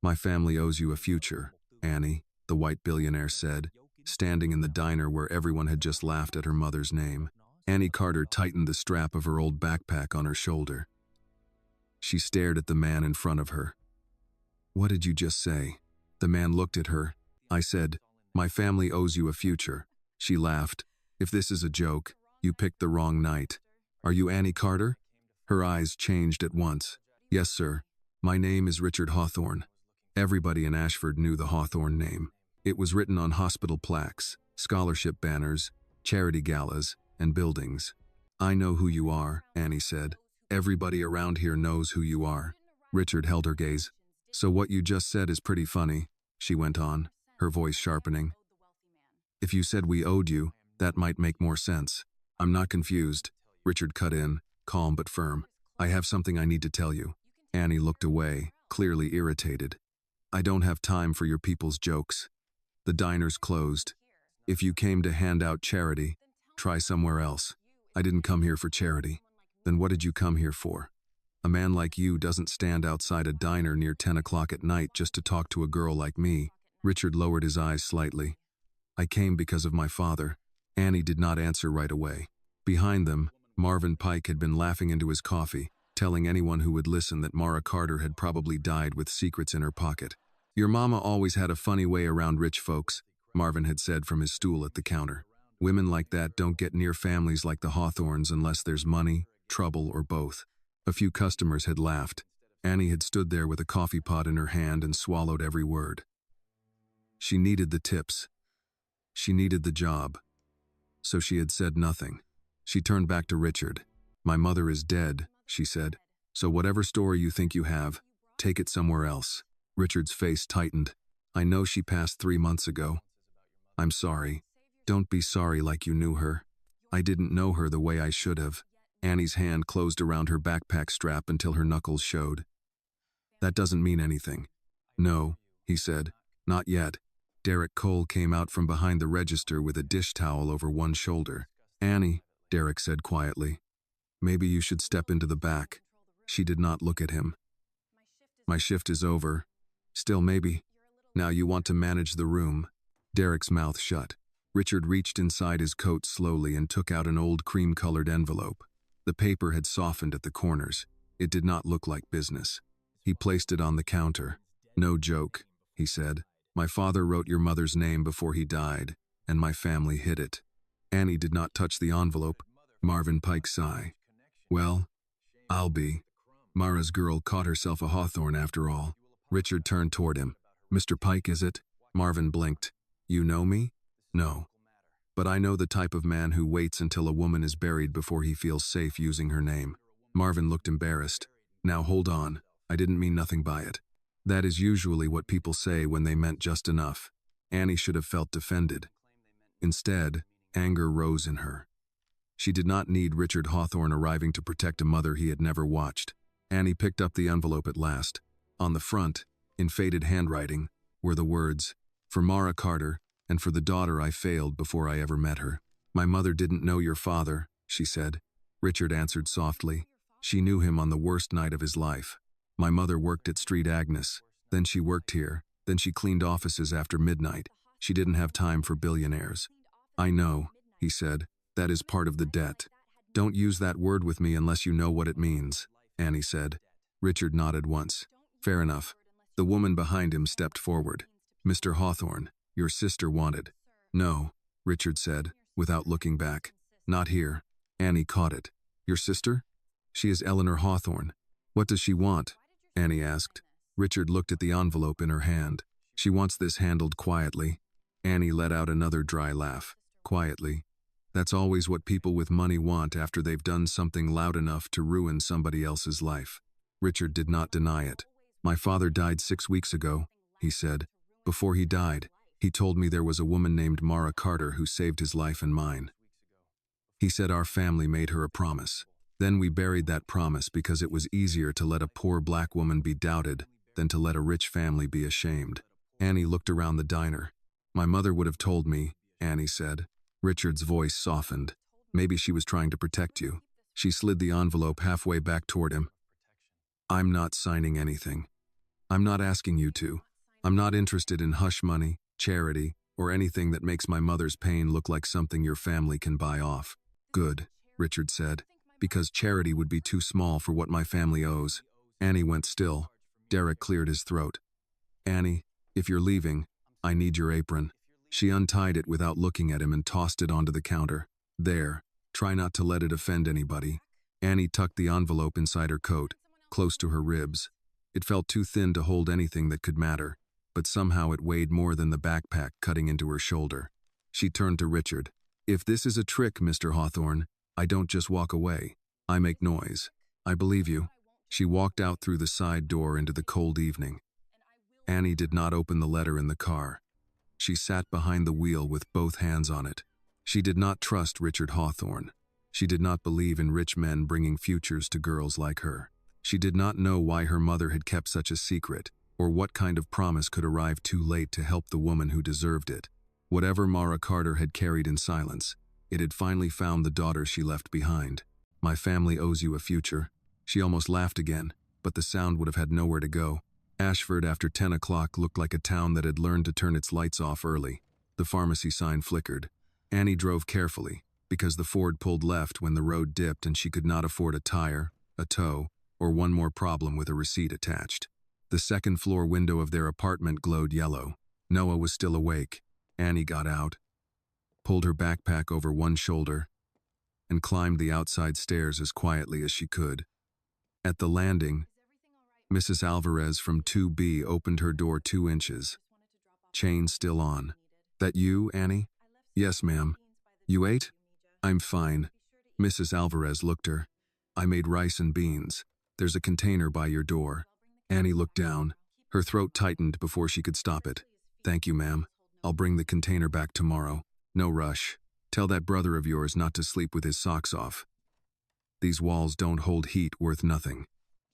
My family owes you a future, Annie, the white billionaire said, standing in the diner where everyone had just laughed at her mother's name. Annie Carter tightened the strap of her old backpack on her shoulder. She stared at the man in front of her. What did you just say? The man looked at her. I said, my family owes you a future. She laughed. If this is a joke, you picked the wrong night. Are you Annie Carter? Her eyes changed at once. Yes, sir. My name is Richard Hawthorne. Everybody in Ashford knew the Hawthorne name. It was written on hospital plaques, scholarship banners, charity galas, and buildings. I know who you are, Annie said. Everybody around here knows who you are. Richard held her gaze. So what you just said is pretty funny, she went on, her voice sharpening. If you said we owed you, that might make more sense. I'm not confused. Richard cut in, calm but firm. I have something I need to tell you. Annie looked away, clearly irritated. I don't have time for your people's jokes. The diner's closed. If you came to hand out charity, try somewhere else. I didn't come here for charity. Then what did you come here for? A man like you doesn't stand outside a diner near 10 o'clock at night just to talk to a girl like me. Richard lowered his eyes slightly. I came because of my father. Annie did not answer right away. Behind them, Marvin Pike had been laughing into his coffee, telling anyone who would listen that Mara Carter had probably died with secrets in her pocket. Your mama always had a funny way around rich folks, Marvin had said from his stool at the counter. Women like that don't get near families like the Hawthorns unless there's money, trouble, or both. A few customers had laughed. Annie had stood there with a coffee pot in her hand and swallowed every word. She needed the tips. She needed the job. So she had said nothing. She turned back to Richard. My mother is dead, she said. So whatever story you think you have, take it somewhere else. Richard's face tightened. I know she passed 3 months ago. I'm sorry. Don't be sorry like you knew her. I didn't know her the way I should have. Annie's hand closed around her backpack strap until her knuckles showed. That doesn't mean anything. No, he said. Not yet. Derek Cole came out from behind the register with a dish towel over one shoulder. Annie, Derek said quietly. Maybe you should step into the back. She did not look at him. My shift is over. Still maybe. Now you want to manage the room. Derek's mouth shut. Richard reached inside his coat slowly and took out an old cream-colored envelope. The paper had softened at the corners. It did not look like business. He placed it on the counter. No joke, he said. My father wrote your mother's name before he died, and my family hid it. Annie did not touch the envelope. Marvin Pike sighed. Well, I'll be. Mara's girl caught herself a Hawthorne after all. Richard turned toward him. Mr. Pike, is it? Marvin blinked. You know me? No. But I know the type of man who waits until a woman is buried before he feels safe using her name. Marvin looked embarrassed. Now hold on. I didn't mean nothing by it. That is usually what people say when they meant just enough. Annie should have felt defended. Instead, anger rose in her. She did not need Richard Hawthorne arriving to protect a mother he had never watched. Annie picked up the envelope at last. On the front, in faded handwriting, were the words, For Mara Carter, and for the daughter I failed before I ever met her. My mother didn't know your father, she said. Richard answered softly. She knew him on the worst night of his life. My mother worked at Street Agnes, then she worked here, then she cleaned offices after midnight. She didn't have time for billionaires. I know, he said, that is part of the debt. Don't use that word with me unless you know what it means, Annie said. Richard nodded once. Fair enough. The woman behind him stepped forward. Mr. Hawthorne, your sister wanted. No, Richard said, without looking back. Not here. Annie caught it. Your sister? She is Eleanor Hawthorne. What does she want? Annie asked. Richard looked at the envelope in her hand. She wants this handled quietly. Annie let out another dry laugh. Quietly. That's always what people with money want after they've done something loud enough to ruin somebody else's life. Richard did not deny it. My father died 6 weeks ago, he said. Before he died, he told me there was a woman named Mara Carter who saved his life and mine. He said our family made her a promise. Then we buried that promise because it was easier to let a poor black woman be doubted than to let a rich family be ashamed. Annie looked around the diner. My mother would have told me, Annie said. Richard's voice softened. Maybe she was trying to protect you. She slid the envelope halfway back toward him. I'm not signing anything. I'm not asking you to. I'm not interested in hush money, charity, or anything that makes my mother's pain look like something your family can buy off. Good, Richard said, because charity would be too small for what my family owes. Annie went still. Derek cleared his throat. Annie, if you're leaving, I need your apron. She untied it without looking at him and tossed it onto the counter. There, try not to let it offend anybody. Annie tucked the envelope inside her coat, close to her ribs. It felt too thin to hold anything that could matter, but somehow it weighed more than the backpack cutting into her shoulder. She turned to Richard. If this is a trick, Mr. Hawthorne, I don't just walk away. I make noise. I believe you. She walked out through the side door into the cold evening. Annie did not open the letter in the car. She sat behind the wheel with both hands on it. She did not trust Richard Hawthorne. She did not believe in rich men bringing futures to girls like her. She did not know why her mother had kept such a secret, or what kind of promise could arrive too late to help the woman who deserved it. Whatever Mara Carter had carried in silence, it had finally found the daughter she left behind. My family owes you a future. She almost laughed again, but the sound would have had nowhere to go. Ashford after 10 o'clock looked like a town that had learned to turn its lights off early. The pharmacy sign flickered. Annie drove carefully, because the Ford pulled left when the road dipped and she could not afford a tire, a tow, or one more problem with a receipt attached. The second-floor window of their apartment glowed yellow. Noah was still awake. Annie got out, pulled her backpack over one shoulder, and climbed the outside stairs as quietly as she could. At the landing, Mrs. Alvarez from 2B opened her door 2 inches. Chain still on. That you, Annie? Yes, ma'am. You ate? I'm fine. Mrs. Alvarez looked her. I made rice and beans. There's a container by your door. Annie looked down. Her throat tightened before she could stop it. Thank you, ma'am. I'll bring the container back tomorrow. No rush. Tell that brother of yours not to sleep with his socks off. These walls don't hold heat worth nothing.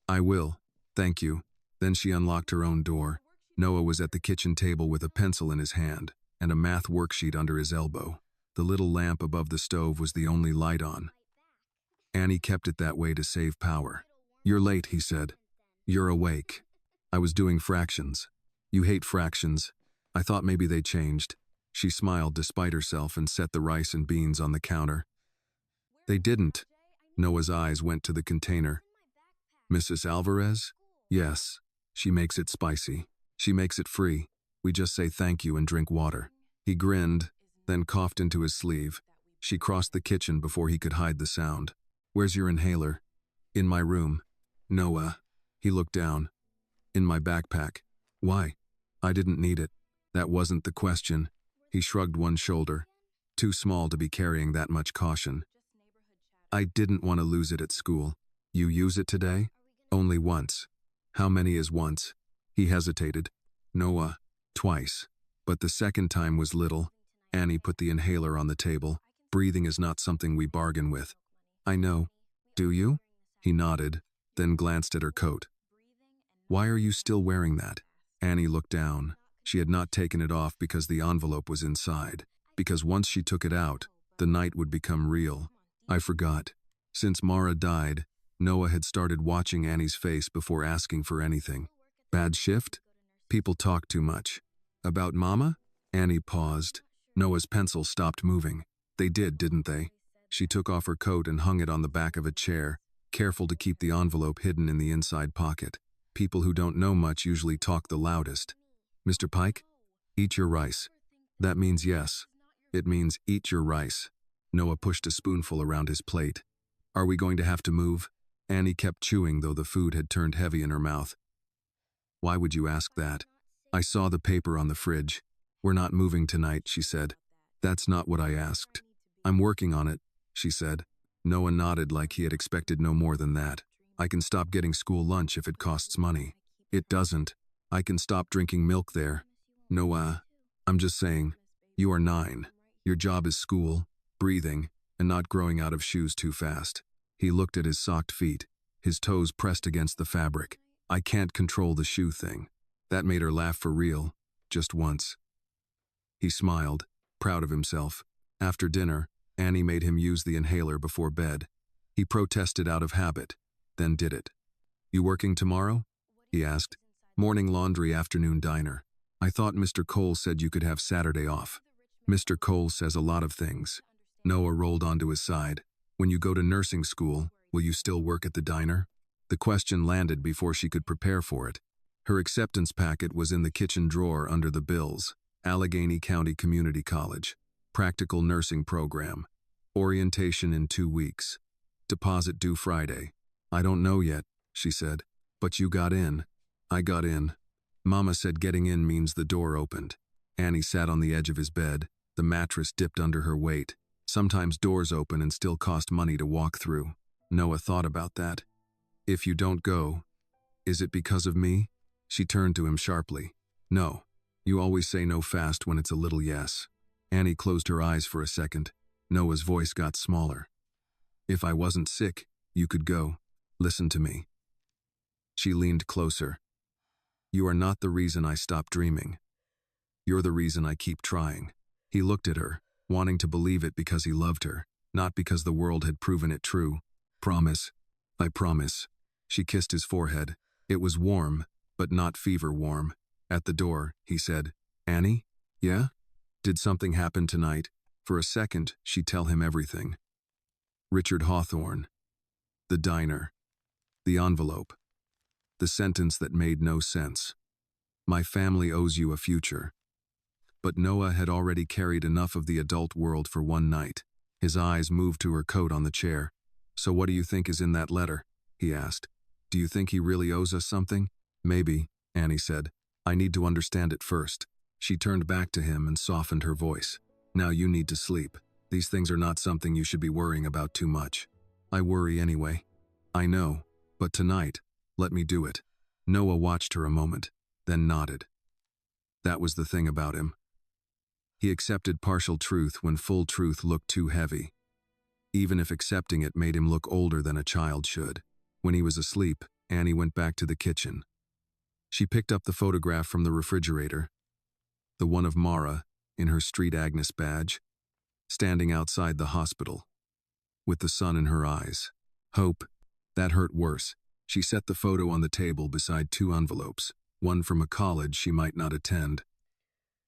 I will. Thank you. Then she unlocked her own door. Noah was at the kitchen table with a pencil in his hand and a math worksheet under his elbow. The little lamp above the stove was the only light on. Annie kept it that way to save power. You're late, he said. You're awake. I was doing fractions. You hate fractions. I thought maybe they changed. She smiled despite herself and set the rice and beans on the counter. They didn't. Noah's eyes went to the container. Mrs. Alvarez? Yes. She makes it spicy. She makes it free. We just say thank you and drink water. He grinned, then coughed into his sleeve. She crossed the kitchen before he could hide the sound. Where's your inhaler? In my room. Noah. He looked down. In my backpack. Why? I didn't need it. That wasn't the question. He shrugged one shoulder. Too small to be carrying that much caution. I didn't want to lose it at school. You use it today? Only once. How many is once? He hesitated. Noah. Twice. But the second time was little. Annie put the inhaler on the table. Breathing is not something we bargain with. I know. Do you? He nodded, then glanced at her coat. Why are you still wearing that? Annie looked down. She had not taken it off because the envelope was inside. Because once she took it out, the night would become real. I forgot. Since Mara died, Noah had started watching Annie's face before asking for anything. Bad shift? People talk too much. About Mama? Annie paused. Noah's pencil stopped moving. They did, didn't they? She took off her coat and hung it on the back of a chair, careful to keep the envelope hidden in the inside pocket. People who don't know much usually talk the loudest. Mr. Pike? Eat your rice. That means yes. It means eat your rice. Noah pushed a spoonful around his plate. Are we going to have to move? Annie kept chewing, though the food had turned heavy in her mouth. Why would you ask that? I saw the paper on the fridge. We're not moving tonight, she said. That's not what I asked. I'm working on it, she said. Noah nodded like he had expected no more than that. I can stop getting school lunch if it costs money. It doesn't. I can stop drinking milk there. Noah, I'm just saying. You are 9. Your job is school, breathing, and not growing out of shoes too fast. He looked at his socked feet, his toes pressed against the fabric. I can't control the shoe thing. That made her laugh for real, just once. He smiled, proud of himself. After dinner, Annie made him use the inhaler before bed. He protested out of habit, then did it. You working tomorrow? He asked. Morning laundry, afternoon diner. I thought Mr. Cole said you could have Saturday off. Mr. Cole says a lot of things. Noah rolled onto his side. When you go to nursing school, will you still work at the diner? The question landed before she could prepare for it. Her acceptance packet was in the kitchen drawer under the bills. Allegheny County Community College. Practical nursing program. Orientation in 2 weeks. Deposit due Friday. I don't know yet, she said. But you got in. I got in. Mama said getting in means the door opened. Annie sat on the edge of his bed. The mattress dipped under her weight. Sometimes doors open and still cost money to walk through. Noah thought about that. If you don't go, is it because of me? She turned to him sharply. No. You always say no fast when it's a little yes. Annie closed her eyes for a second. Noah's voice got smaller. If I wasn't sick, you could go. Listen to me. She leaned closer. You are not the reason I stopped dreaming. You're the reason I keep trying. He looked at her, wanting to believe it because he loved her, not because the world had proven it true. Promise. I promise. She kissed his forehead. It was warm, but not fever warm. At the door, he said, Annie? Yeah? Did something happen tonight? For a second, she'd tell him everything. Richard Hawthorne. The diner. The envelope. The sentence that made no sense. My family owes you a future. But Noah had already carried enough of the adult world for one night. His eyes moved to her coat on the chair. So what do you think is in that letter? He asked. Do you think he really owes us something? Maybe, Annie said. I need to understand it first. She turned back to him and softened her voice. Now you need to sleep. These things are not something you should be worrying about too much. I worry anyway. I know, but tonight, let me do it. Noah watched her a moment, then nodded. That was the thing about him. He accepted partial truth when full truth looked too heavy. Even if accepting it made him look older than a child should. When he was asleep, Annie went back to the kitchen. She picked up the photograph from the refrigerator. The one of Mara, in her Street Agnes badge, standing outside the hospital, with the sun in her eyes. Hope. That hurt worse. She set the photo on the table beside 2 envelopes, one from a college she might not attend,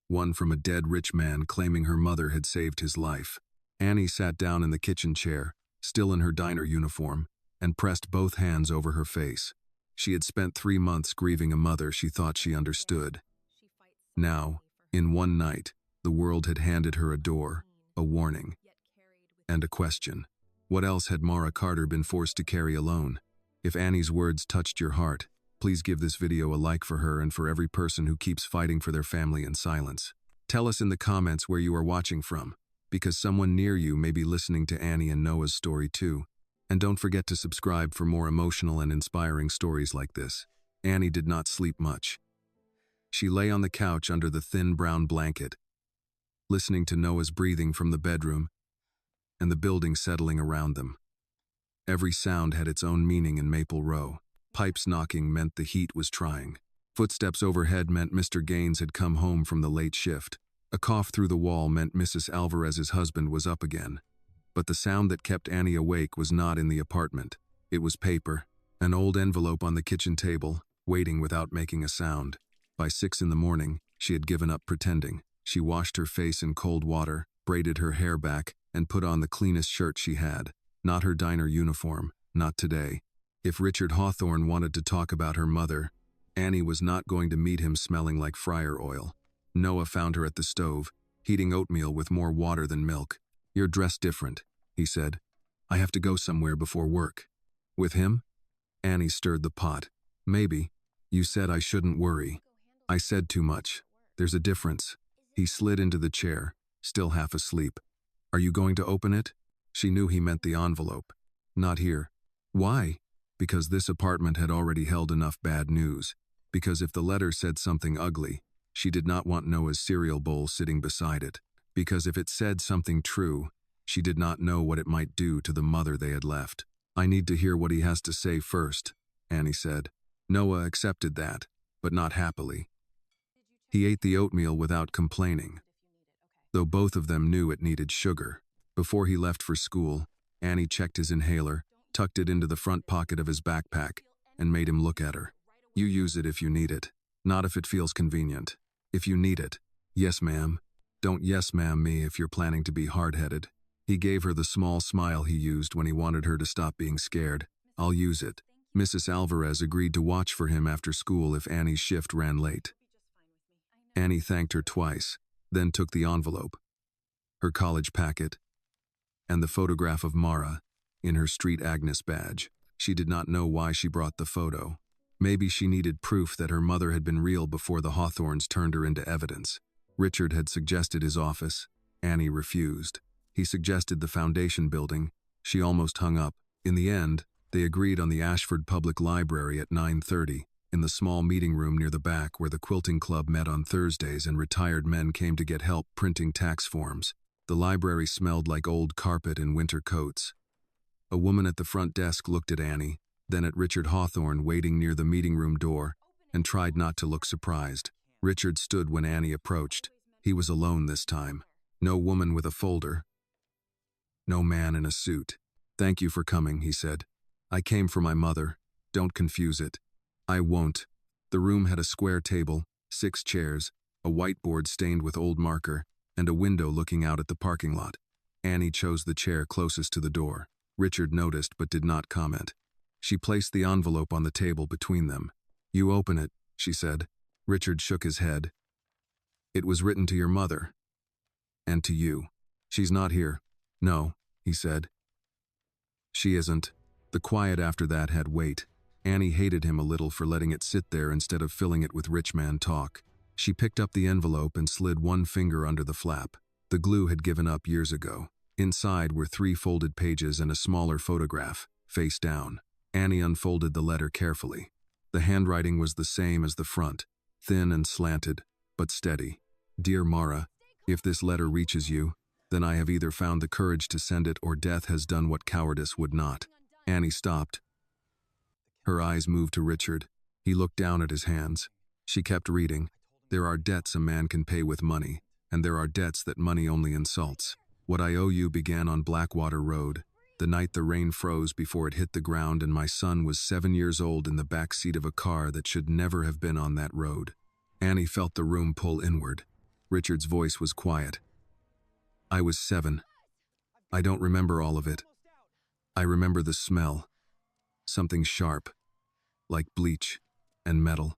one from a dead rich man claiming her mother had saved his life. Annie sat down in the kitchen chair, still in her diner uniform, and pressed both hands over her face. She had spent 3 months grieving a mother she thought she understood. Now, in one night, the world had handed her a door, a warning, and a question. What else had Mara Carter been forced to carry alone? If Annie's words touched your heart, please give this video a like for her and for every person who keeps fighting for their family in silence. Tell us in the comments where you are watching from, because someone near you may be listening to Annie and Noah's story too. And don't forget to subscribe for more emotional and inspiring stories like this. Annie did not sleep much. She lay on the couch under the thin brown blanket, listening to Noah's breathing from the bedroom and the building settling around them. Every sound had its own meaning in Maple Row. Pipes knocking meant the heat was trying. Footsteps overhead meant Mr. Gaines had come home from the late shift. A cough through the wall meant Mrs. Alvarez's husband was up again. But the sound that kept Annie awake was not in the apartment. It was paper, an old envelope on the kitchen table, waiting without making a sound. By 6 in the morning, she had given up pretending. She washed her face in cold water, braided her hair back, and put on the cleanest shirt she had. Not her diner uniform, not today. If Richard Hawthorne wanted to talk about her mother, Annie was not going to meet him smelling like fryer oil. Noah found her at the stove, heating oatmeal with more water than milk. You're dressed different, he said. I have to go somewhere before work. With him? Annie stirred the pot. Maybe. You said I shouldn't worry. I said too much. There's a difference. He slid into the chair, still half asleep. Are you going to open it? She knew he meant the envelope. Not here. Why? Because this apartment had already held enough bad news. Because if the letter said something ugly, she did not want Noah's cereal bowl sitting beside it. Because if it said something true, she did not know what it might do to the mother they had left. I need to hear what he has to say first, Annie said. Noah accepted that, but not happily. He ate the oatmeal without complaining, though both of them knew it needed sugar. Before he left for school, Annie checked his inhaler, tucked it into the front pocket of his backpack, and made him look at her. You use it if you need it. Not if it feels convenient. If you need it. Yes, ma'am. Don't yes, ma'am me if you're planning to be hard-headed. He gave her the small smile he used when he wanted her to stop being scared. I'll use it. Mrs. Alvarez agreed to watch for him after school if Annie's shift ran late. Annie thanked her twice, then took the envelope, her college packet, and the photograph of Mara in her Street Agnes badge. She did not know why she brought the photo. Maybe she needed proof that her mother had been real before the Hawthorns turned her into evidence. Richard had suggested his office. Annie refused. He suggested the foundation building. She almost hung up. In the end, they agreed on the Ashford Public Library at 9:30, in the small meeting room near the back where the quilting club met on Thursdays and retired men came to get help printing tax forms. The library smelled like old carpet and winter coats. A woman at the front desk looked at Annie, then at Richard Hawthorne waiting near the meeting room door, and tried not to look surprised. Richard stood when Annie approached. He was alone this time. No woman with a folder. No man in a suit. Thank you for coming, he said. I came for my mother. Don't confuse it. I won't. The room had a square table, 6 chairs, a whiteboard stained with old marker, and a window looking out at the parking lot. Annie chose the chair closest to the door. Richard noticed but did not comment. She placed the envelope on the table between them. You open it, she said. Richard shook his head. It was written to your mother. And to you. She's not here. No, he said. She isn't. The quiet after that had weight. Annie hated him a little for letting it sit there instead of filling it with rich man talk. She picked up the envelope and slid one finger under the flap. The glue had given up years ago. Inside were 3 folded pages and a smaller photograph, face down. Annie unfolded the letter carefully. The handwriting was the same as the front, thin and slanted, but steady. Dear Mara, if this letter reaches you, then I have either found the courage to send it or death has done what cowardice would not. Annie stopped. Her eyes moved to Richard. He looked down at his hands. She kept reading. There are debts a man can pay with money, and there are debts that money only insults. What I owe you began on Blackwater Road, the night the rain froze before it hit the ground and my son was 7 years old in the back seat of a car that should never have been on that road. Annie felt the room pull inward. Richard's voice was quiet. I was 7. I don't remember all of it. I remember the smell. Something sharp, like bleach and metal.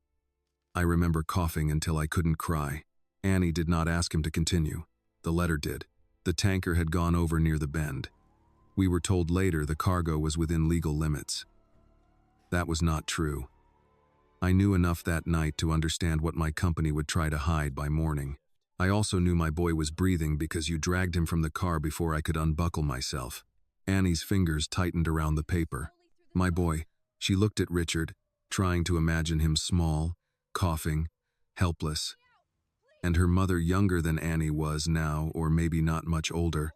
I remember coughing until I couldn't cry. Annie did not ask him to continue. The letter did. The tanker had gone over near the bend. We were told later the cargo was within legal limits. That was not true. I knew enough that night to understand what my company would try to hide by morning. I also knew my boy was breathing because you dragged him from the car before I could unbuckle myself. Annie's fingers tightened around the paper. My boy. She looked at Richard, trying to imagine him small, coughing, helpless. And her mother younger than Annie was now, or maybe not much older.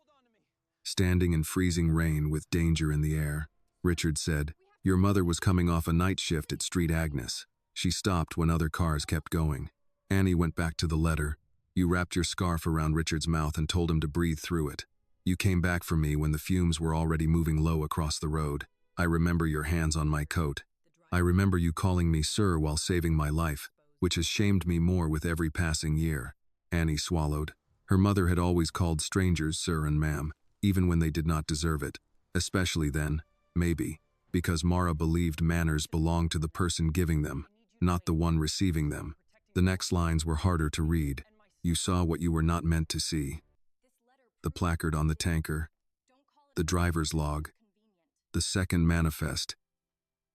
Standing in freezing rain with danger in the air. Richard said, your mother was coming off a night shift at Street Agnes. She stopped when other cars kept going. Annie went back to the letter. You wrapped your scarf around Richard's mouth and told him to breathe through it. You came back for me when the fumes were already moving low across the road. I remember your hands on my coat. I remember you calling me sir while saving my life, which has shamed me more with every passing year. Annie swallowed. Her mother had always called strangers sir and ma'am, even when they did not deserve it. Especially then, maybe, because Mara believed manners belonged to the person giving them, not the one receiving them. The next lines were harder to read. You saw what you were not meant to see. The placard on the tanker. The driver's log. The second manifest.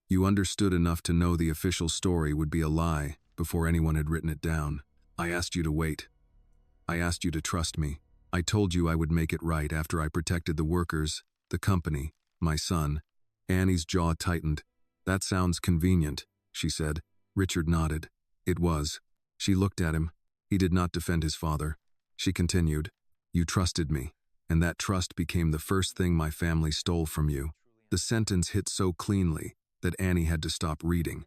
You understood enough to know the official story would be a lie before anyone had written it down. I asked you to wait. I asked you to trust me. I told you I would make it right after I protected the workers, the company, my son. Annie's jaw tightened. That sounds convenient, she said. Richard nodded. It was. She looked at him. He did not defend his father. She continued. You trusted me, and that trust became the first thing my family stole from you. The sentence hit so cleanly that Annie had to stop reading.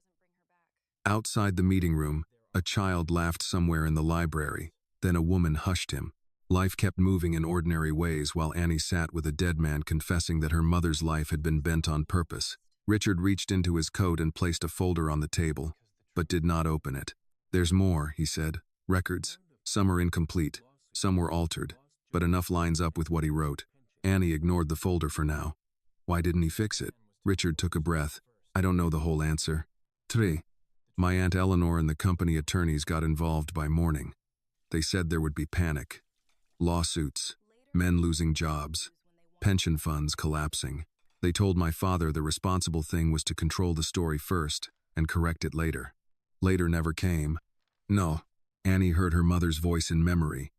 Outside the meeting room, a child laughed somewhere in the library. Then a woman hushed him. Life kept moving in ordinary ways while Annie sat with a dead man confessing that her mother's life had been bent on purpose. Richard reached into his coat and placed a folder on the table, but did not open it. There's more, he said. Records. Some are incomplete. Some were altered. But enough lines up with what he wrote. Annie ignored the folder for now. Why didn't he fix it? Richard took a breath. I don't know the whole answer. 3. My Aunt Eleanor and the company attorneys got involved by morning. They said there would be panic. Lawsuits. Men losing jobs. Pension funds collapsing. They told my father the responsible thing was to control the story first and correct it later. Later never came. No. Annie heard her mother's voice in memory,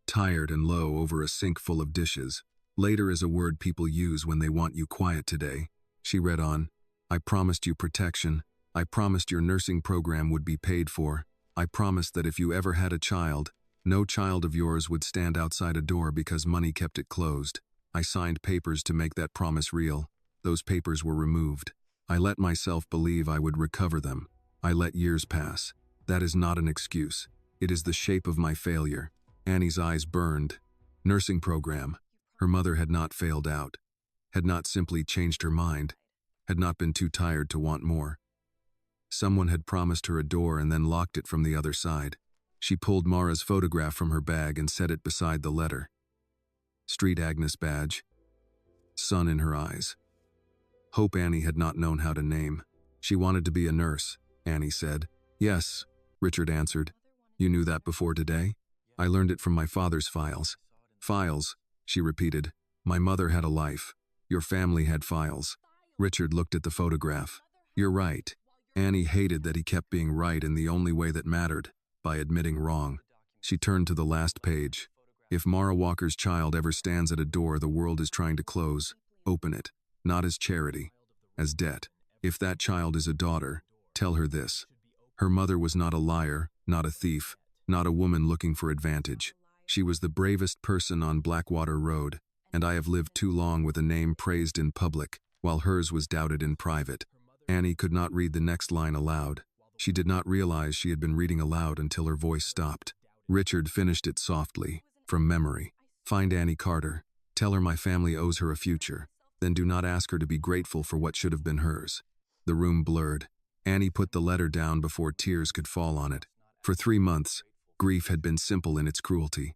tired and low over a sink full of dishes. Later is a word people use when they want you quiet today. She read on. I promised you protection. I promised your nursing program would be paid for. I promised that if you ever had a child, no child of yours would stand outside a door because money kept it closed. I signed papers to make that promise real. Those papers were removed. I let myself believe I would recover them. I let years pass. That is not an excuse. It is the shape of my failure. Annie's eyes burned. Nursing program. Her mother had not failed out. Had not simply changed her mind. Had not been too tired to want more. Someone had promised her a door and then locked it from the other side. She pulled Mara's photograph from her bag and set it beside the letter. Street Agnes badge. Sun in her eyes. Hope Annie had not known how to name. She wanted to be a nurse, Annie said. Yes, Richard answered. You knew that before today? I learned it from my father's files. Files, she repeated. My mother had a life. Your family had files. Richard looked at the photograph. You're right. Annie hated that he kept being right in the only way that mattered, by admitting wrong. She turned to the last page. If Mara Walker's child ever stands at a door the world is trying to close, open it, not as charity, as debt. If that child is a daughter, tell her this. Her mother was not a liar, not a thief, not a woman looking for advantage. She was the bravest person on Blackwater Road, and I have lived too long with a name praised in public, while hers was doubted in private. Annie could not read the next line aloud. She did not realize she had been reading aloud until her voice stopped. Richard finished it softly, from memory. Find Annie Carter. Tell her my family owes her a future. Then do not ask her to be grateful for what should have been hers. The room blurred. Annie put the letter down before tears could fall on it. For 3 months, grief had been simple in its cruelty.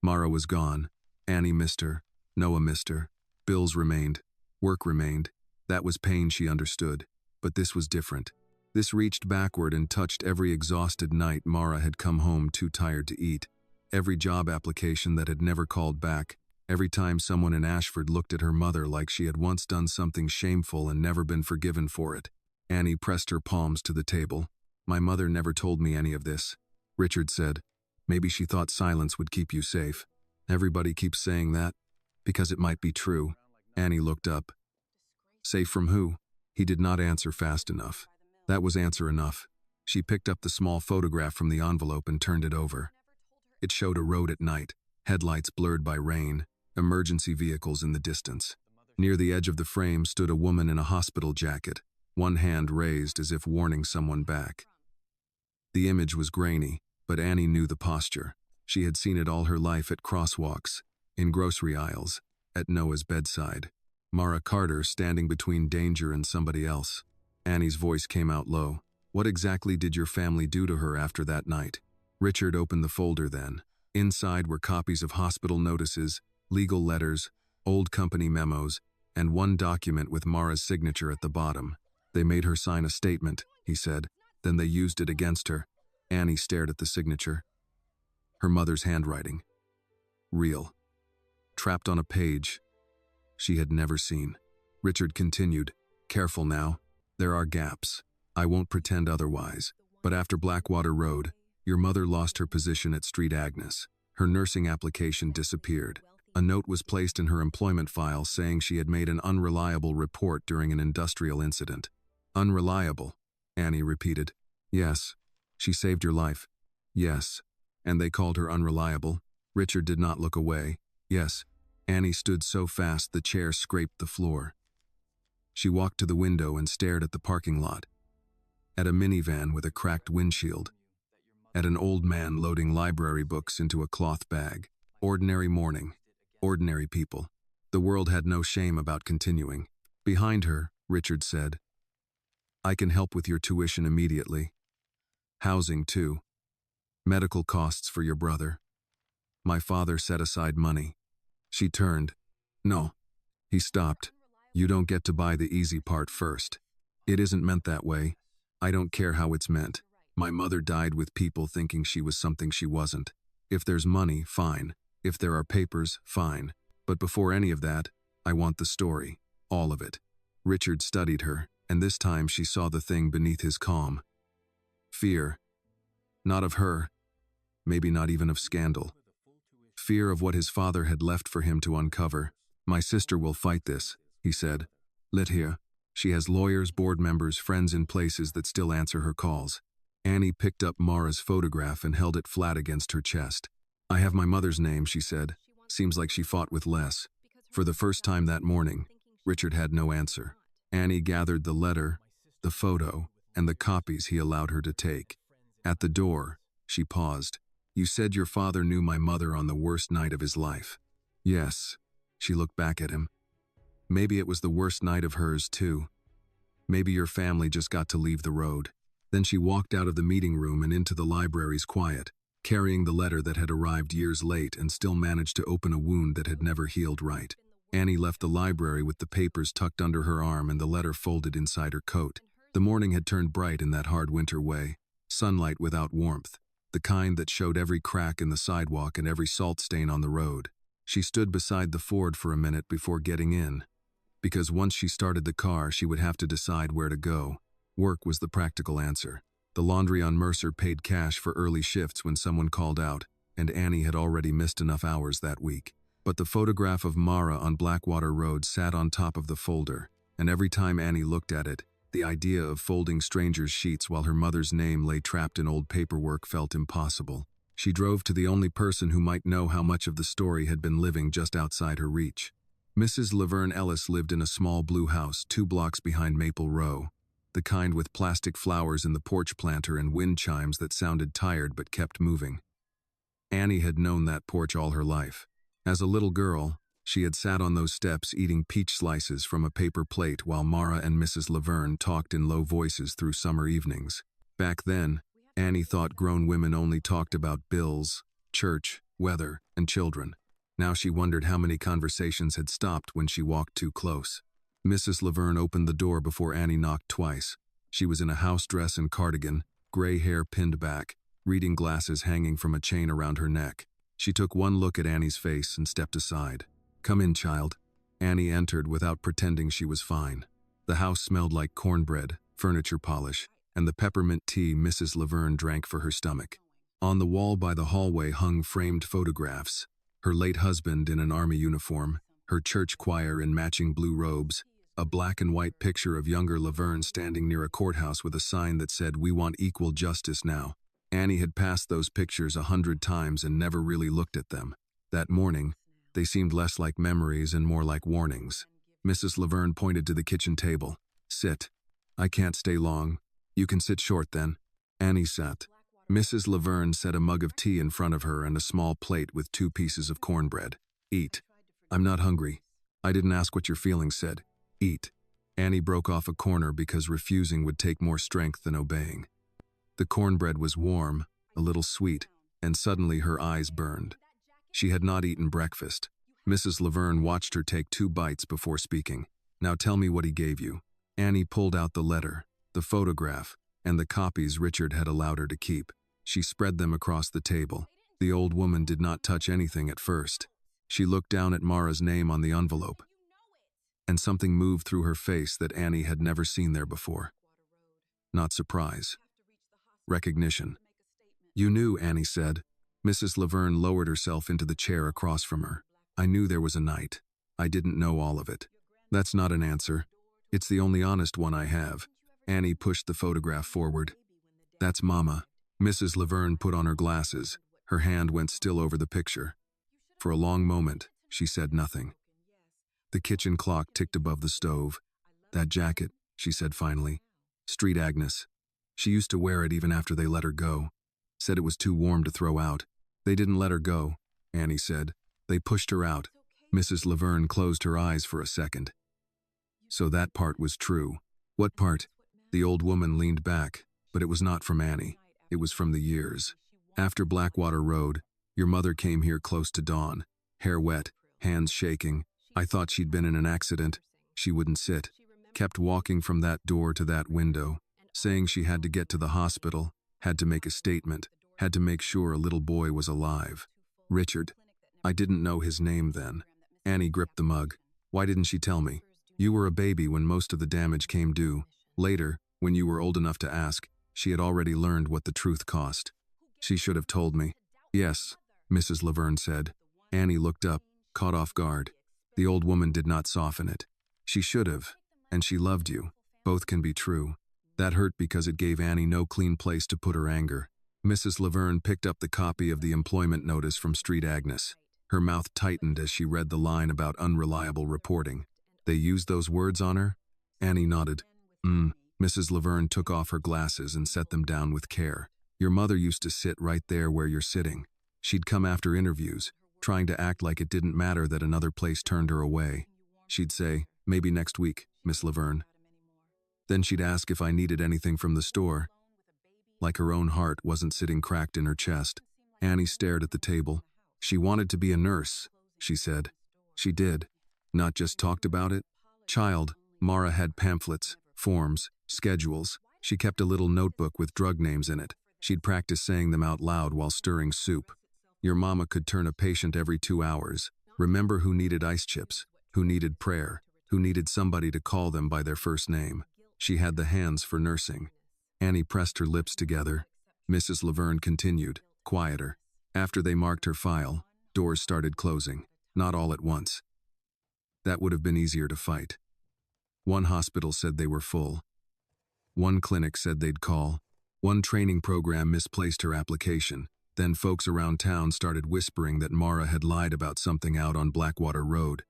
Mara was gone. Annie missed her. Noah missed her. Bills remained. Work remained. That was pain she understood. But this was different. This reached backward and touched every exhausted night Mara had come home too tired to eat. Every job application that had never called back. Every time someone in Ashford looked at her mother like she had once done something shameful and never been forgiven for it. Annie pressed her palms to the table. My mother never told me any of this. Richard said, maybe she thought silence would keep you safe. Everybody keeps saying that, because it might be true. Annie looked up. Safe from who? He did not answer fast enough. That was answer enough. She picked up the small photograph from the envelope and turned it over. It showed a road at night, headlights blurred by rain, emergency vehicles in the distance. Near the edge of the frame stood a woman in a hospital jacket, one hand raised as if warning someone back. The image was grainy, but Annie knew the posture. She had seen it all her life at crosswalks, in grocery aisles, at Noah's bedside. Mara Carter standing between danger and somebody else. Annie's voice came out low. What exactly did your family do to her after that night? Richard opened the folder then. Inside were copies of hospital notices, legal letters, old company memos, and one document with Mara's signature at the bottom. They made her sign a statement, he said. Then they used it against her. Annie stared at the signature. Her mother's handwriting. Real. Trapped on a page she had never seen. Richard continued, careful now. There are gaps. I won't pretend otherwise. But after Blackwater Road, your mother lost her position at Street Agnes. Her nursing application disappeared. A note was placed in her employment file saying she had made an unreliable report during an industrial incident. Unreliable, Annie repeated. Yes. She saved your life. Yes. And they called her unreliable. Richard did not look away. Yes. Annie stood so fast the chair scraped the floor. She walked to the window and stared at the parking lot. At a minivan with a cracked windshield. At an old man loading library books into a cloth bag. Ordinary morning. Ordinary people. The world had no shame about continuing. Behind her, Richard said, I can help with your tuition immediately. Housing, too. Medical costs for your brother. My father set aside money. She turned. No. He stopped. You don't get to buy the easy part first. It isn't meant that way. I don't care how it's meant. My mother died with people thinking she was something she wasn't. If there's money, fine. If there are papers, fine. But before any of that, I want the story. All of it. Richard studied her, and this time she saw the thing beneath his calm. Fear. Not of her. Maybe not even of scandal. Fear of what his father had left for him to uncover. My sister will fight this, he said. Lit here. She has lawyers, board members, friends in places that still answer her calls. Annie picked up Mara's photograph and held it flat against her chest. I have my mother's name, she said. Seems like she fought with less. For the first time that morning, Richard had no answer. Annie gathered the letter, the photo, and the copies he allowed her to take. At the door, she paused. You said your father knew my mother on the worst night of his life. Yes. She looked back at him. Maybe it was the worst night of hers, too. Maybe your family just got to leave the road. Then she walked out of the meeting room and into the library's quiet, carrying the letter that had arrived years late and still managed to open a wound that had never healed right. Annie left the library with the papers tucked under her arm and the letter folded inside her coat. The morning had turned bright in that hard winter way. Sunlight without warmth, the kind that showed every crack in the sidewalk and every salt stain on the road. She stood beside the Ford for a minute before getting in. Because once she started the car, she would have to decide where to go. Work was the practical answer. The laundry on Mercer paid cash for early shifts when someone called out, and Annie had already missed enough hours that week. But the photograph of Mara on Blackwater Road sat on top of the folder, and every time Annie looked at it, the idea of folding strangers' sheets while her mother's name lay trapped in old paperwork felt impossible. She drove to the only person who might know how much of the story had been living just outside her reach. Mrs. Laverne Ellis lived in a small blue house 2 blocks behind Maple Row, the kind with plastic flowers in the porch planter and wind chimes that sounded tired but kept moving. Annie had known that porch all her life. As a little girl, she had sat on those steps eating peach slices from a paper plate while Mara and Mrs. Laverne talked in low voices through summer evenings. Back then, Annie thought grown women only talked about bills, church, weather, and children. Now she wondered how many conversations had stopped when she walked too close. Mrs. Laverne opened the door before Annie knocked twice. She was in a house dress and cardigan, gray hair pinned back, reading glasses hanging from a chain around her neck. She took one look at Annie's face and stepped aside. Come in, child. Annie entered without pretending she was fine. The house smelled like cornbread, furniture polish, and the peppermint tea Mrs. Laverne drank for her stomach. On the wall by the hallway hung framed photographs. Her late husband in an army uniform, her church choir in matching blue robes, a black and white picture of younger Laverne standing near a courthouse with a sign that said, "We want equal justice now." Annie had passed those pictures 100 times and never really looked at them. That morning, they seemed less like memories and more like warnings. Mrs. Laverne pointed to the kitchen table. Sit. I can't stay long. You can sit short then. Annie sat. Mrs. Laverne set a mug of tea in front of her and a small plate with 2 pieces of cornbread. Eat. I'm not hungry. I didn't ask what your feelings said. Eat. Annie broke off a corner because refusing would take more strength than obeying. The cornbread was warm, a little sweet, and suddenly her eyes burned. She had not eaten breakfast. Mrs. Laverne watched her take 2 bites before speaking. Now tell me what he gave you. Annie pulled out the letter, the photograph, and the copies Richard had allowed her to keep. She spread them across the table. The old woman did not touch anything at first. She looked down at Mara's name on the envelope, and something moved through her face that Annie had never seen there before. Not surprise. Recognition. You knew, Annie said. Mrs. Laverne lowered herself into the chair across from her. I knew there was a night. I didn't know all of it. That's not an answer. It's the only honest one I have. Annie pushed the photograph forward. That's Mama. Mrs. Laverne put on her glasses. Her hand went still over the picture. For a long moment, she said nothing. The kitchen clock ticked above the stove. That jacket, she said finally. Street Agnes. She used to wear it even after they let her go. Said it was too warm to throw out. They didn't let her go, Annie said. They pushed her out. Mrs. Laverne closed her eyes for a second. So that part was true. What part? The old woman leaned back, but it was not from Annie. It was from the years. After Blackwater Road, your mother came here close to dawn, hair wet, hands shaking. I thought she'd been in an accident. She wouldn't sit. Kept walking from that door to that window, saying she had to get to the hospital, had to make a statement, had to make sure a little boy was alive. Richard. I didn't know his name then. Annie gripped the mug. Why didn't she tell me? You were a baby when most of the damage came due. Later, when you were old enough to ask, she had already learned what the truth cost. She should have told me. Yes, Mrs. Laverne said. Annie looked up, caught off guard. The old woman did not soften it. She should have, and she loved you. Both can be true. That hurt because it gave Annie no clean place to put her anger. Mrs. Laverne picked up the copy of the employment notice from Street Agnes. Her mouth tightened as she read the line about unreliable reporting. They used those words on her? Annie nodded. Mrs. Laverne took off her glasses and set them down with care. Your mother used to sit right there where you're sitting. She'd come after interviews, trying to act like it didn't matter that another place turned her away. She'd say, maybe next week, Miss Laverne. Then she'd ask if I needed anything from the store. Like her own heart wasn't sitting cracked in her chest. Annie stared at the table. She wanted to be a nurse, she said. She did. Not just talked about it. Child, Mara had pamphlets, forms, schedules. She kept a little notebook with drug names in it. She'd practice saying them out loud while stirring soup. Your mama could turn a patient every 2 hours. Remember who needed ice chips, who needed prayer, who needed somebody to call them by their first name. She had the hands for nursing. Annie pressed her lips together. Mrs. Laverne continued, quieter. After they marked her file, doors started closing, not all at once. That would have been easier to fight. One hospital said they were full. One clinic said they'd call. One training program misplaced her application. Then folks around town started whispering that Mara had lied about something out on Blackwater Road.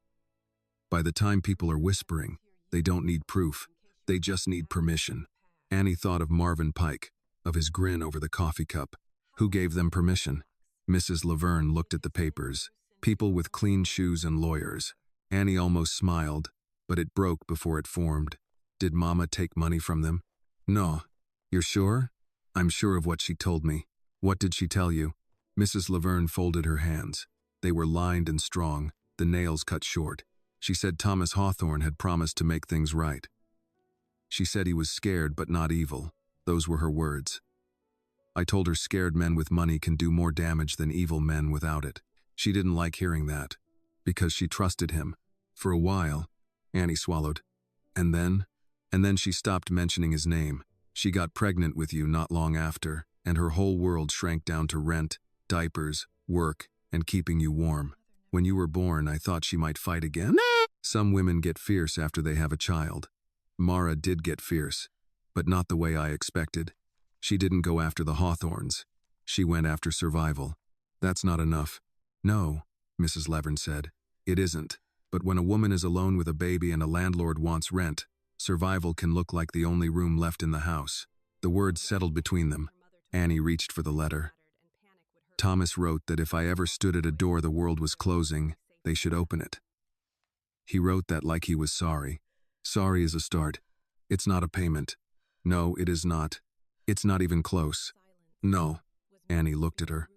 By the time people are whispering, they don't need proof. They just need permission. Annie thought of Marvin Pike, of his grin over the coffee cup. Who gave them permission? Mrs. Laverne looked at the papers. People with clean shoes and lawyers. Annie almost smiled, but it broke before it formed. Did Mama take money from them? No. You're sure? I'm sure of what she told me. What did she tell you? Mrs. Laverne folded her hands. They were lined and strong, the nails cut short. She said Thomas Hawthorne had promised to make things right. She said he was scared but not evil. Those were her words. I told her scared men with money can do more damage than evil men without it. She didn't like hearing that, because she trusted him. For a while, Annie swallowed. And then she stopped mentioning his name. She got pregnant with you not long after, and her whole world shrank down to rent, diapers, work, and keeping you warm. When you were born, I thought she might fight again. Some women get fierce after they have a child. Mara did get fierce, but not the way I expected. She didn't go after the Hawthorns. She went after survival. That's not enough. No, Mrs. Laverne said. It isn't. But when a woman is alone with a baby and a landlord wants rent, survival can look like the only room left in the house. The words settled between them. Annie reached for the letter. Thomas wrote that if I ever stood at a door the world was closing, they should open it. He wrote that like he was sorry. Sorry is a start. It's not a payment. No, it is not. It's not even close. No. Annie looked at her.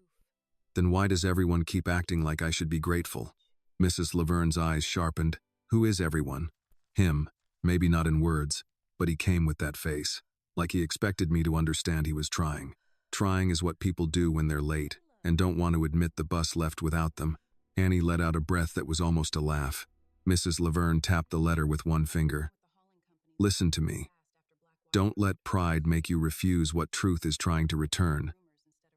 Then why does everyone keep acting like I should be grateful? Mrs. Laverne's eyes sharpened. Who is everyone? Him. Maybe not in words, but he came with that face. Like he expected me to understand he was trying. Trying is what people do when they're late, and don't want to admit the bus left without them. Annie let out a breath that was almost a laugh. Mrs. Laverne tapped the letter with one finger. Listen to me. Don't let pride make you refuse what truth is trying to return.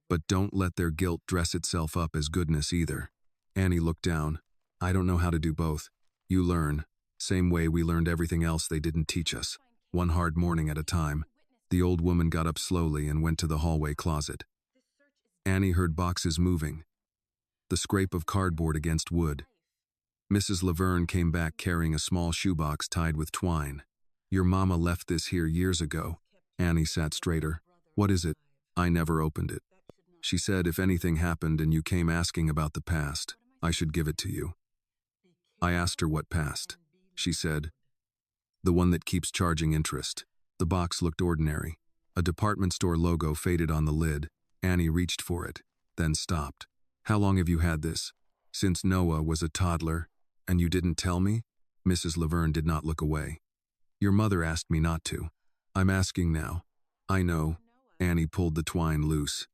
But don't let their guilt dress itself up as goodness either. Annie looked down. I don't know how to do both. You learn. Same way we learned everything else they didn't teach us. One hard morning at a time. The old woman got up slowly and went to the hallway closet. Annie heard boxes moving. The scrape of cardboard against wood. Mrs. Laverne came back carrying a small shoebox tied with twine. Your mama left this here years ago. Annie sat straighter. What is it? I never opened it. She said if anything happened and you came asking about the past, I should give it to you. I asked her what past. She said, the one that keeps charging interest. The box looked ordinary. A department store logo faded on the lid. Annie reached for it, then stopped. How long have you had this? Since Noah was a toddler. And you didn't tell me? Mrs. Laverne did not look away. Your mother asked me not to. I'm asking now. I know. Annie pulled the twine loose.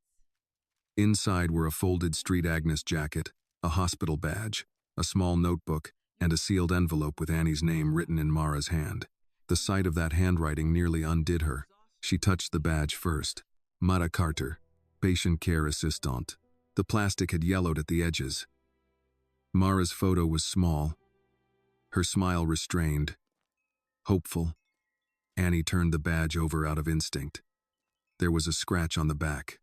Inside were a folded Street Agnes jacket, a hospital badge, a small notebook, and a sealed envelope with Annie's name written in Mara's hand. The sight of that handwriting nearly undid her. She touched the badge first. Mara Carter, patient care assistant. The plastic had yellowed at the edges. Mara's photo was small, her smile restrained, hopeful. Annie turned the badge over out of instinct. There was a scratch on the back.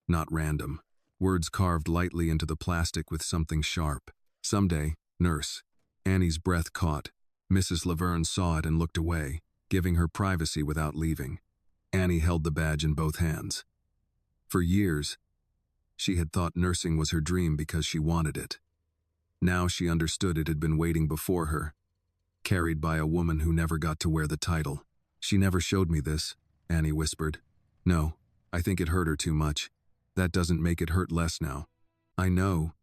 Not random. Words carved lightly into the plastic with something sharp. Someday, nurse. Annie's breath caught. Mrs. Laverne saw it and looked away, giving her privacy without leaving. Annie held the badge in both hands. For years, she had thought nursing was her dream because she wanted it. Now she understood it had been waiting before her, carried by a woman who never got to wear the title. She never showed me this, Annie whispered. No, I think it hurt her too much. That doesn't make it hurt less now. I know.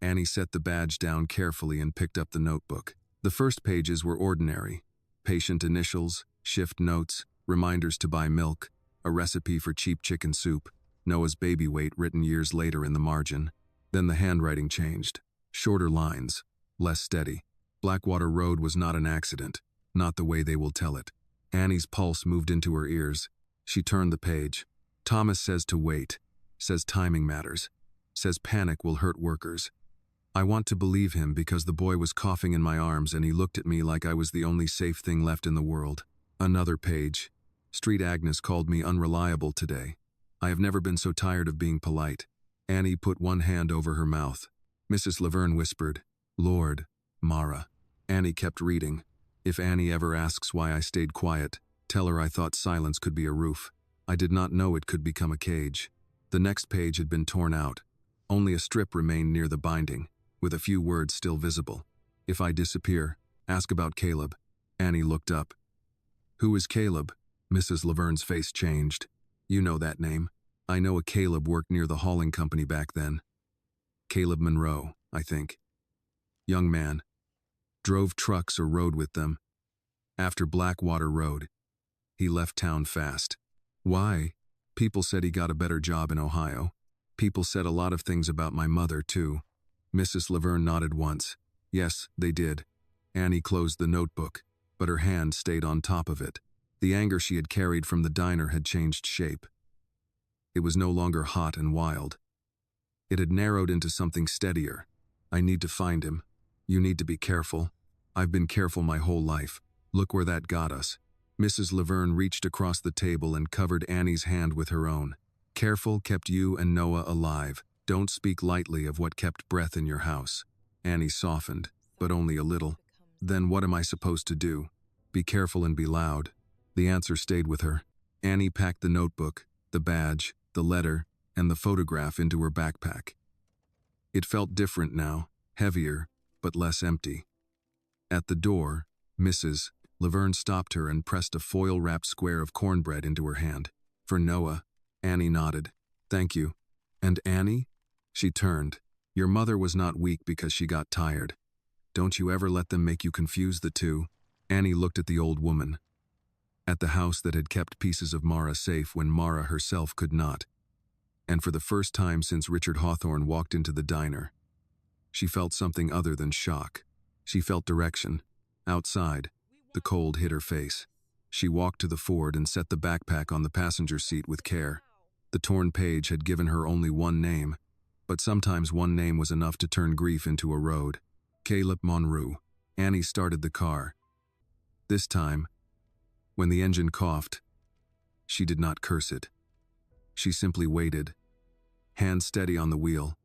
Annie set the badge down carefully and picked up the notebook. The first pages were ordinary. Patient initials, shift notes, reminders to buy milk, a recipe for cheap chicken soup, Noah's baby weight written years later in the margin. Then the handwriting changed. Shorter lines, less steady. Blackwater Road was not an accident, not the way they will tell it. Annie's pulse moved into her ears. She turned the page. Thomas says to wait, says timing matters, says panic will hurt workers. I want to believe him because the boy was coughing in my arms and he looked at me like I was the only safe thing left in the world. Another page. Street Agnes called me unreliable today. I have never been so tired of being polite. Annie put one hand over her mouth. Mrs. Laverne whispered, Lord, Mara. Annie kept reading. If Annie ever asks why I stayed quiet, tell her I thought silence could be a roof. I did not know it could become a cage. The next page had been torn out. Only a strip remained near the binding, with a few words still visible. If I disappear, ask about Caleb. Annie looked up. Who is Caleb? Mrs. Laverne's face changed. You know that name. I know a Caleb worked near the hauling company back then. Caleb Monroe, I think. Young man. Drove trucks or rode with them. After Blackwater Road. He left town fast. Why? People said he got a better job in Ohio. People said a lot of things about my mother, too. Mrs. Laverne nodded once. Yes, they did. Annie closed the notebook, but her hand stayed on top of it. The anger she had carried from the diner had changed shape. It was no longer hot and wild. It had narrowed into something steadier. I need to find him. You need to be careful. I've been careful my whole life. Look where that got us. Mrs. Laverne reached across the table and covered Annie's hand with her own. Careful kept you and Noah alive. Don't speak lightly of what kept breath in your house. Annie softened, but only a little. Then what am I supposed to do? Be careful and be loud. The answer stayed with her. Annie packed the notebook, the badge, the letter, and the photograph into her backpack. It felt different now, heavier, but less empty. At the door, Mrs. Laverne stopped her and pressed a foil-wrapped square of cornbread into her hand. For Noah, Annie nodded. Thank you. And Annie? She turned. Your mother was not weak because she got tired. Don't you ever let them make you confuse the two? Annie looked at the old woman. At the house that had kept pieces of Mara safe when Mara herself could not. And for the first time since Richard Hawthorne walked into the diner, she felt something other than shock. She felt direction. Outside, the cold hit her face. She walked to the Ford and set the backpack on the passenger seat with care. The torn page had given her only one name, but sometimes one name was enough to turn grief into a road. Caleb Monroe. Annie started the car. This time, when the engine coughed, she did not curse it. She simply waited, hand steady on the wheel,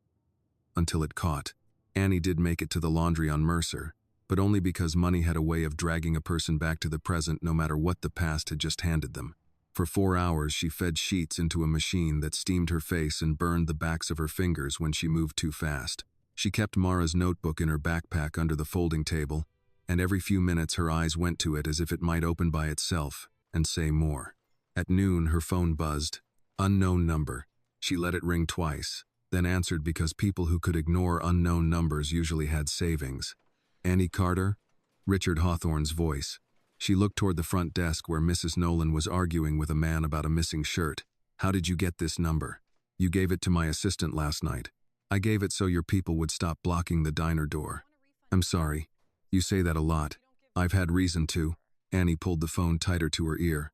until it caught. Annie did make it to the laundry on Mercer, but only because money had a way of dragging a person back to the present no matter what the past had just handed them. For 4 hours she fed sheets into a machine that steamed her face and burned the backs of her fingers when she moved too fast. She kept Mara's notebook in her backpack under the folding table, and every few minutes her eyes went to it as if it might open by itself and say more. At noon, her phone buzzed. Unknown number. She let it ring twice, then answered because people who could ignore unknown numbers usually had savings. Annie Carter? Richard Hawthorne's voice. She looked toward the front desk where Mrs. Nolan was arguing with a man about a missing shirt. How did you get this number? You gave it to my assistant last night. I gave it so your people would stop blocking the diner door. I'm sorry. You say that a lot. I've had reason to. Annie pulled the phone tighter to her ear.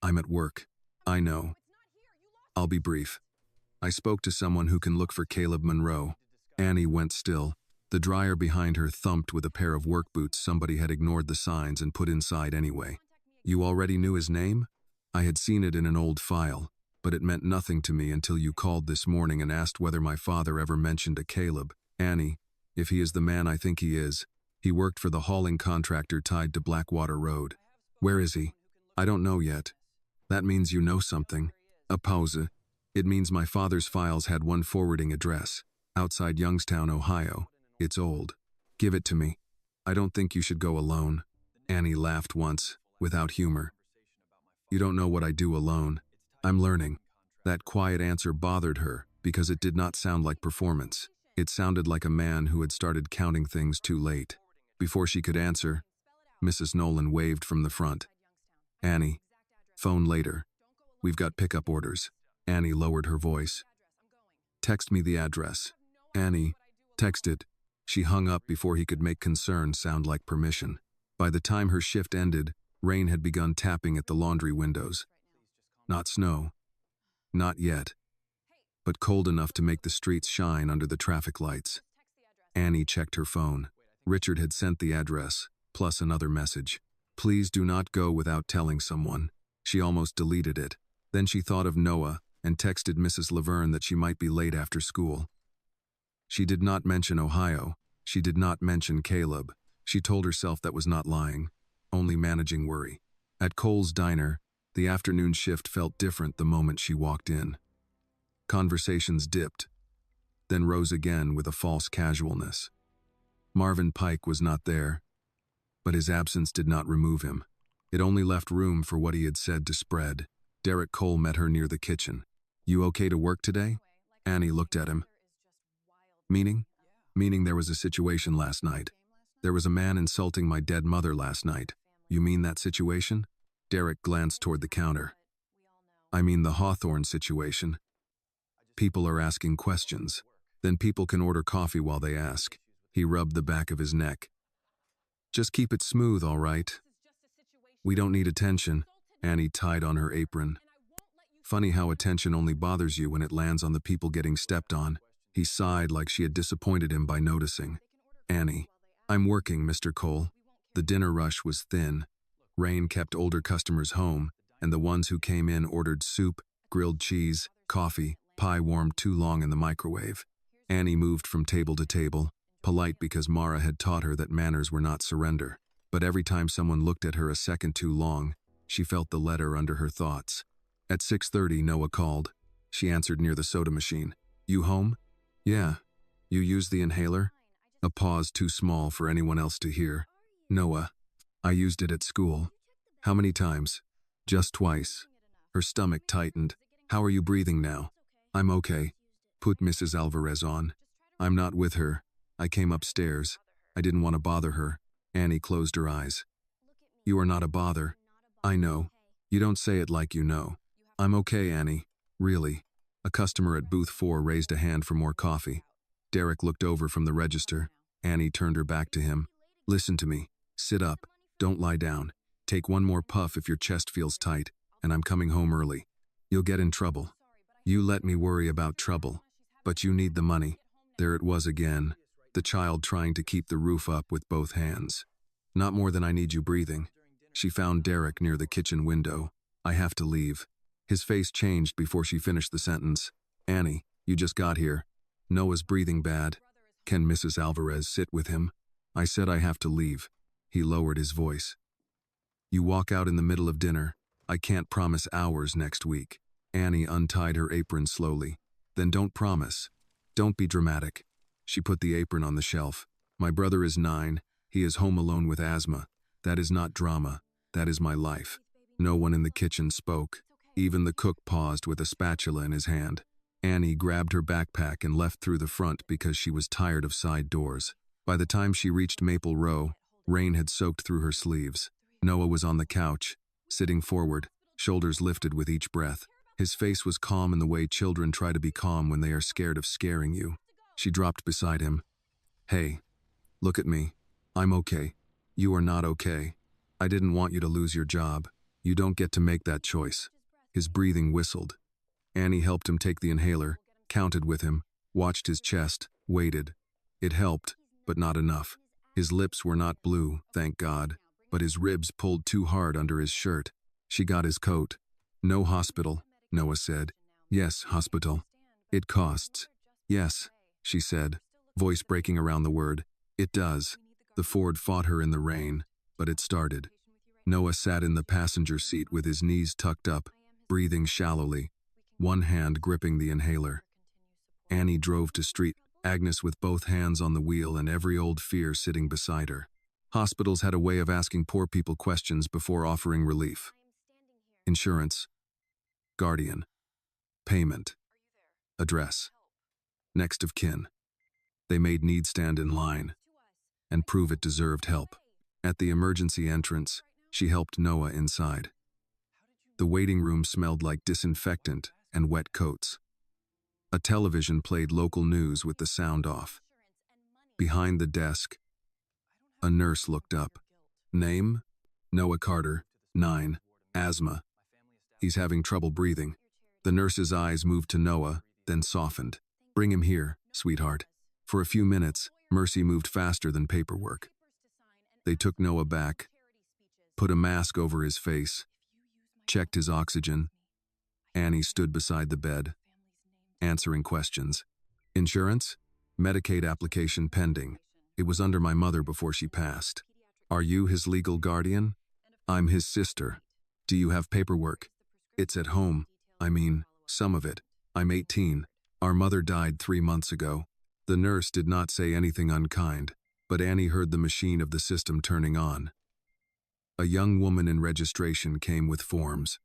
I'm at work. I know. I'll be brief. I spoke to someone who can look for Caleb Monroe. Annie went still. The dryer behind her thumped with a pair of work boots somebody had ignored the signs and put inside anyway. You already knew his name? I had seen it in an old file, but it meant nothing to me until you called this morning and asked whether my father ever mentioned a Caleb. Annie, if he is the man I think he is, he worked for the hauling contractor tied to Blackwater Road. Where is he? I don't know yet. That means you know something. A pause. It means my father's files had one forwarding address, outside Youngstown, Ohio. It's old. Give it to me. I don't think you should go alone. Annie laughed once, without humor. You don't know what I do alone. I'm learning. That quiet answer bothered her because it did not sound like performance. It sounded like a man who had started counting things too late. Before she could answer, Mrs. Nolan waved from the front. Annie, phone later. We've got pickup orders. Annie lowered her voice. Text me the address. Annie, text it. She hung up before he could make concern sound like permission. By the time her shift ended, rain had begun tapping at the laundry windows. Not snow. Not yet. But cold enough to make the streets shine under the traffic lights. Annie checked her phone. Richard had sent the address, plus another message. Please do not go without telling someone. She almost deleted it. Then she thought of Noah and texted Mrs. Laverne that she might be late after school. She did not mention Ohio. She did not mention Caleb. She told herself that was not lying, only managing worry. At Cole's diner, the afternoon shift felt different the moment she walked in. Conversations dipped, then rose again with a false casualness. Marvin Pike was not there, but his absence did not remove him. It only left room for what he had said to spread. Derek Cole met her near the kitchen. You okay to work today? Annie looked at him. Meaning? Meaning there was a situation last night. There was a man insulting my dead mother last night. You mean that situation? Derek glanced toward the counter. I mean the Hawthorne situation. People are asking questions. Then people can order coffee while they ask. He rubbed the back of his neck. Just keep it smooth, all right? We don't need attention. Annie tied on her apron. Funny how attention only bothers you when it lands on the people getting stepped on. He sighed like she had disappointed him by noticing. Annie, I'm working, Mr. Cole. The dinner rush was thin. Rain kept older customers home, and the ones who came in ordered soup, grilled cheese, coffee, pie warmed too long in the microwave. Annie moved from table to table, polite because Mara had taught her that manners were not surrender. But every time someone looked at her a second too long, she felt the letter under her thoughts. At 6:30, Noah called. She answered near the soda machine. You home? Yeah. You used the inhaler? A pause too small for anyone else to hear. Noah. I used it at school. How many times? Just twice. Her stomach tightened. How are you breathing now? I'm okay. Put Mrs. Alvarez on. I'm not with her. I came upstairs. I didn't want to bother her. Annie closed her eyes. You are not a bother. I know. You don't say it like you know. I'm okay, Annie. Really. A customer at booth 4 raised a hand for more coffee. Derek looked over from the register. Annie turned her back to him. Listen to me. Sit up. Don't lie down. Take one more puff if your chest feels tight, and I'm coming home early. You'll get in trouble. You let me worry about trouble. But you need the money. There it was again. The child trying to keep the roof up with both hands. Not more than I need you breathing. She found Derek near the kitchen window. I have to leave. His face changed before she finished the sentence. Annie, you just got here. Noah's breathing bad. Can Mrs. Alvarez sit with him? I said I have to leave. He lowered his voice. You walk out in the middle of dinner. I can't promise hours next week. Annie untied her apron slowly. Then don't promise. Don't be dramatic. She put the apron on the shelf. My brother is 9. He is home alone with asthma. That is not drama. That is my life. No one in the kitchen spoke. Even the cook paused with a spatula in his hand. Annie grabbed her backpack and left through the front because she was tired of side doors. By the time she reached Maple Row, rain had soaked through her sleeves. Noah was on the couch, sitting forward, shoulders lifted with each breath. His face was calm in the way children try to be calm when they are scared of scaring you. She dropped beside him. "Hey, look at me. I'm okay. You are not okay. I didn't want you to lose your job. You don't get to make that choice." His breathing whistled. Annie helped him take the inhaler, counted with him, watched his chest, waited. It helped, but not enough. His lips were not blue, thank God, but his ribs pulled too hard under his shirt. She got his coat. "No hospital," Noah said. "Yes, hospital. It costs." "Yes," she said, voice breaking around the word. "It does." The Ford fought her in the rain, but it started. Noah sat in the passenger seat with his knees tucked up, breathing shallowly, one hand gripping the inhaler. Annie drove to street, Agnes with both hands on the wheel and every old fear sitting beside her. Hospitals had a way of asking poor people questions before offering relief. Insurance. Guardian. Payment. Address. Next of kin. They made need stand in line and prove it deserved help. At the emergency entrance, she helped Noah inside. The waiting room smelled like disinfectant and wet coats. A television played local news with the sound off. Behind the desk, a nurse looked up. "Name? Noah Carter, 9, asthma. He's having trouble breathing." The nurse's eyes moved to Noah, then softened. "Bring him here, sweetheart." For a few minutes, mercy moved faster than paperwork. They took Noah back, put a mask over his face, checked his oxygen. Annie stood beside the bed, answering questions. "Insurance? Medicaid application pending. It was under my mother before she passed." "Are you his legal guardian?" "I'm his sister." "Do you have paperwork?" "It's at home. I mean, some of it. I'm 18. Our mother died 3 months ago." The nurse did not say anything unkind, but Annie heard the machine of the system turning on. A young woman in registration came with forms.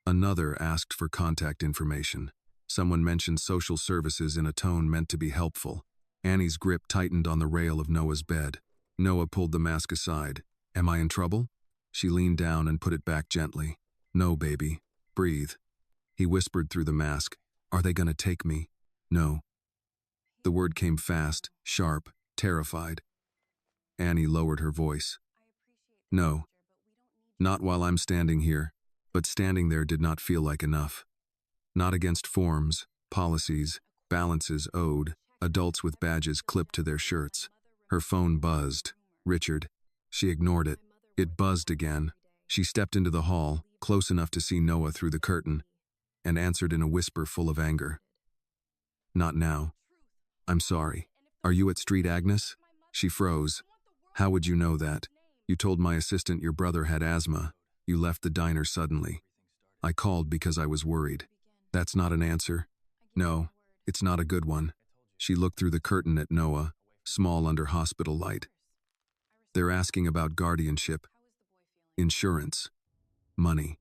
Another asked for contact information. Someone mentioned social services in a tone meant to be helpful. Annie's grip tightened on the rail of Noah's bed. Noah pulled the mask aside. "Am I in trouble?" She leaned down and put it back gently. "No, baby. Breathe." He whispered through the mask. "Are they gonna take me?" "No." The word came fast, sharp, terrified. Annie lowered her voice. "No. Not while I'm standing here." But standing there did not feel like enough. Not against forms, policies, balances owed, adults with badges clipped to their shirts. Her phone buzzed. Richard. She ignored it. It buzzed again. She stepped into the hall, close enough to see Noah through the curtain, and answered in a whisper full of anger. "Not now. I'm sorry. Are you at Street Agnes?" She froze. "How would you know that? You told my assistant your brother had asthma. You left the diner suddenly." "I called because I was worried." "That's not an answer." "No, it's not a good one." She looked through the curtain at Noah, small under hospital light. "They're asking about guardianship, insurance, money.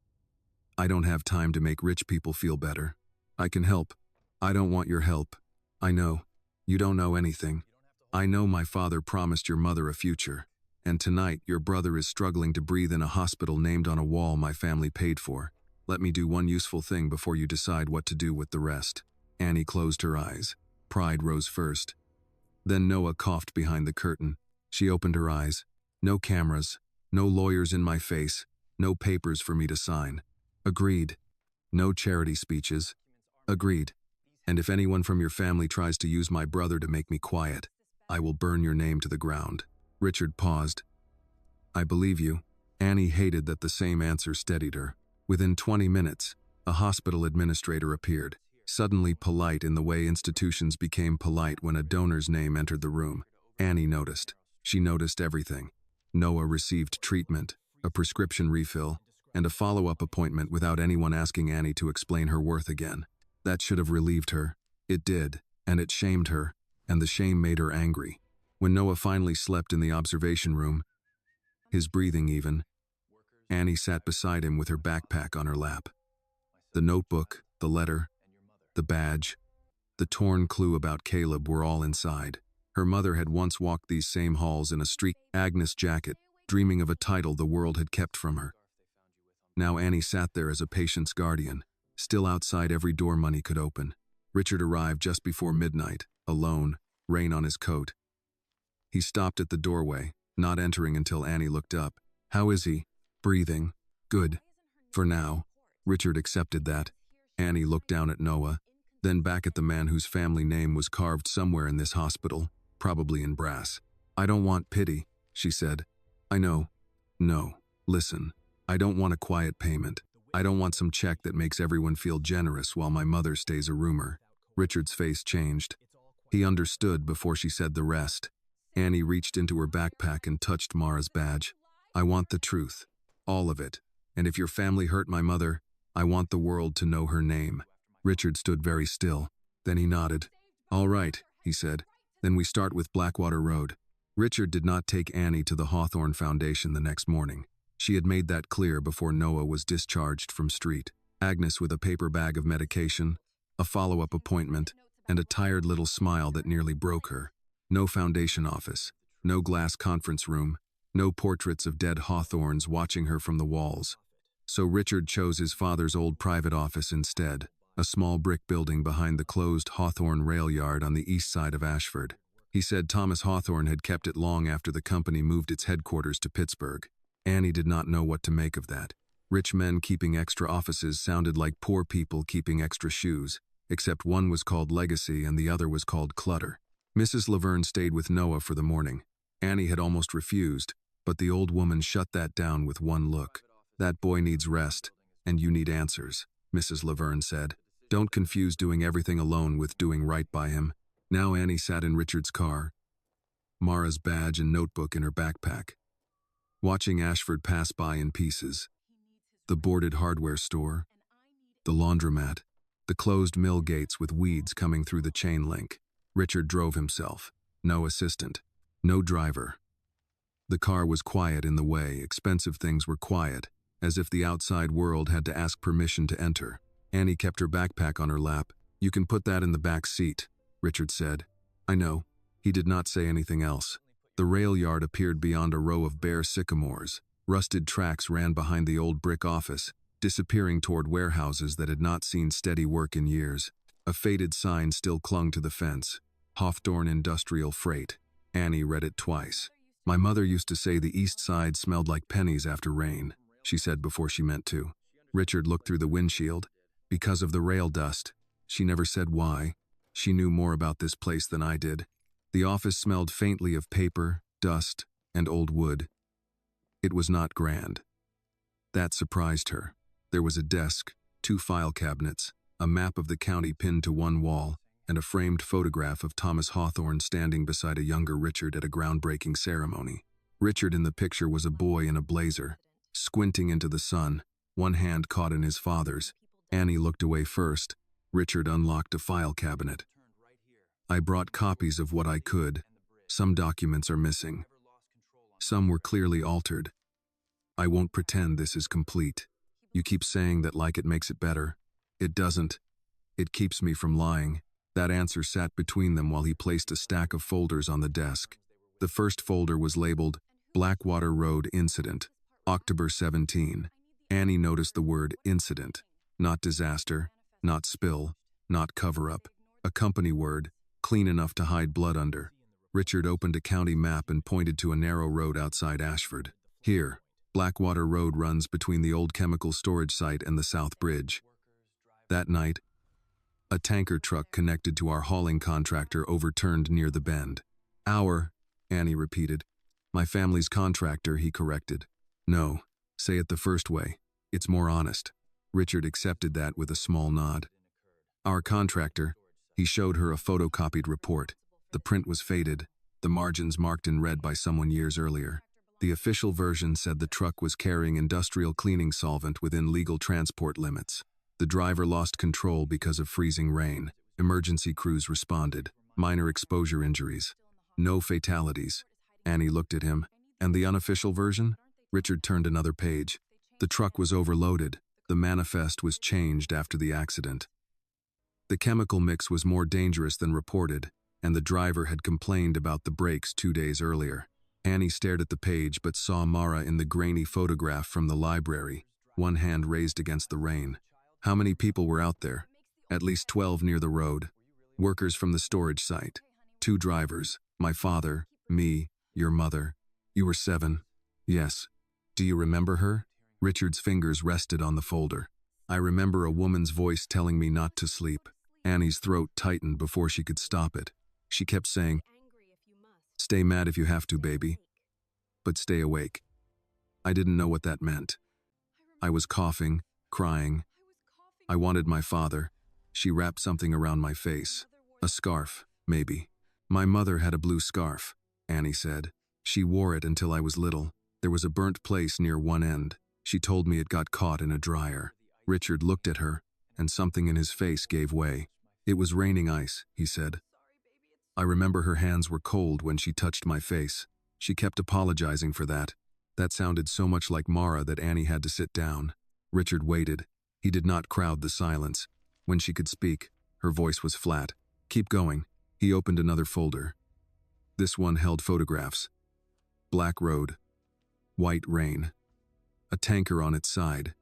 I don't have time to make rich people feel better. I can help. I don't want your help. I know. You don't know anything. I know my father promised your mother a future, and tonight your brother is struggling to breathe in a hospital named on a wall my family paid for. Let me do one useful thing before you decide what to do with the rest." Annie closed her eyes. Pride rose first. Then Noah coughed behind the curtain. She opened her eyes. "No cameras, no lawyers in my face, no papers for me to sign." "Agreed." "No charity speeches." "Agreed. And if anyone from your family tries to use my brother to make me quiet, I will burn your name to the ground." Richard paused. "I believe you." Annie hated that the same answer steadied her. Within 20 minutes, a hospital administrator appeared, suddenly polite in the way institutions became polite when a donor's name entered the room. Annie noticed. She noticed everything. Noah received treatment, a prescription refill, and a follow-up appointment without anyone asking Annie to explain her worth again. That should have relieved her. It did, and it shamed her, and the shame made her angry. When Noah finally slept in the observation room, his breathing even, Annie sat beside him with her backpack on her lap. The notebook, the letter, the badge, the torn clue about Caleb were all inside. Her mother had once walked these same halls in a street Agnes jacket, dreaming of a title the world had kept from her. Now Annie sat there as a patient's guardian, still outside every door money could open. Richard arrived just before midnight, alone, rain on his coat. He stopped at the doorway, not entering until Annie looked up. "How is he?" "Breathing. Good. For now." Richard accepted that. Annie looked down at Noah, then back at the man whose family name was carved somewhere in this hospital, probably in brass. "I don't want pity," she said. "I know. No. Listen. I don't want a quiet payment. I don't want some check that makes everyone feel generous while my mother stays a rumor." Richard's face changed. He understood before she said the rest. Annie reached into her backpack and touched Mara's badge. "I want the truth. All of it. And if your family hurt my mother, I want the world to know her name." Richard stood very still. Then he nodded. "All right," he said. "Then we start with Blackwater Road." Richard did not take Annie to the Hawthorne Foundation the next morning. She had made that clear before Noah was discharged from street. Agnes with a paper bag of medication, a follow-up appointment, and a tired little smile that nearly broke her. No foundation office, no glass conference room, no portraits of dead Hawthorns watching her from the walls. So Richard chose his father's old private office instead, a small brick building behind the closed Hawthorne rail yard on the east side of Ashford. He said Thomas Hawthorne had kept it long after the company moved its headquarters to Pittsburgh. Annie did not know what to make of that. Rich men keeping extra offices sounded like poor people keeping extra shoes, except one was called Legacy and the other was called Clutter. Mrs. Laverne stayed with Noah for the morning. Annie had almost refused, but the old woman shut that down with one look. "That boy needs rest, and you need answers," Mrs. Laverne said. "Don't confuse doing everything alone with doing right by him." Now Annie sat in Richard's car, Mara's badge and notebook in her backpack, watching Ashford pass by in pieces. The boarded hardware store, the laundromat, the closed mill gates with weeds coming through the chain link. Richard drove himself. No assistant. No driver. The car was quiet in the way expensive things were quiet, as if the outside world had to ask permission to enter. Annie kept her backpack on her lap. "You can put that in the back seat," Richard said. "I know." He did not say anything else. The rail yard appeared beyond a row of bare sycamores. Rusted tracks ran behind the old brick office, disappearing toward warehouses that had not seen steady work in years. A faded sign still clung to the fence. Hawthorne Industrial Freight. Annie read it twice. "My mother used to say the east side smelled like pennies after rain," she said before she meant to. Richard looked through the windshield. "Because of the rail dust." She never said why. She knew more about this place than I did. The office smelled faintly of paper, dust, and old wood. It was not grand. That surprised her. There was a desk, 2 file cabinets, a map of the county pinned to one wall, and a framed photograph of Thomas Hawthorne standing beside a younger Richard at a groundbreaking ceremony. Richard in the picture was a boy in a blazer, squinting into the sun, one hand caught in his father's. Annie looked away first. Richard unlocked a file cabinet. "I brought copies of what I could. Some documents are missing. Some were clearly altered. I won't pretend this is complete. You keep saying that like it makes it better. It doesn't. It keeps me from lying." That answer sat between them while he placed a stack of folders on the desk. The first folder was labeled Blackwater Road Incident, October 17. Annie noticed the word incident, not disaster, not spill, not cover-up, a company word, clean enough to hide blood under. Richard opened a county map and pointed to a narrow road outside Ashford. "Here, Blackwater Road runs between the old chemical storage site and the South Bridge." That night, a tanker truck connected to our hauling contractor overturned near the bend. "Our," Annie repeated. "My family's contractor," he corrected. "No, say it the first way. It's more honest." Richard accepted that with a small nod. "Our contractor." He showed her a photocopied report. The print was faded, the margins marked in red by someone years earlier. The official version said the truck was carrying industrial cleaning solvent within legal transport limits. The driver lost control because of freezing rain. Emergency crews responded. Minor exposure injuries. No fatalities. Annie looked at him. "And the unofficial version?" Richard turned another page. The truck was overloaded. The manifest was changed after the accident. The chemical mix was more dangerous than reported, and the driver had complained about the brakes 2 days earlier. Annie stared at the page but saw Mara in the grainy photograph from the library, one hand raised against the rain. How many people were out there? At least 12 near the road. Workers from the storage site. 2 drivers. My father, me, your mother. You were 7. Yes. Do you remember her? Richard's fingers rested on the folder. I remember a woman's voice telling me not to sleep. Annie's throat tightened before she could stop it. She kept saying, "Stay mad if you have to, baby. But stay awake." I didn't know what that meant. I was coughing, crying. I wanted my father. She wrapped something around my face. A scarf, maybe. My mother had a blue scarf, Annie said. She wore it until I was little. There was a burnt place near one end. She told me it got caught in a dryer. Richard looked at her, and something in his face gave way. It was raining ice, he said. I remember her hands were cold when she touched my face. She kept apologizing for that. That sounded so much like Mara that Annie had to sit down. Richard waited. He did not crowd the silence. When she could speak, her voice was flat. Keep going. He opened another folder. This one held photographs. Black road. White rain. A tanker on its side.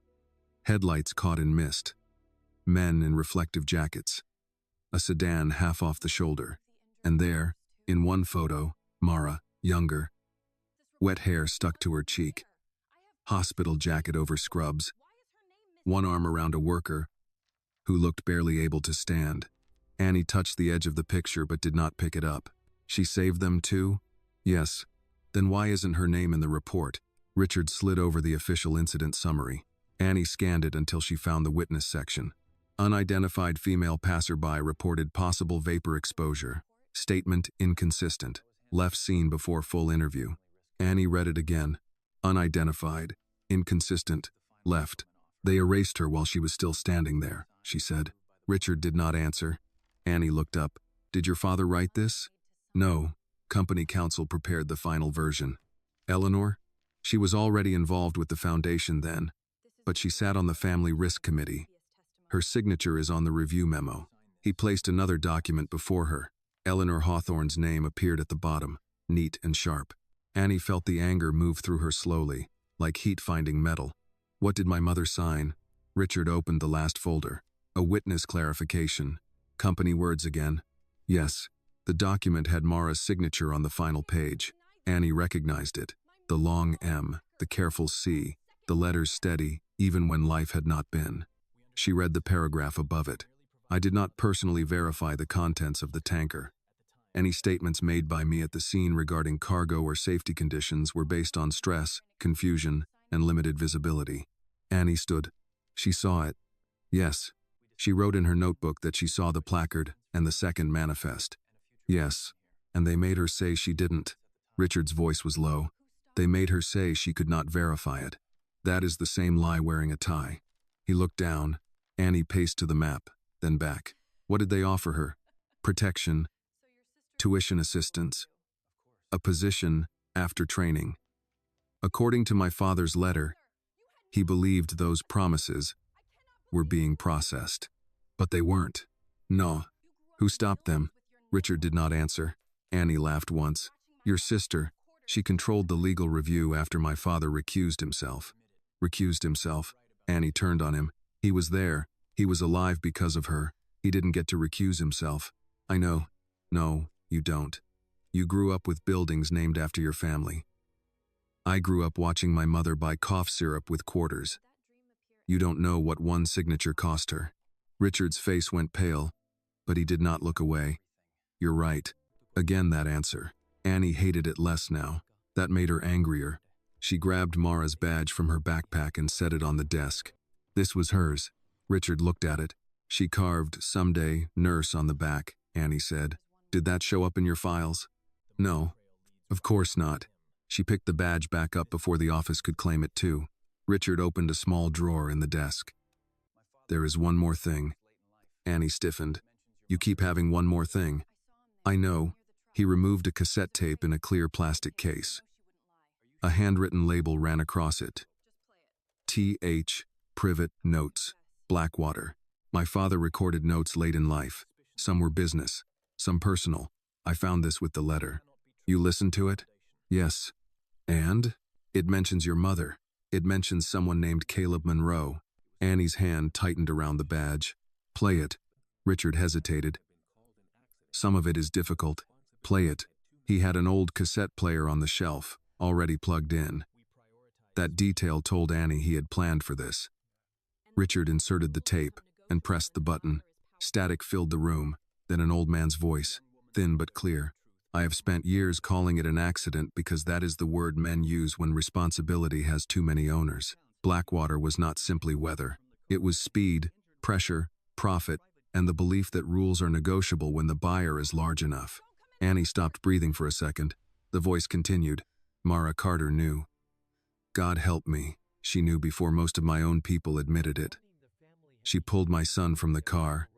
Headlights caught in mist. Men in reflective jackets. A sedan half off the shoulder. And there, in one photo, Mara, younger. Wet hair stuck to her cheek. Hospital jacket over scrubs. One arm around a worker, who looked barely able to stand. Annie touched the edge of the picture but did not pick it up. She saved them too? Yes. Then why isn't her name in the report? Richard slid over the official incident summary. Annie scanned it until she found the witness section. Unidentified female passerby reported possible vapor exposure. Statement inconsistent. Left seen before full interview. Annie read it again. Unidentified. Inconsistent. Left. They erased her while she was still standing there, she said. Richard did not answer. Annie looked up. Did your father write this? No. Company counsel prepared the final version. Eleanor? She was already involved with the foundation then, but she sat on the family risk committee. Her signature is on the review memo. He placed another document before her. Eleanor Hawthorne's name appeared at the bottom, neat and sharp. Annie felt the anger move through her slowly, like heat finding metal. What did my mother sign? Richard opened the last folder. A witness clarification. Company words again. Yes. The document had Mara's signature on the final page. Annie recognized it. The long M, the careful C, the letters steady, even when life had not been. She read the paragraph above it. I did not personally verify the contents of the tanker. Any statements made by me at the scene regarding cargo or safety conditions were based on stress, confusion, and limited visibility. Annie stood. She saw it. Yes. She wrote in her notebook that she saw the placard and the second manifest. Yes. And they made her say she didn't. Richard's voice was low. They made her say she could not verify it. That is the same lie wearing a tie. He looked down. Annie paced to the map, then back. What did they offer her? Protection. Tuition assistance. A position after training. According to my father's letter, he believed those promises were being processed. But they weren't. No. Who stopped them? Richard did not answer. Annie laughed once. Your sister. She controlled the legal review after my father recused himself. Recused himself? Annie turned on him. He was there. He was alive because of her. He didn't get to recuse himself. I know. No, you don't. You grew up with buildings named after your family. I grew up watching my mother buy cough syrup with quarters. You don't know what one signature cost her. Richard's face went pale, but he did not look away. You're right. Again that answer. Annie hated it less now. That made her angrier. She grabbed Mara's badge from her backpack and set it on the desk. This was hers. Richard looked at it. She carved, "Someday, nurse" on the back, Annie said. Did that show up in your files? No. Of course not. She picked the badge back up before the office could claim it too. Richard opened a small drawer in the desk. There is one more thing. Annie stiffened. You keep having one more thing. I know. He removed a cassette tape in a clear plastic case. A handwritten label ran across it. Th. Privet notes. Blackwater. My father recorded notes late in life. Some were business, some personal. I found this with the letter. You listened to it? Yes. And? It mentions your mother. It mentions someone named Caleb Monroe. Annie's hand tightened around the badge. Play it. Richard hesitated. Some of it is difficult. Play it. He had an old cassette player on the shelf, already plugged in. That detail told Annie he had planned for this. Richard inserted the tape and pressed the button. Static filled the room, then an old man's voice, thin but clear. I have spent years calling it an accident because that is the word men use when responsibility has too many owners. Blackwater was not simply weather. It was speed, pressure, profit, and the belief that rules are negotiable when the buyer is large enough. Annie stopped breathing for a second. The voice continued. Mara Carter knew. God help me, she knew before most of my own people admitted it. She pulled my son from the car.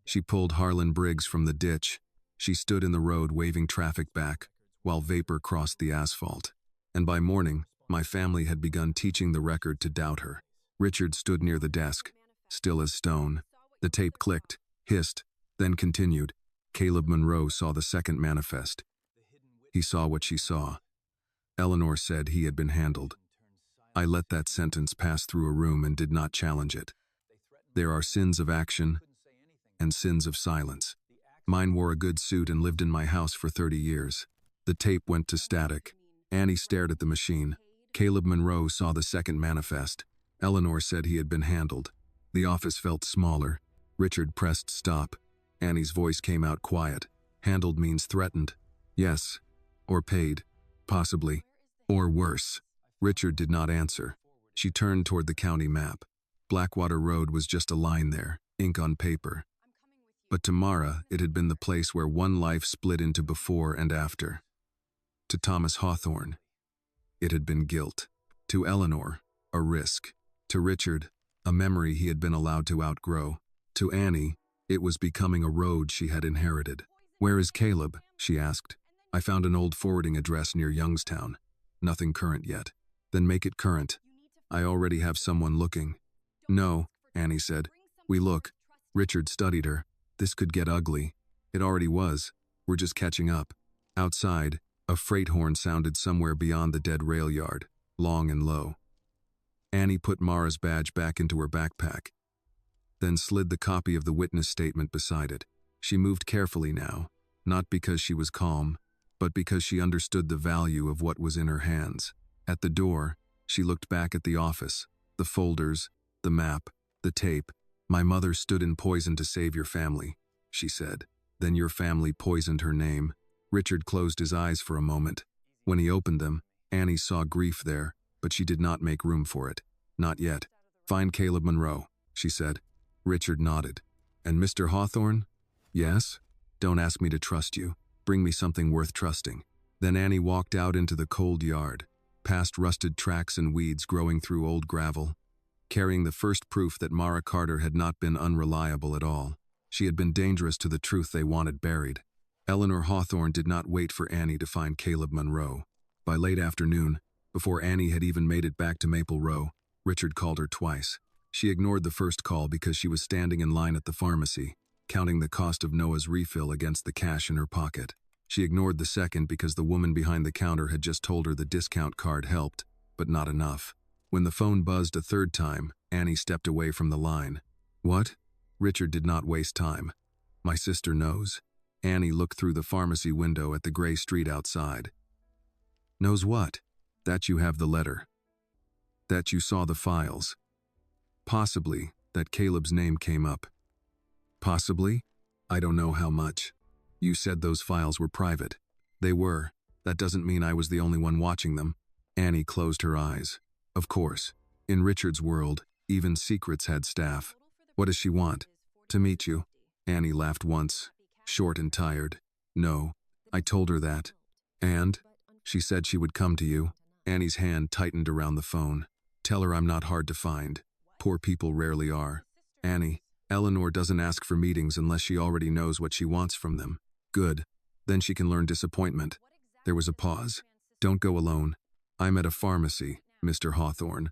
She pulled Harlan Briggs from the ditch. She stood in the road waving traffic back, while vapor crossed the asphalt. And by morning, my family had begun teaching the record to doubt her. Richard stood near the desk, still as stone. The tape clicked, hissed, then continued. Caleb Monroe saw the second manifest. He saw what she saw. Eleanor said he had been handled. I let that sentence pass through a room and did not challenge it. There are sins of action and sins of silence. Mine wore a good suit and lived in my house for 30 years. The tape went to static. Annie stared at the machine. Caleb Monroe saw the second manifest. Eleanor said he had been handled. The office felt smaller. Richard pressed stop. Annie's voice came out quiet. Handled means threatened. Yes. Or paid. Possibly. Or worse. Richard did not answer. She turned toward the county map. Blackwater Road was just a line there, ink on paper. But to Mara, it had been the place where one life split into before and after. To Thomas Hawthorne, it had been guilt. To Eleanor, a risk. To Richard, a memory he had been allowed to outgrow. To Annie, it was becoming a road she had inherited. Where is Caleb? She asked. I found an old forwarding address near Youngstown. Nothing current yet. Then make it current. I already have someone looking. No, Annie said. We look. Richard studied her. This could get ugly. It already was. We're just catching up. Outside, a freight horn sounded somewhere beyond the dead rail yard, long and low. Annie put Mara's badge back into her backpack, then slid the copy of the witness statement beside it. She moved carefully now, not because she was calm, but because she understood the value of what was in her hands. At the door, she looked back at the office, the folders, the map, the tape. My mother stood in poison to save your family, she said. Then your family poisoned her name. Richard closed his eyes for a moment. When he opened them, Annie saw grief there, but she did not make room for it. Not yet. Find Caleb Monroe, she said. Richard nodded. And Mr. Hawthorne? Yes? Don't ask me to trust you. Bring me something worth trusting. Then Annie walked out into the cold yard, past rusted tracks and weeds growing through old gravel, carrying the first proof that Mara Carter had not been unreliable at all. She had been dangerous to the truth they wanted buried. Eleanor Hawthorne did not wait for Annie to find Caleb Monroe. By late afternoon, before Annie had even made it back to Maple Row, Richard called her twice. She ignored the first call because she was standing in line at the pharmacy, counting the cost of Noah's refill against the cash in her pocket. She ignored the second because the woman behind the counter had just told her the discount card helped, but not enough. When the phone buzzed a third time, Annie stepped away from the line. What? Richard did not waste time. My sister knows. Annie looked through the pharmacy window at the gray street outside. Knows what? That you have the letter. That you saw the files. Possibly, that Caleb's name came up. Possibly? I don't know how much. You said those files were private. They were. That doesn't mean I was the only one watching them. Annie closed her eyes. Of course. In Richard's world, even secrets had staff. What does she want? To meet you. Annie laughed once, short and tired. No, I told her that. And? She said she would come to you. Annie's hand tightened around the phone. Tell her I'm not hard to find. Poor people rarely are. Annie, Eleanor doesn't ask for meetings unless she already knows what she wants from them. Good. Then she can learn disappointment. There was a pause. Don't go alone. I'm at a pharmacy, Mr. Hawthorne.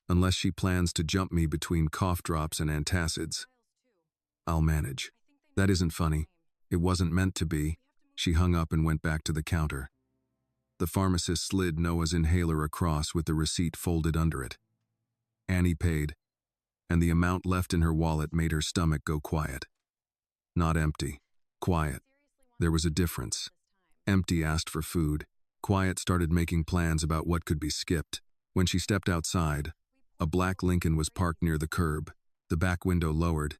Unless she plans to jump me between cough drops and antacids. I'll manage. That isn't funny. It wasn't meant to be. She hung up and went back to the counter. The pharmacist slid Noah's inhaler across with the receipt folded under it. Annie paid, and the amount left in her wallet made her stomach go quiet. Not empty. Quiet. There was a difference. Empty asked for food. Quiet started making plans about what could be skipped. When she stepped outside, a black Lincoln was parked near the curb, the back window lowered.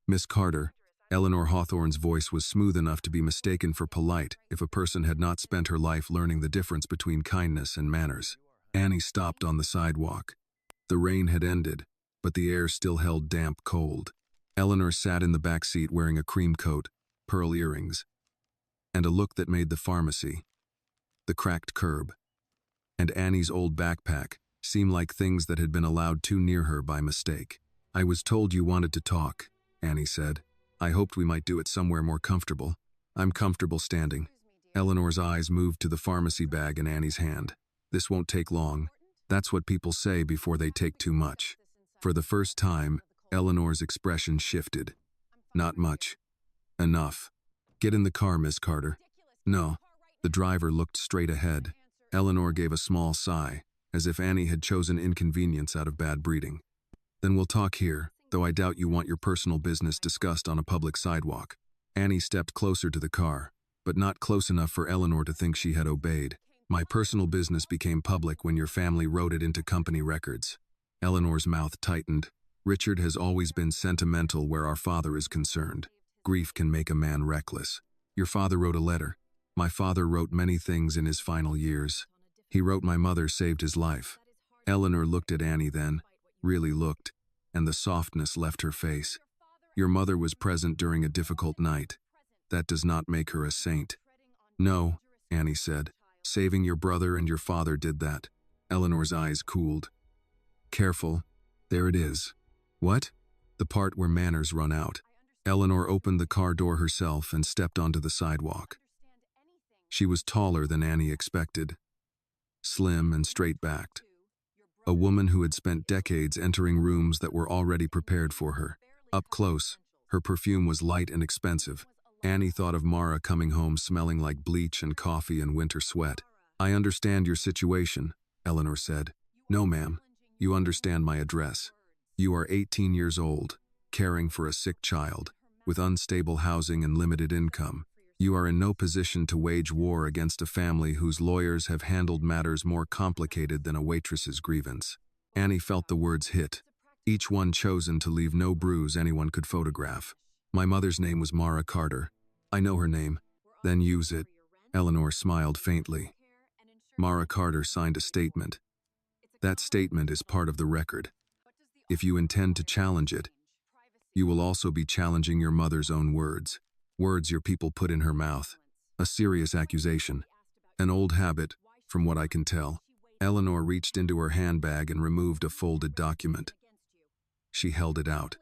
Miss Carter, Eleanor Hawthorne's voice was smooth enough to be mistaken for polite if a person had not spent her life learning the difference between kindness and manners. Annie stopped on the sidewalk. The rain had ended, but the air still held damp cold. Eleanor sat in the back seat wearing a cream coat, pearl earrings, and a look that made the pharmacy, the cracked curb, and Annie's old backpack seem like things that had been allowed too near her by mistake. "I was told you wanted to talk," Annie said. "I hoped we might do it somewhere more comfortable." "I'm comfortable standing." Eleanor's eyes moved to the pharmacy bag in Annie's hand. "This won't take long. That's what people say before they take too much." For the first time, Eleanor's expression shifted. "Not much. Enough. Get in the car, Miss Carter." "No." The driver looked straight ahead. Eleanor gave a small sigh, as if Annie had chosen inconvenience out of bad breeding. "Then we'll talk here, though I doubt you want your personal business discussed on a public sidewalk." Annie stepped closer to the car, but not close enough for Eleanor to think she had obeyed. "My personal business became public when your family wrote it into company records." Eleanor's mouth tightened. "Richard has always been sentimental where our father is concerned. Grief can make a man reckless. Your father wrote a letter. My father wrote many things in his final years. He wrote my mother saved his life." Eleanor looked at Annie then, really looked, and the softness left her face. "Your mother was present during a difficult night. That does not make her a saint." "No," Annie said. "Saving your brother and your father did that." Eleanor's eyes cooled. "Careful. There it is." "What?" "The part where manners run out." Eleanor opened the car door herself and stepped onto the sidewalk. She was taller than Annie expected, slim and straight-backed. A woman who had spent decades entering rooms that were already prepared for her. Up close, her perfume was light and expensive. Annie thought of Mara coming home smelling like bleach and coffee and winter sweat. "I understand your situation," Eleanor said. "No, ma'am. You understand my address. You are 18 years old, caring for a sick child, with unstable housing and limited income. You are in no position to wage war against a family whose lawyers have handled matters more complicated than a waitress's grievance." Annie felt the words hit, each one chosen to leave no bruise anyone could photograph. "My mother's name was Mara Carter. I know her name." "Then use it." Eleanor smiled faintly. "Mara Carter signed a statement. That statement is part of the record. If you intend to challenge it, you will also be challenging your mother's own words. Words your people put in her mouth. A serious accusation. An old habit, from what I can tell." Eleanor reached into her handbag and removed a folded document. She held it out.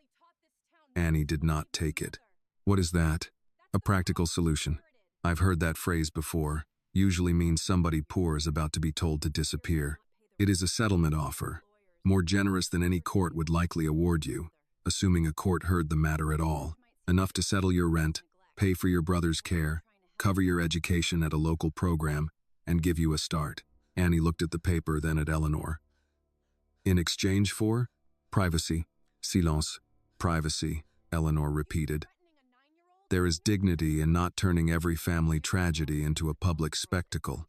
Annie did not take it. "What is that?" "A practical solution. I've heard that phrase before. Usually means somebody poor is about to be told to disappear. It is a settlement offer, more generous than any court would likely award you, assuming a court heard the matter at all. Enough to settle your rent, pay for your brother's care, cover your education at a local program, and give you a start." Annie looked at the paper, then at Eleanor. "In exchange for?" "Privacy. Silence. Privacy," Eleanor repeated. "There is dignity in not turning every family tragedy into a public spectacle."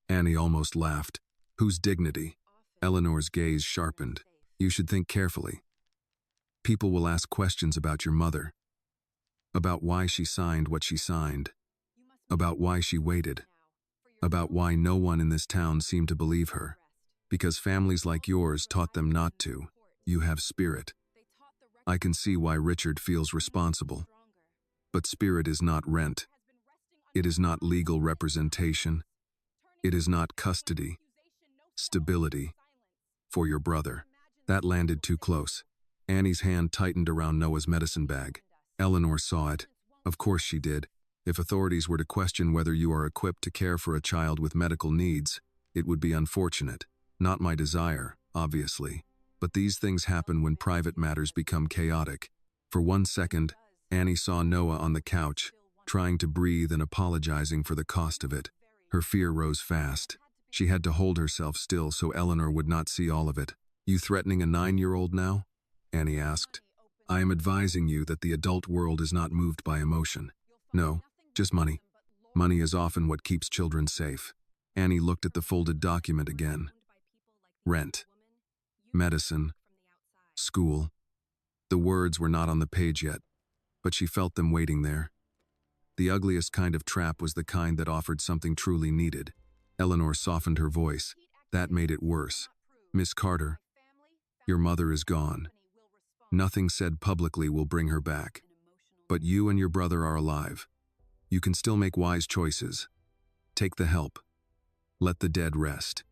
Annie almost laughed. "Whose dignity?" Eleanor's gaze sharpened. "You should think carefully. People will ask questions about your mother. About why she signed what she signed. About why she waited. About why no one in this town seemed to believe her. Because families like yours taught them not to. You have spirit. I can see why Richard feels responsible. But spirit is not rent. It is not legal representation. It is not custody. Stability. For your brother." That landed too close. Annie's hand tightened around Noah's medicine bag. Eleanor saw it. "Of course she did. If authorities were to question whether you are equipped to care for a child with medical needs, it would be unfortunate. Not my desire, obviously. But these things happen when private matters become chaotic. For 1 second, Annie saw Noah on the couch, trying to breathe and apologizing for the cost of it. Her fear rose fast. She had to hold herself still so Eleanor would not see all of it. "You threatening a 9-year-old now?" Annie asked. "I am advising you that the adult world is not moved by emotion. No, just money. Money is often what keeps children safe." Annie looked at the folded document again. Rent, medicine, school. The words were not on the page yet, but she felt them waiting there. The ugliest kind of trap was the kind that offered something truly needed. Eleanor softened her voice. That made it worse. "Miss Carter, your mother is gone. Nothing said publicly will bring her back. But you and your brother are alive. You can still make wise choices. Take the help. Let the dead rest."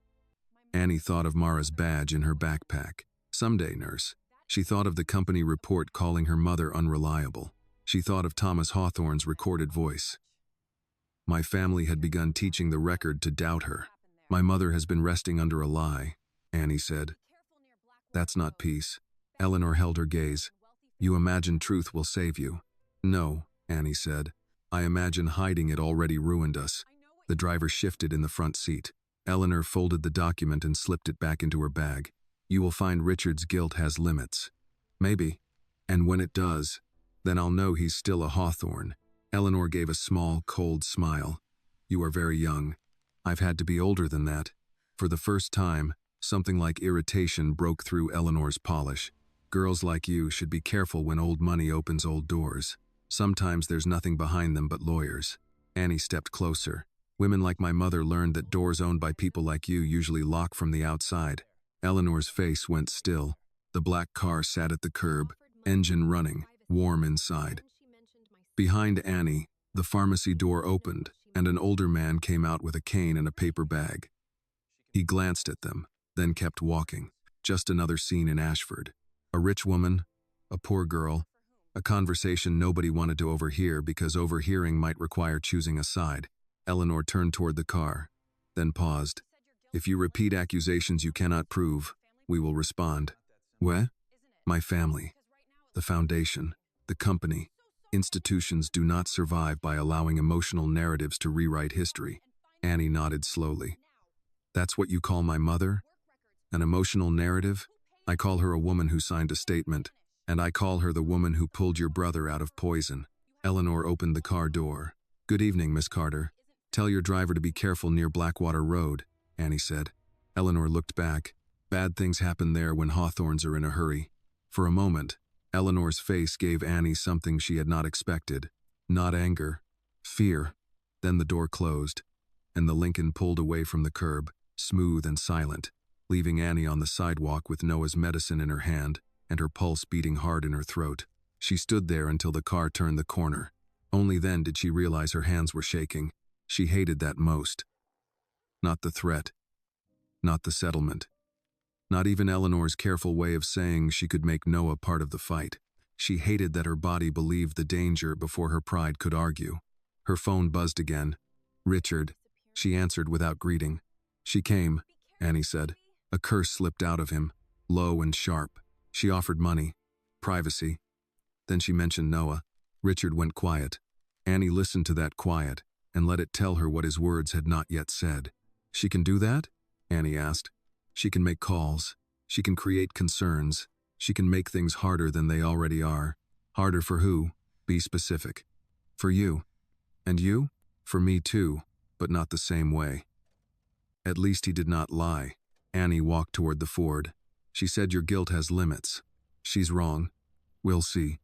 Annie thought of Mara's badge in her backpack. "Someday, nurse." She thought of the company report calling her mother unreliable. She thought of Thomas Hawthorne's recorded voice. My family had begun teaching the record to doubt her. "My mother has been resting under a lie," Annie said. "That's not peace." Eleanor held her gaze. "You imagine truth will save you." "No," Annie said. "I imagine hiding it already ruined us." The driver shifted in the front seat. Eleanor folded the document and slipped it back into her bag. "You will find Richard's guilt has limits." "Maybe. And when it does, then I'll know he's still a Hawthorne." Eleanor gave a small, cold smile. "You are very young. I've had to be older than that." For the first time, something like irritation broke through Eleanor's polish. "Girls like you should be careful when old money opens old doors. Sometimes there's nothing behind them but lawyers." Annie stepped closer. "Women like my mother learned that doors owned by people like you usually lock from the outside." Eleanor's face went still. The black car sat at the curb, engine running, warm inside. Behind Annie, the pharmacy door opened, and an older man came out with a cane and a paper bag. He glanced at them, then kept walking. Just another scene in Ashford. A rich woman, a poor girl, a conversation nobody wanted to overhear because overhearing might require choosing a side. Eleanor turned toward the car, then paused. "If you repeat accusations you cannot prove, we will respond." "What?" "My family, the foundation, the company. Institutions do not survive by allowing emotional narratives to rewrite history." Annie nodded slowly. "That's what you call my mother? An emotional narrative? I call her a woman who signed a statement, and I call her the woman who pulled your brother out of poison." Eleanor opened the car door. "Good evening, Miss Carter. Tell your driver to be careful near Blackwater Road," Annie said. Eleanor looked back. Bad things happen there when Hawthorns are in a hurry. For a moment, Eleanor's face gave Annie something she had not expected. Not anger, fear. Then the door closed, and the Lincoln pulled away from the curb, smooth and silent, leaving Annie on the sidewalk with Noah's medicine in her hand and her pulse beating hard in her throat. She stood there until the car turned the corner. Only then did she realize her hands were shaking. She hated that most. Not the threat. Not the settlement. Not even Eleanor's careful way of saying she could make Noah part of the fight. She hated that her body believed the danger before her pride could argue. Her phone buzzed again. "Richard," she answered without greeting. "She came," Annie said. A curse slipped out of him, low and sharp. She offered money, privacy. Then she mentioned Noah. Richard went quiet. Annie listened to that quiet and let it tell her what his words had not yet said. "She can do that?" Annie asked. "She can make calls. She can create concerns. She can make things harder than they already are." "Harder for who? Be specific." "For you." "And you?" "For me too, but not the same way." At least he did not lie. Annie walked toward the Ford. "She said your guilt has limits." "She's wrong. We'll see."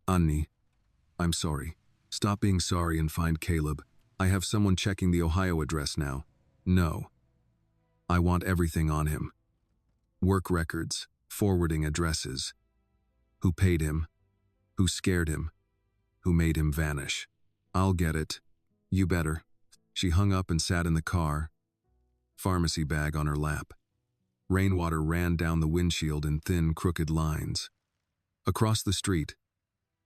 "Annie, I'm sorry." "Stop being sorry and find Caleb. I have someone checking the Ohio address now." "No. I want everything on him. Work records, forwarding addresses. Who paid him? Who scared him? Who made him vanish?" "I'll get it." "You better." She hung up and sat in the car, pharmacy bag on her lap. Rainwater ran down the windshield in thin, crooked lines. Across the street,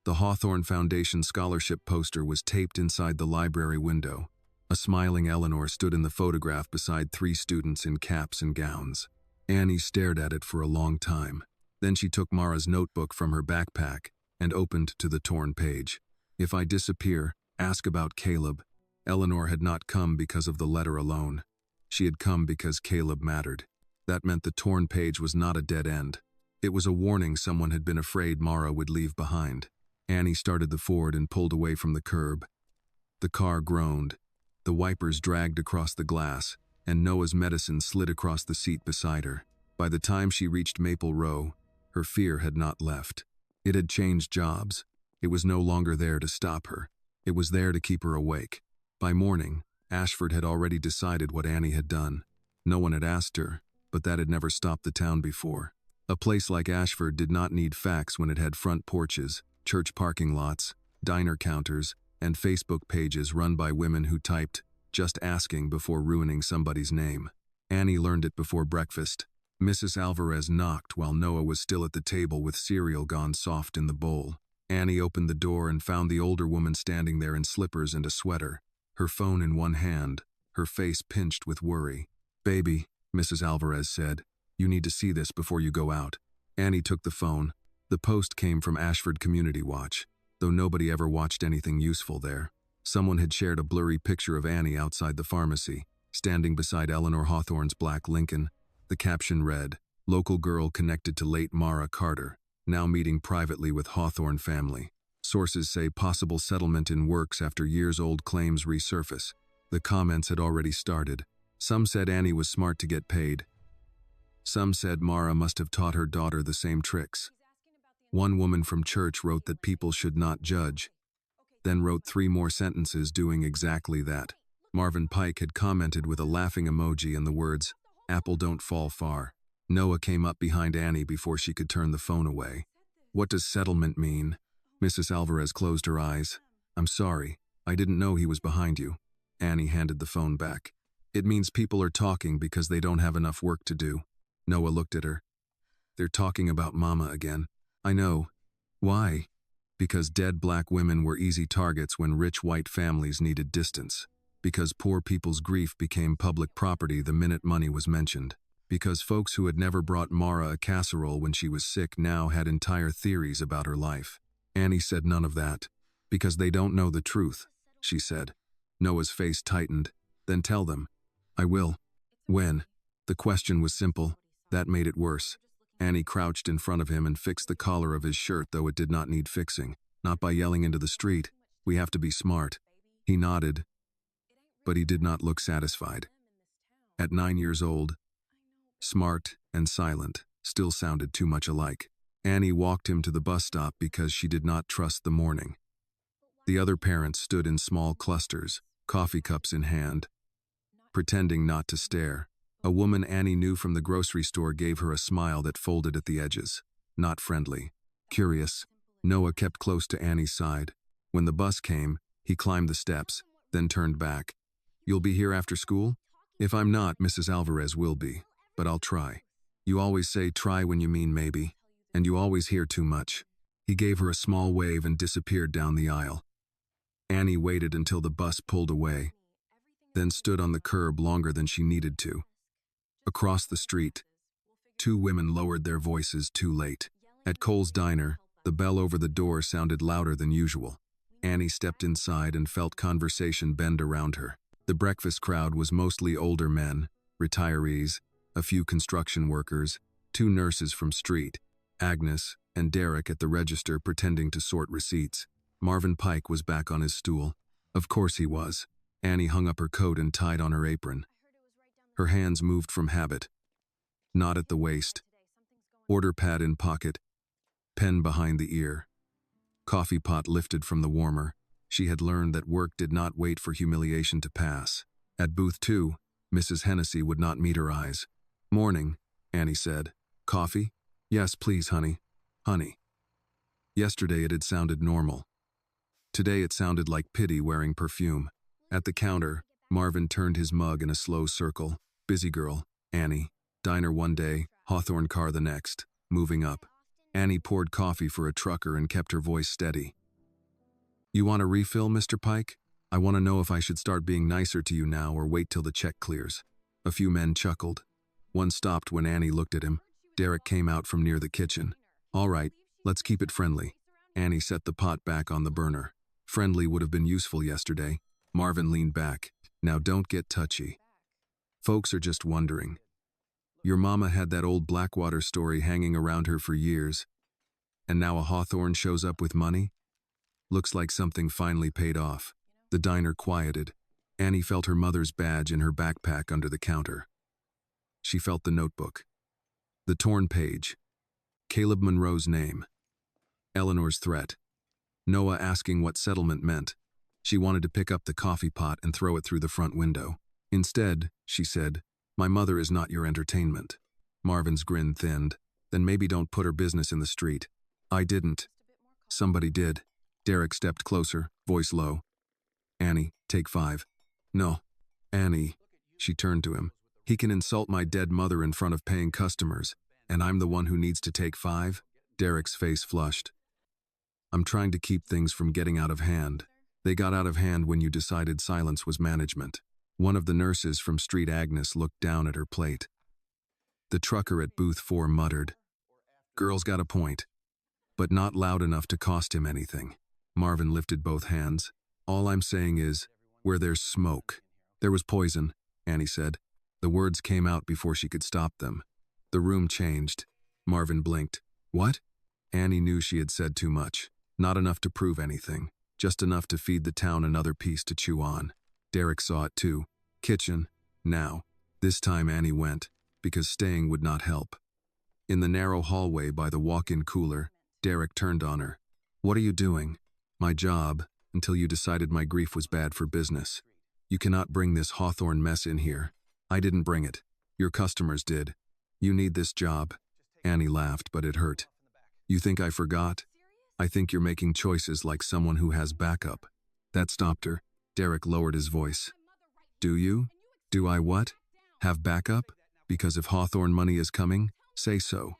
the Hawthorne Foundation scholarship poster was taped inside the library window. A smiling Eleanor stood in the photograph beside 3 students in caps and gowns. Annie stared at it for a long time. Then she took Mara's notebook from her backpack and opened to the torn page. If I disappear, ask about Caleb. Eleanor had not come because of the letter alone. She had come because Caleb mattered. That meant the torn page was not a dead end. It was a warning someone had been afraid Mara would leave behind. Annie started the Ford and pulled away from the curb. The car groaned. The wipers dragged across the glass, and Noah's medicine slid across the seat beside her. By the time she reached Maple Row, her fear had not left. It had changed jobs. It was no longer there to stop her. It was there to keep her awake. By morning, Ashford had already decided what Annie had done. No one had asked her, but that had never stopped the town before. A place like Ashford did not need facts when it had front porches, church parking lots, diner counters, and Facebook pages run by women who typed, "just asking" before ruining somebody's name. Annie learned it before breakfast. Mrs. Alvarez knocked while Noah was still at the table with cereal gone soft in the bowl. Annie opened the door and found the older woman standing there in slippers and a sweater, her phone in one hand, her face pinched with worry. "Baby," Mrs. Alvarez said, "you need to see this before you go out." Annie took the phone. The post came from Ashford Community Watch, though nobody ever watched anything useful there. Someone had shared a blurry picture of Annie outside the pharmacy, standing beside Eleanor Hawthorne's black Lincoln. The caption read, "Local girl connected to late Mara Carter, now meeting privately with Hawthorne family. Sources say possible settlement in works after years-old claims resurface." The comments had already started. Some said Annie was smart to get paid. Some said Mara must have taught her daughter the same tricks. One woman from church wrote that people should not judge, then wrote 3 more sentences doing exactly that. Marvin Pike had commented with a laughing emoji and the words, "Apple don't fall far." Noah came up behind Annie before she could turn the phone away. "What does settlement mean?" Mrs. Alvarez closed her eyes. "I'm sorry. I didn't know he was behind you." Annie handed the phone back. "It means people are talking because they don't have enough work to do." Noah looked at her. "They're talking about Mama again." "I know. Why?" "Because dead black women were easy targets when rich white families needed distance. Because poor people's grief became public property the minute money was mentioned. Because folks who had never brought Mara a casserole when she was sick now had entire theories about her life." Annie said none of that. "Because they don't know the truth," she said. Noah's face tightened. "Then tell them." "I will." "When?" The question was simple. That made it worse. Annie crouched in front of him and fixed the collar of his shirt, though it did not need fixing. "Not by yelling into the street. We have to be smart." He nodded, but he did not look satisfied. At 9 years old, smart and silent still sounded too much alike. Annie walked him to the bus stop because she did not trust the morning. The other parents stood in small clusters, coffee cups in hand, pretending not to stare. A woman Annie knew from the grocery store gave her a smile that folded at the edges. Not friendly. Curious. Noah kept close to Annie's side. When the bus came, he climbed the steps, then turned back. "You'll be here after school?" "If I'm not, Mrs. Alvarez will be, but I'll try." "You always say try when you mean maybe, and you always hear too much." He gave her a small wave and disappeared down the aisle. Annie waited until the bus pulled away, then stood on the curb longer than she needed to. Across the street, 2 women lowered their voices too late. At Cole's diner, the bell over the door sounded louder than usual. Annie stepped inside and felt conversation bend around her. The breakfast crowd was mostly older men, retirees, a few construction workers, 2 nurses from street, Agnes and Derek at the register pretending to sort receipts. Marvin Pike was back on his stool. Of course he was. Annie hung up her coat and tied on her apron. Her hands moved from habit. Knot at the waist. Order pad in pocket. Pen behind the ear. Coffee pot lifted from the warmer. She had learned that work did not wait for humiliation to pass. At booth 2, Mrs. Hennessy would not meet her eyes. "Morning," Annie said. "Coffee?" "Yes, please, honey." Honey. Yesterday it had sounded normal. Today it sounded like pity wearing perfume. At the counter, Marvin turned his mug in a slow circle. "Busy girl, Annie. Diner one day, Hawthorne car the next. Moving up." Annie poured coffee for a trucker and kept her voice steady. "You want a refill, Mr. Pike? I want to know if I should start being nicer to you now or wait till the check clears." A few men chuckled. One stopped when Annie looked at him. Derek came out from near the kitchen. All right, let's keep it friendly. Annie set the pot back on the burner. Friendly would have been useful yesterday. Marvin leaned back. Now don't get touchy. Folks are just wondering. Your mama had that old Blackwater story hanging around her for years. And now a Hawthorne shows up with money? Looks like something finally paid off. The diner quieted. Annie felt her mother's badge in her backpack under the counter. She felt the notebook. The torn page. Caleb Monroe's name. Eleanor's threat. Noah asking what settlement meant. She wanted to pick up the coffee pot and throw it through the front window. Instead, she said, "My mother is not your entertainment." Marvin's grin thinned. Then maybe don't put her business in the street. I didn't. Somebody did. Derek stepped closer, voice low. Annie, take 5. No. Annie. She turned to him. He can insult my dead mother in front of paying customers, and I'm the one who needs to take 5? Derek's face flushed. I'm trying to keep things from getting out of hand. They got out of hand when you decided silence was management. One of the nurses from Street Agnes looked down at her plate. The trucker at booth 4 muttered, "Girl's got a point," but not loud enough to cost him anything. Marvin lifted both hands. All I'm saying is, where there's smoke. There was poison, Annie said. The words came out before she could stop them. The room changed. Marvin blinked. What? Annie knew she had said too much. Not enough to prove anything. Just enough to feed the town another piece to chew on. Derek saw it too. Kitchen. Now. This time Annie went, because staying would not help. In the narrow hallway by the walk-in cooler, Derek turned on her. What are you doing? My job, until you decided my grief was bad for business. You cannot bring this Hawthorne mess in here. I didn't bring it. Your customers did. You need this job. Annie laughed, but it hurt. You think I forgot? I think you're making choices like someone who has backup. That stopped her. Derek lowered his voice. Do you? Do I what? Have backup? Because if Hawthorne money is coming, say so.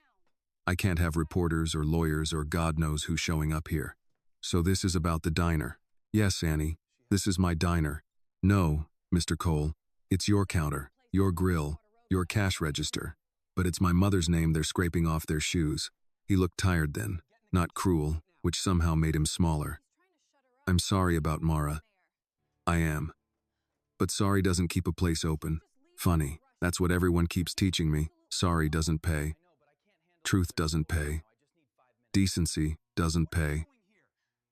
I can't have reporters or lawyers or God knows who showing up here. So this is about the diner. Yes, Annie, this is my diner. No, Mr. Cole, it's your counter, your grill, your cash register. But it's my mother's name they're scraping off their shoes. He looked tired then, not cruel, which somehow made him smaller. I'm sorry about Mara. I am. But sorry doesn't keep a place open. Funny, that's what everyone keeps teaching me. Sorry doesn't pay. Truth doesn't pay. Decency doesn't pay.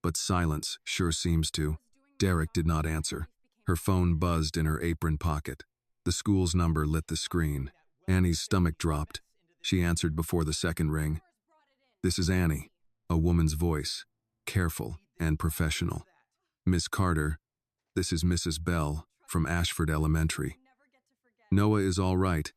But silence sure seems to. Derek did not answer. Her phone buzzed in her apron pocket. The school's number lit the screen. Annie's stomach dropped. She answered before the second ring. This is Annie, a woman's voice, careful and professional. Miss Carter, this is Mrs. Bell from Ashford Elementary. Noah is all right,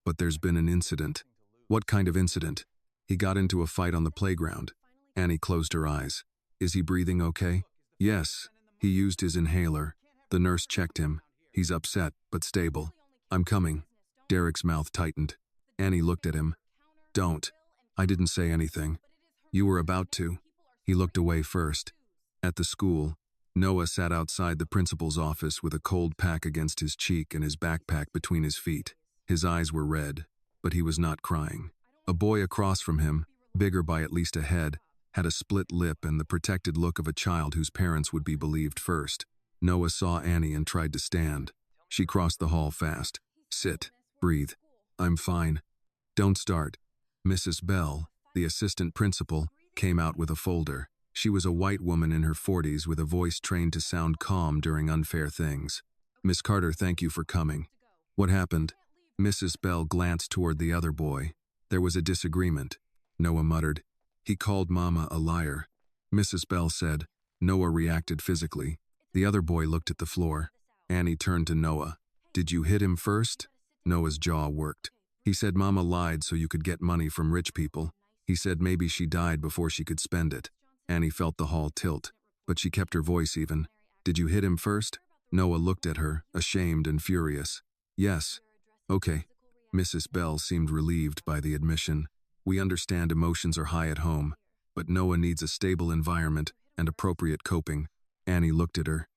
but there's been an incident. What kind of incident? He got into a fight on the playground. Annie closed her eyes. Is he breathing okay? Yes, he used his inhaler. The nurse checked him. He's upset, but stable. I'm coming. Derek's mouth tightened. Annie looked at him. Don't. I didn't say anything. You were about to. He looked away first. At the school, Noah sat outside the principal's office with a cold pack against his cheek and his backpack between his feet. His eyes were red, but he was not crying. A boy across from him, bigger by at least a head, had a split lip and the protected look of a child whose parents would be believed first. Noah saw Annie and tried to stand. She crossed the hall fast. Sit. Breathe. I'm fine. Don't start. Mrs. Bell, the assistant principal, came out with a folder. She was a white woman in her 40s with a voice trained to sound calm during unfair things. Miss Carter, thank you for coming. What happened? Mrs. Bell glanced toward the other boy. There was a disagreement. Noah muttered. He called Mama a liar. Mrs. Bell said. Noah reacted physically. The other boy looked at the floor. Annie turned to Noah. Did you hit him first? Noah's jaw worked. He said Mama lied so you could get money from rich people. He said maybe she died before she could spend it. Annie felt the hall tilt, but she kept her voice even. Did you hit him first? Noah looked at her, ashamed and furious. Yes. Okay. Mrs. Bell seemed relieved by the admission. We understand emotions are high at home, but Noah needs a stable environment and appropriate coping. Annie looked at her.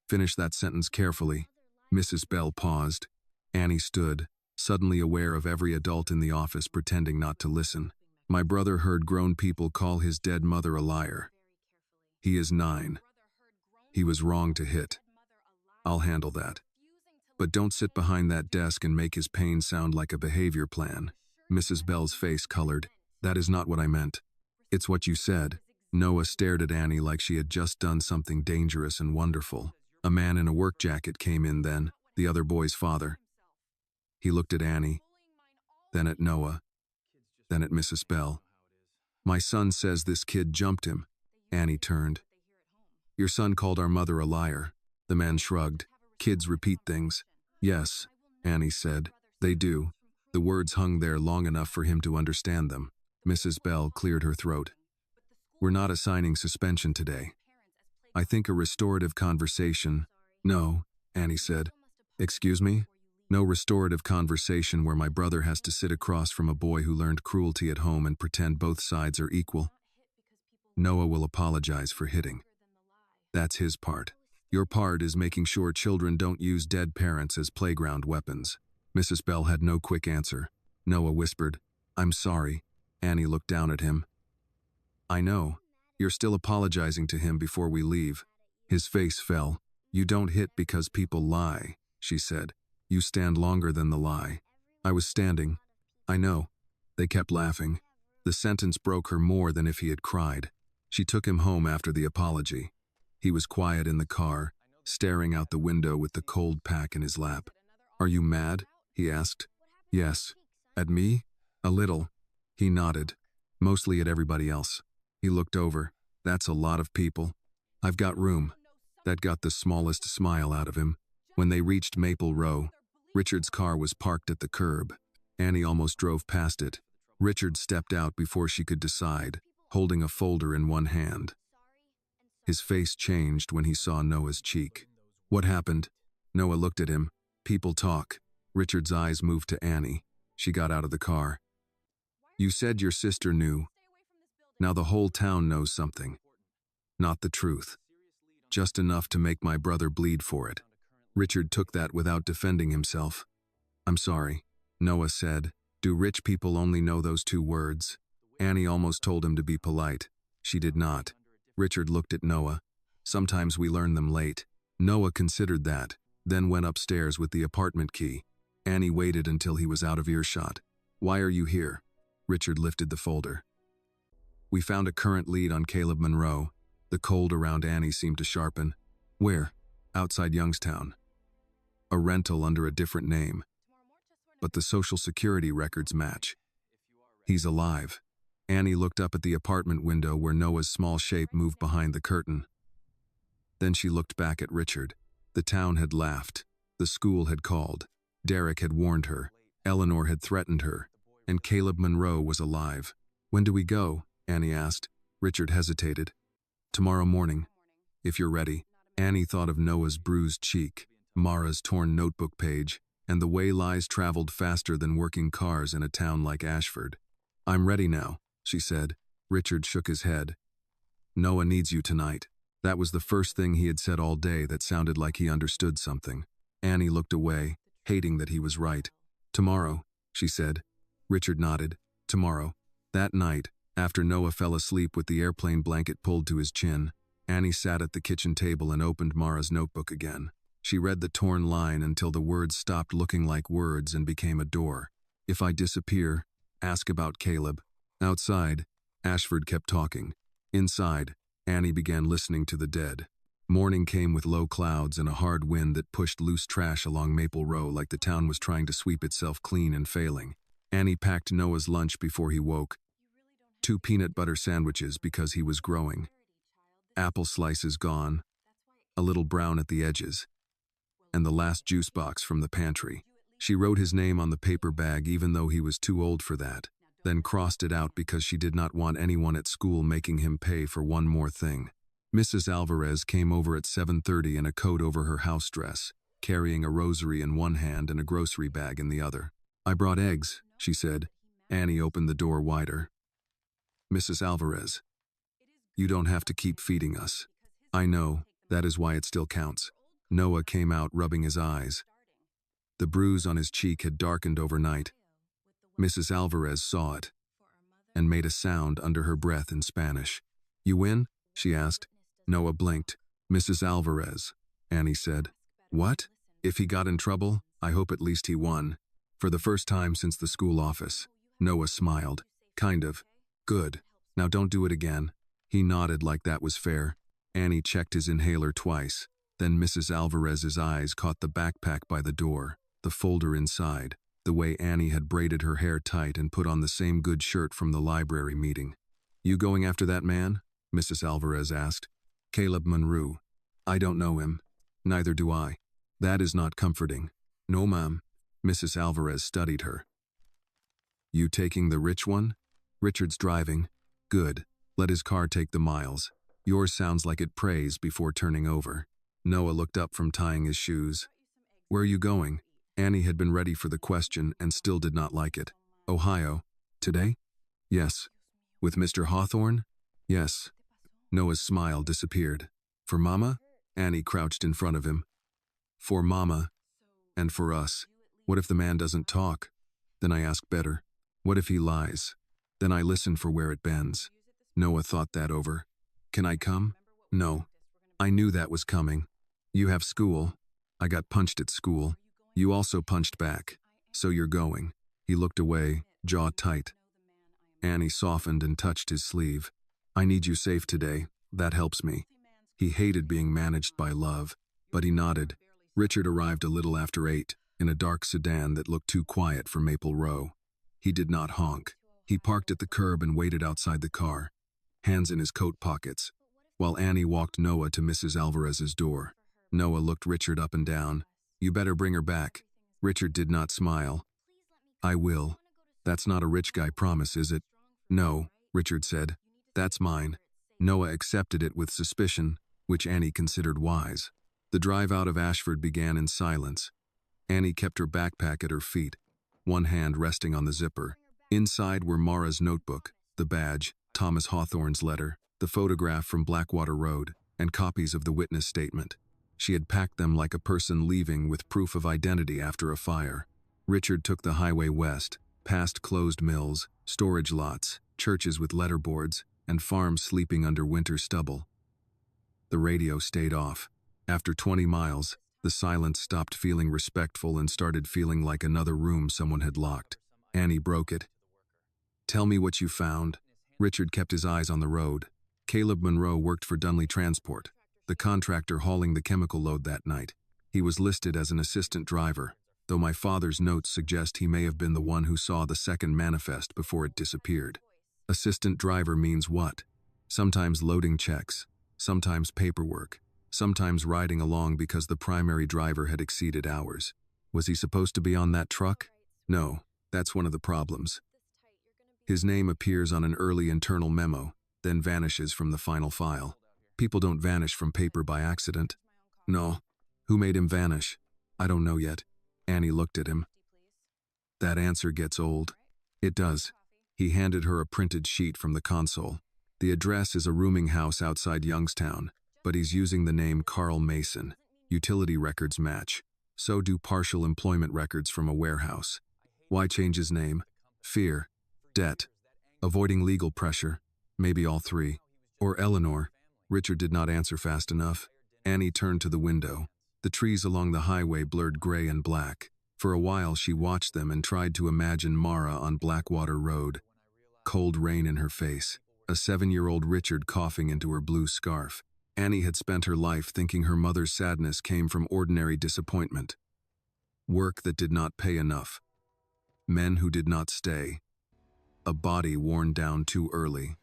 Finish that sentence carefully. Mrs. Bell paused. Annie stood, suddenly aware of every adult in the office pretending not to listen. My brother heard grown people call his dead mother a liar. He is 9. He was wrong to hit. I'll handle that. But don't sit behind that desk and make his pain sound like a behavior plan. Mrs. Bell's face colored. That is not what I meant. It's what you said. Noah stared at Annie like she had just done something dangerous and wonderful. A man in a work jacket came in then, the other boy's father. He looked at Annie, then at Noah, then at Mrs. Bell. My son says this kid jumped him. Annie turned. Your son called our mother a liar. The man shrugged. Kids repeat things. Yes, Annie said. They do. The words hung there long enough for him to understand them. Mrs. Bell cleared her throat. We're not assigning suspension today. I think a restorative conversation. No, Annie said. Excuse me? No restorative conversation where my brother has to sit across from a boy who learned cruelty at home and pretend both sides are equal. Noah will apologize for hitting. That's his part. Your part is making sure children don't use dead parents as playground weapons. Mrs. Bell had no quick answer. Noah whispered, I'm sorry. Annie looked down at him. I know. You're still apologizing to him before we leave. His face fell. You don't hit because people lie, she said. You stand longer than the lie. I was standing. I know. They kept laughing. The sentence broke her more than if he had cried. She took him home after the apology. He was quiet in the car, staring out the window with the cold pack in his lap. Are you mad? He asked. Yes. At me? A little. He nodded. Mostly at everybody else. He looked over. That's a lot of people. I've got room. That got the smallest smile out of him. When they reached Maple Row, Richard's car was parked at the curb. Annie almost drove past it. Richard stepped out before she could decide, holding a folder in one hand. His face changed when he saw Noah's cheek. What happened? Noah looked at him. People talk. Richard's eyes moved to Annie. She got out of the car. You said your sister knew. Now the whole town knows something. Not the truth. Just enough to make my brother bleed for it. Richard took that without defending himself. I'm sorry, Noah said. Do rich people only know those 2 words? Annie almost told him to be polite. She did not. Richard looked at Noah. Sometimes we learn them late. Noah considered that, then went upstairs with the apartment key. Annie waited until he was out of earshot. Why are you here? Richard lifted the folder. We found a current lead on Caleb Monroe. The cold around Annie seemed to sharpen. Where? Outside Youngstown. A rental under a different name. But the Social Security records match. He's alive. Annie looked up at the apartment window where Noah's small shape moved behind the curtain. Then she looked back at Richard. The town had laughed. The school had called. Derek had warned her. Eleanor had threatened her. And Caleb Monroe was alive. When do we go? Annie asked. Richard hesitated. Tomorrow morning, if you're ready. Annie thought of Noah's bruised cheek, Mara's torn notebook page, and the way lies traveled faster than working cars in a town like Ashford. I'm ready now, she said. Richard shook his head. Noah needs you tonight. That was the first thing he had said all day that sounded like he understood something. Annie looked away, hating that he was right. Tomorrow, she said. Richard nodded. Tomorrow. That night, after Noah fell asleep with the airplane blanket pulled to his chin, Annie sat at the kitchen table and opened Mara's notebook again. She read the torn line until the words stopped looking like words and became a door. If I disappear, ask about Caleb. Outside, Ashford kept talking. Inside, Annie began listening to the dead. Morning came with low clouds and a hard wind that pushed loose trash along Maple Row like the town was trying to sweep itself clean and failing. Annie packed Noah's lunch before he woke. 2 peanut butter sandwiches because he was growing. Apple slices gone, a little brown at the edges, and the last juice box from the pantry. She wrote his name on the paper bag even though he was too old for that, then crossed it out because she did not want anyone at school making him pay for one more thing. Mrs. Alvarez came over at 7:30 in a coat over her house dress, carrying a rosary in one hand and a grocery bag in the other. I brought eggs, she said. Annie opened the door wider. Mrs. Alvarez, you don't have to keep feeding us. I know, that is why it still counts. Noah came out rubbing his eyes. The bruise on his cheek had darkened overnight. Mrs. Alvarez saw it and made a sound under her breath in Spanish. "You win?" she asked. Noah blinked. "Mrs. Alvarez," Annie said. "What? If he got in trouble, I hope at least he won." For the first time since the school office. Noah smiled. "Kind of. Good. Now don't do it again." He nodded like that was fair. Annie checked his inhaler twice. Then Mrs. Alvarez's eyes caught the backpack by the door, the folder inside, the way Annie had braided her hair tight and put on the same good shirt from the library meeting. "You going after that man?" Mrs. Alvarez asked. "Caleb Monroe. I don't know him." "Neither do I." "That is not comforting." "No, ma'am." Mrs. Alvarez studied her. "You taking the rich one?" "Richard's driving." "Good. Let his car take the miles. Yours sounds like it prays before turning over." Noah looked up from tying his shoes. "Where are you going?" Annie had been ready for the question and still did not like it. "Ohio." "Today?" "Yes." "With Mr. Hawthorne?" "Yes." Noah's smile disappeared. "For Mama?" Annie crouched in front of him. "For Mama. And for us. What if the man doesn't talk? Then I ask better. What if he lies? Then I listen for where it bends." Noah thought that over. "Can I come?" "No. I knew that was coming. You have school. I got punched at school. You also punched back. So you're going." He looked away, jaw tight. Annie softened and touched his sleeve. "I need you safe today. That helps me." He hated being managed by love, but he nodded. Richard arrived a little after 8, in a dark sedan that looked too quiet for Maple Row. He did not honk. He parked at the curb and waited outside the car, hands in his coat pockets, while Annie walked Noah to Mrs. Alvarez's door. Noah looked Richard up and down. "You better bring her back." Richard did not smile. "I will." "That's not a rich guy promise, is it?" "No," Richard said. "That's mine." Noah accepted it with suspicion, which Annie considered wise. The drive out of Ashford began in silence. Annie kept her backpack at her feet, one hand resting on the zipper. Inside were Mara's notebook, the badge, Thomas Hawthorne's letter, the photograph from Blackwater Road, and copies of the witness statement. She had packed them like a person leaving with proof of identity after a fire. Richard took the highway west, past closed mills, storage lots, churches with letterboards, and farms sleeping under winter stubble. The radio stayed off. After 20 miles, the silence stopped feeling respectful and started feeling like another room someone had locked. Annie broke it. "Tell me what you found." Richard kept his eyes on the road. Caleb Monroe worked for Dunley Transport, the contractor hauling the chemical load that night. He was listed as an assistant driver, though my father's notes suggest he may have been the one who saw the second manifest before it disappeared. Assistant driver means what? Sometimes loading checks, sometimes paperwork, sometimes riding along because the primary driver had exceeded hours. Was he supposed to be on that truck? No, that's one of the problems. His name appears on an early internal memo, then vanishes from the final file. People don't vanish from paper by accident. No. Who made him vanish? I don't know yet. Annie looked at him. That answer gets old. It does. He handed her a printed sheet from the console. The address is a rooming house outside Youngstown, but he's using the name Carl Mason. Utility records match. So do partial employment records from a warehouse. Why change his name? Fear. Debt. Avoiding legal pressure. Maybe all three. Or Eleanor. Richard did not answer fast enough. Annie turned to the window. The trees along the highway blurred gray and black. For a while she watched them and tried to imagine Mara on Blackwater Road. Cold rain in her face. A 7-year-old Richard coughing into her blue scarf. Annie had spent her life thinking her mother's sadness came from ordinary disappointment. Work that did not pay enough. Men who did not stay. A body worn down too early.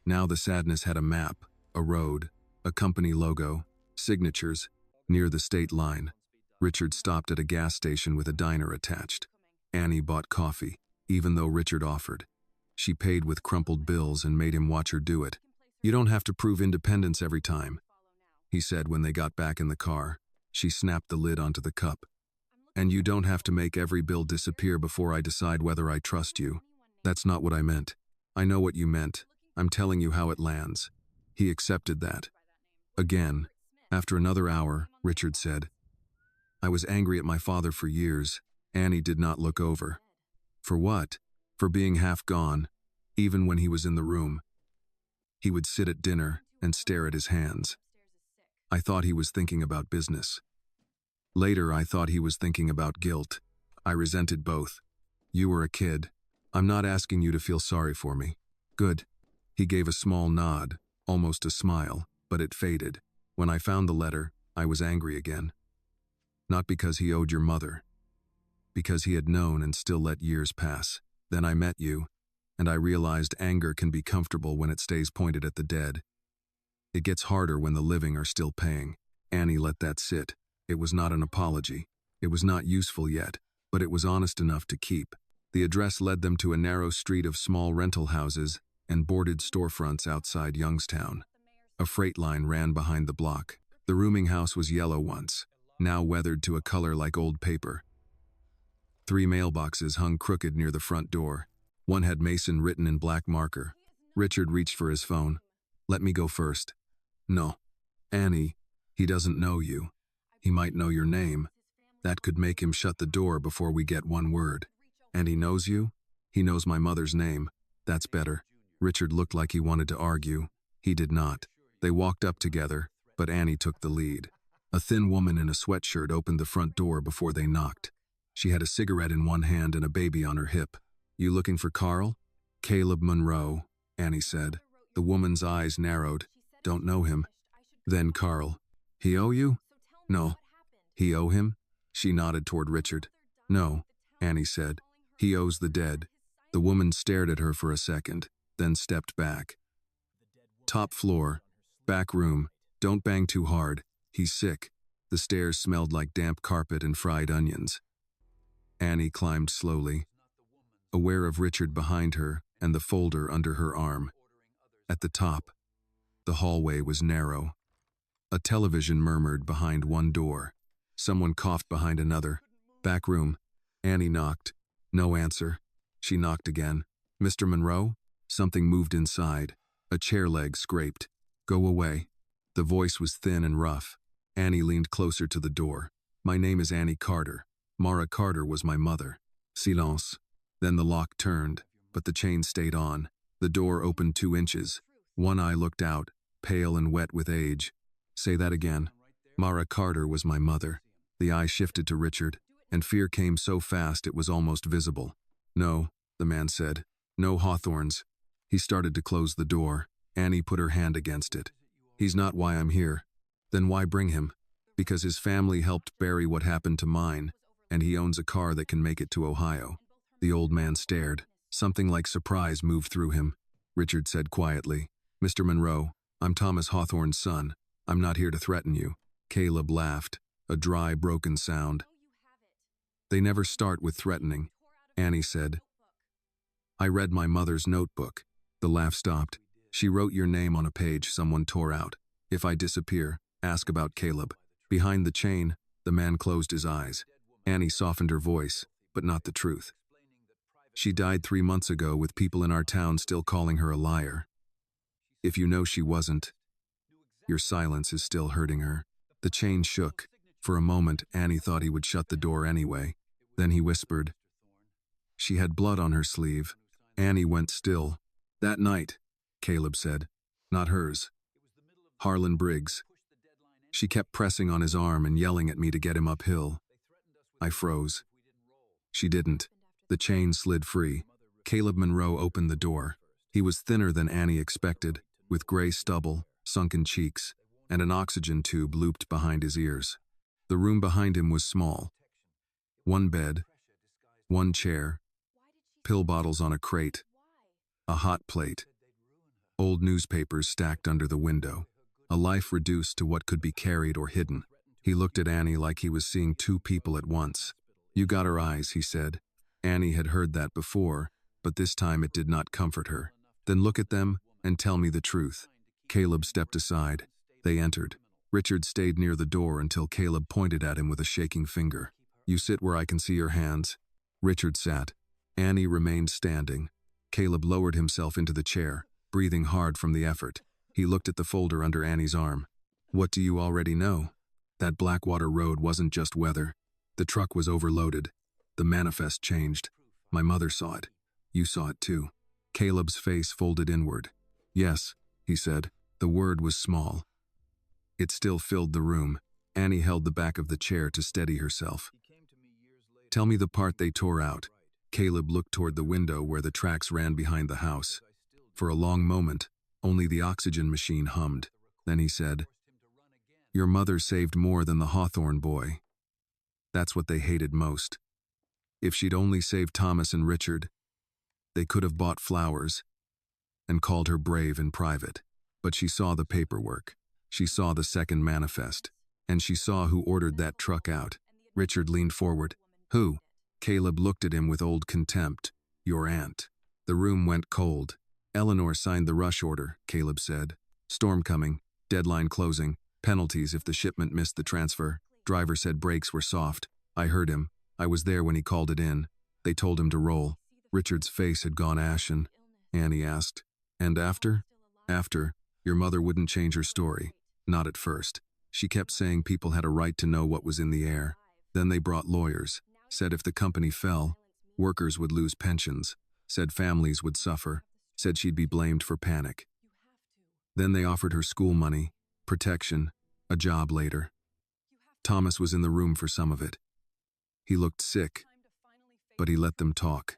Now the sadness had a map, a road, a company logo, signatures, near the state line. Richard stopped at a gas station with a diner attached. Annie bought coffee, even though Richard offered. She paid with crumpled bills and made him watch her do it. You don't have to prove independence every time, he said when they got back in the car. She snapped the lid onto the cup. And you don't have to make every bill disappear before I decide whether I trust you. That's not what I meant. I know what you meant. I'm telling you how it lands. He accepted that. Again, after another hour, Richard said, I was angry at my father for years. Annie did not look over. For what? For being half gone, even when he was in the room. He would sit at dinner and stare at his hands. I thought he was thinking about business. Later, I thought he was thinking about guilt. I resented both. You were a kid. I'm not asking you to feel sorry for me. Good. He gave a small nod, almost a smile, but it faded. When I found the letter, I was angry again. Not because he owed your mother. Because he had known and still let years pass. Then I met you, and I realized anger can be comfortable when it stays pointed at the dead. It gets harder when the living are still paying. Annie let that sit. It was not an apology. It was not useful yet, but it was honest enough to keep. The address led them to a narrow street of small rental houses and boarded storefronts outside Youngstown. A freight line ran behind the block. The rooming house was yellow once, now weathered to a color like old paper. 3 mailboxes hung crooked near the front door. One had Mason written in black marker. Richard reached for his phone. Let me go first. No. Annie, he doesn't know you. He might know your name. That could make him shut the door before we get one word. And he knows you? He knows my mother's name. That's better. Richard looked like he wanted to argue. He did not. They walked up together, but Annie took the lead. A thin woman in a sweatshirt opened the front door before they knocked. She had a cigarette in one hand and a baby on her hip. You looking for Carl? Caleb Monroe, Annie said. The woman's eyes narrowed. Don't know him. Then Carl. He owe you? No. He owe him? She nodded toward Richard. No, Annie said. He owes the dead. The woman stared at her for a second, then stepped back. Top floor. Back room. Don't bang too hard. He's sick. The stairs smelled like damp carpet and fried onions. Annie climbed slowly, aware of Richard behind her and the folder under her arm. At the top, the hallway was narrow. A television murmured behind one door. Someone coughed behind another. Back room. Annie knocked. No answer. She knocked again. Mr. Monroe? Something moved inside. A chair leg scraped. Go away. The voice was thin and rough. Annie leaned closer to the door. My name is Annie Carter. Mara Carter was my mother. Silence. Then the lock turned, but the chain stayed on. The door opened 2 inches. One eye looked out, pale and wet with age. Say that again. Mara Carter was my mother. The eye shifted to Richard, and fear came so fast it was almost visible. No, the man said. No Hawthorns. He started to close the door. Annie put her hand against it. He's not why I'm here. Then why bring him? Because his family helped bury what happened to mine, and he owns a car that can make it to Ohio. The old man stared. Something like surprise moved through him. Richard said quietly, Mr. Monroe, I'm Thomas Hawthorne's son. I'm not here to threaten you. Caleb laughed, a dry, broken sound. They never start with threatening, Annie said. I read my mother's notebook. The laugh stopped. She wrote your name on a page someone tore out. If I disappear, ask about Caleb. Behind the chain, the man closed his eyes. Annie softened her voice, but not the truth. She died 3 months ago with people in our town still calling her a liar. If you know she wasn't, your silence is still hurting her. The chain shook. For a moment, Annie thought he would shut the door anyway. Then he whispered. She had blood on her sleeve. Annie went still. That night, Caleb said. Not hers. Harlan Briggs. She kept pressing on his arm and yelling at me to get him uphill. I froze. She didn't. The chain slid free. Caleb Monroe opened the door. He was thinner than Annie expected, with gray stubble, sunken cheeks, and an oxygen tube looped behind his ears. The room behind him was small. 1 bed, 1 chair, pill bottles on a crate, a hot plate, old newspapers stacked under the window, a life reduced to what could be carried or hidden. He looked at Annie like he was seeing 2 people at once. You got her eyes, he said. Annie had heard that before, but this time it did not comfort her. Then look at them and tell me the truth. Caleb stepped aside. They entered. Richard stayed near the door until Caleb pointed at him with a shaking finger. You sit where I can see your hands. Richard sat. Annie remained standing. Caleb lowered himself into the chair, breathing hard from the effort. He looked at the folder under Annie's arm. What do you already know? That Blackwater road wasn't just weather. The truck was overloaded. The manifest changed. My mother saw it. You saw it too. Caleb's face folded inward. Yes, he said. The word was small. It still filled the room. Annie held the back of the chair to steady herself. Tell me the part they tore out. Caleb looked toward the window where the tracks ran behind the house. For a long moment, only the oxygen machine hummed. Then he said, Your mother saved more than the Hawthorne boy. That's what they hated most. If she'd only saved Thomas and Richard, they could have bought flowers and called her brave in private. But she saw the paperwork. She saw the second manifest. And she saw who ordered that truck out. Richard leaned forward. Who? Caleb looked at him with old contempt. Your aunt. The room went cold. Eleanor signed the rush order, Caleb said. Storm coming, deadline closing, penalties if the shipment missed the transfer. Driver said brakes were soft. I heard him. I was there when he called it in. They told him to roll. Richard's face had gone ashen. Annie asked, And after? After, your mother wouldn't change her story. Not at first. She kept saying people had a right to know what was in the air. Then they brought lawyers. Said if the company fell, workers would lose pensions. Said families would suffer. Said she'd be blamed for panic. Then they offered her school money, protection, a job later. Thomas was in the room for some of it. He looked sick, but he let them talk.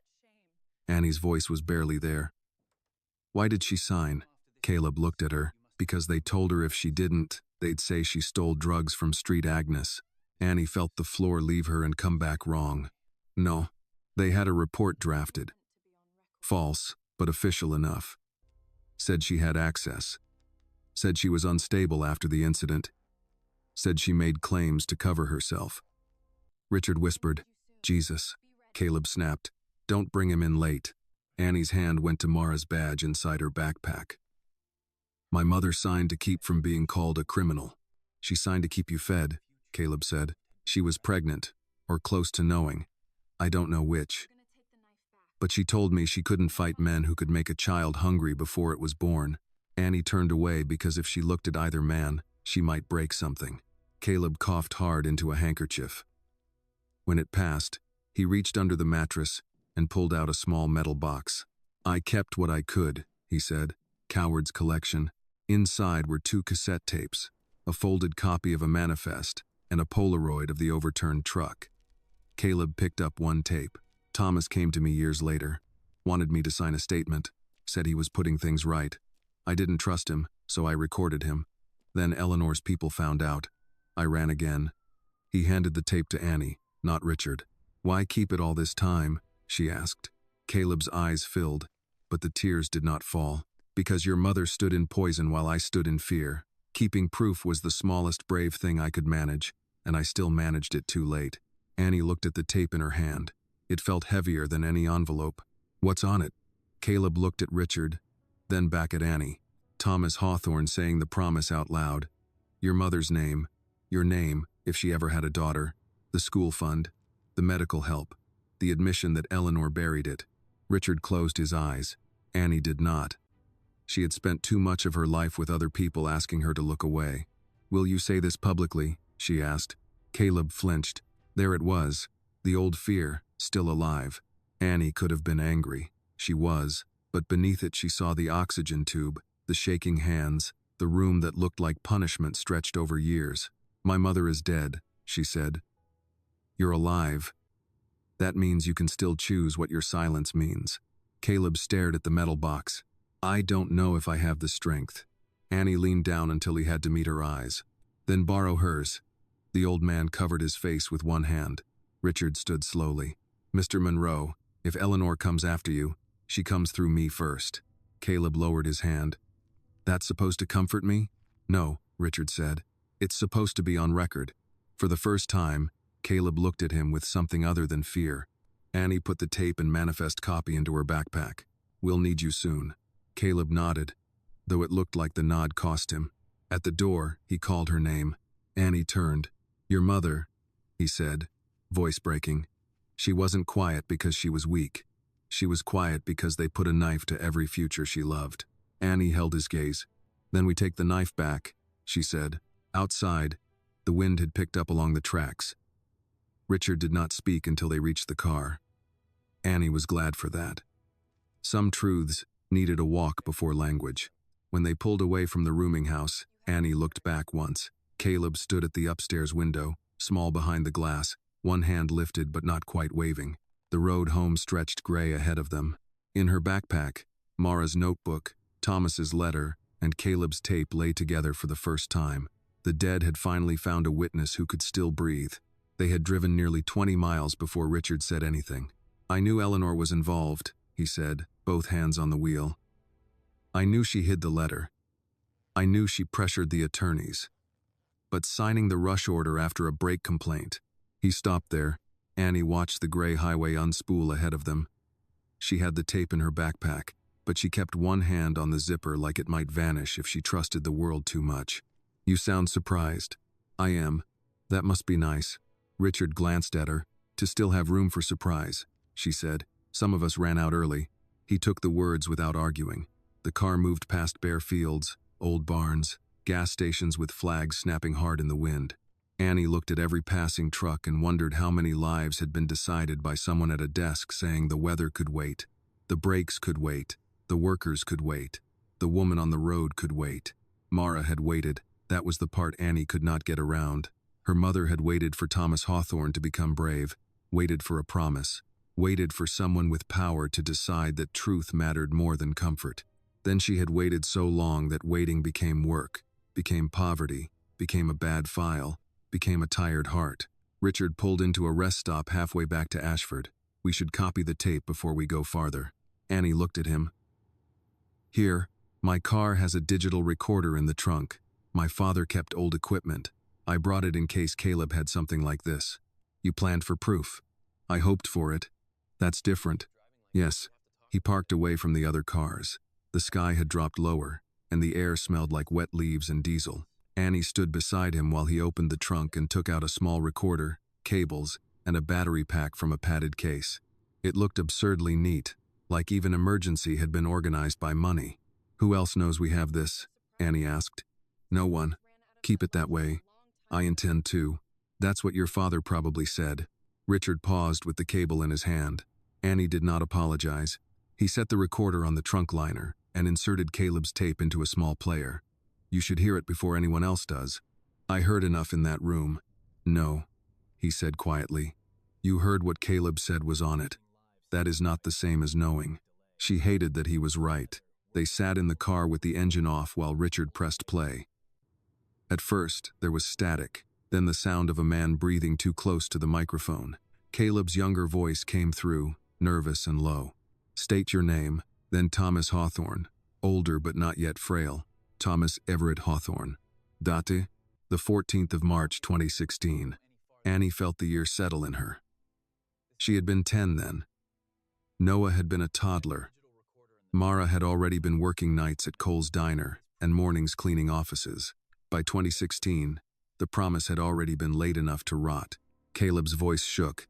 Annie's voice was barely there. Why did she sign? Caleb looked at her. Because they told her if she didn't, they'd say she stole drugs from Street Agnes. Annie felt the floor leave her and come back wrong. No, they had a report drafted. False, but official enough. Said she had access. Said she was unstable after the incident. Said she made claims to cover herself. Richard whispered, Jesus. Caleb snapped, Don't bring him in late. Annie's hand went to Mara's badge inside her backpack. My mother signed to keep from being called a criminal. She signed to keep you fed, Caleb said. She was pregnant, or close to knowing. I don't know which. But she told me she couldn't fight men who could make a child hungry before it was born. Annie turned away because if she looked at either man, she might break something. Caleb coughed hard into a handkerchief. When it passed, he reached under the mattress and pulled out a small metal box. I kept what I could, he said. Coward's collection. Inside were 2 cassette tapes, a folded copy of a manifest, and a Polaroid of the overturned truck. Caleb picked up one tape. Thomas came to me years later, wanted me to sign a statement, said he was putting things right. I didn't trust him, so I recorded him. Then Eleanor's people found out. I ran again. He handed the tape to Annie, not Richard. Why keep it all this time? She asked. Caleb's eyes filled, but the tears did not fall. Because your mother stood in poison while I stood in fear. Keeping proof was the smallest brave thing I could manage, and I still managed it too late. Annie looked at the tape in her hand. It felt heavier than any envelope. What's on it? Caleb looked at Richard, then back at Annie. Thomas Hawthorne saying the promise out loud. Your mother's name, your name, if she ever had a daughter, the school fund, the medical help, the admission that Eleanor buried it. Richard closed his eyes. Annie did not. She had spent too much of her life with other people asking her to look away. Will you say this publicly? She asked. Caleb flinched. There it was, the old fear, still alive. Annie could have been angry. She was, but beneath it she saw the oxygen tube, the shaking hands, the room that looked like punishment stretched over years. My mother is dead, she said. You're alive. That means you can still choose what your silence means. Caleb stared at the metal box. I don't know if I have the strength. Annie leaned down until he had to meet her eyes. Then borrow hers. The old man covered his face with one hand. Richard stood slowly. Mr. Monroe, if Eleanor comes after you, she comes through me first. Caleb lowered his hand. That's supposed to comfort me? No, Richard said. It's supposed to be on record. For the first time, Caleb looked at him with something other than fear. Annie put the tape and manifest copy into her backpack. We'll need you soon. Caleb nodded, though it looked like the nod cost him. At the door, he called her name. Annie turned. Your mother, he said, voice breaking. She wasn't quiet because she was weak. She was quiet because they put a knife to every future she loved. Annie held his gaze. Then we take the knife back, she said. Outside, The wind had picked up along the tracks. Richard did not speak until they reached the car. Annie was glad for that. Some truths needed a walk before language. When they pulled away from the rooming house, Annie looked back once. Caleb stood at the upstairs window, small behind the glass, one hand lifted but not quite waving. The road home stretched gray ahead of them. In her backpack, Mara's notebook, Thomas's letter, and Caleb's tape lay together for the first time. The dead had finally found a witness who could still breathe. They had driven nearly 20 miles before Richard said anything. "I knew Eleanor was involved," he said, both hands on the wheel. "I knew she hid the letter. I knew she pressured the attorneys. But signing the rush order after a brake complaint..." He stopped there. Annie watched the gray highway unspool ahead of them. She had the tape in her backpack, but she kept one hand on the zipper like it might vanish if she trusted the world too much. "You sound surprised." "I am. That must be nice." Richard glanced at her. "To still have room for surprise," she said. "Some of us ran out early." He took the words without arguing. The car moved past bare fields, old barns, gas stations with flags snapping hard in the wind. Annie looked at every passing truck and wondered how many lives had been decided by someone at a desk saying the weather could wait, the brakes could wait, the workers could wait, the woman on the road could wait. Mara had waited. That was the part Annie could not get around. Her mother had waited for Thomas Hawthorne to become brave, waited for a promise, waited for someone with power to decide that truth mattered more than comfort. Then she had waited so long that waiting became work, became poverty, became a bad file, became a tired heart. Richard pulled into a rest stop halfway back to Ashford. "We should copy the tape before we go farther." Annie looked at him. "Here, my car has a digital recorder in the trunk. My father kept old equipment. I brought it in case Caleb had something like this." "You planned for proof." "I hoped for it." "That's different." "Yes." He parked away from the other cars. The sky had dropped lower, and the air smelled like wet leaves and diesel. Annie stood beside him while he opened the trunk and took out a small recorder, cables, and a battery pack from a padded case. It looked absurdly neat, like even emergency had been organized by money. "Who else knows we have this?" Annie asked. "No one. Keep it that way. I intend to. That's what your father probably said." Richard paused with the cable in his hand. Annie did not apologize. He set the recorder on the trunk liner and inserted Caleb's tape into a small player. "You should hear it before anyone else does." "I heard enough in that room." "No," he said quietly. "You heard what Caleb said was on it. That is not the same as knowing." She hated that he was right. They sat in the car with the engine off while Richard pressed play. At first, there was static, then the sound of a man breathing too close to the microphone. Caleb's younger voice came through, nervous and low. "State your name." Then Thomas Hawthorne, older but not yet frail. Thomas Everett Hawthorne. Date? The 14th of March, 2016. Annie felt the year settle in her. She had been 10 then. Noah had been a toddler. Mara had already been working nights at Cole's Diner and mornings cleaning offices. By 2016, the promise had already been late enough to rot. Caleb's voice shook.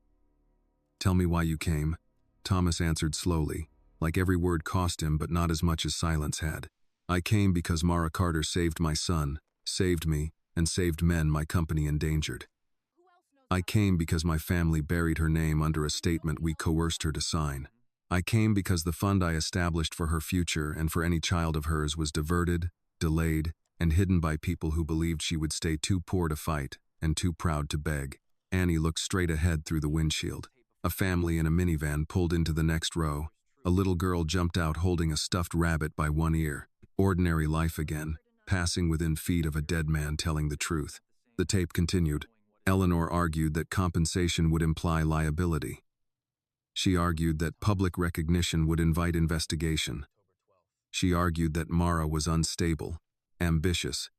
"Tell me why you came." Thomas answered slowly, like every word cost him but not as much as silence had. "I came because Mara Carter saved my son, saved me, and saved men my company endangered. I came because my family buried her name under a statement we coerced her to sign. I came because the fund I established for her future and for any child of hers was diverted, delayed, and hidden by people who believed she would stay too poor to fight and too proud to beg." Annie looked straight ahead through the windshield. A family in a minivan pulled into the next row. A little girl jumped out holding a stuffed rabbit by one ear. Ordinary life again, passing within feet of a dead man telling the truth. The tape continued. Eleanor argued that compensation would imply liability. She argued that public recognition would invite investigation. She argued that Mara was unstable, ambitious,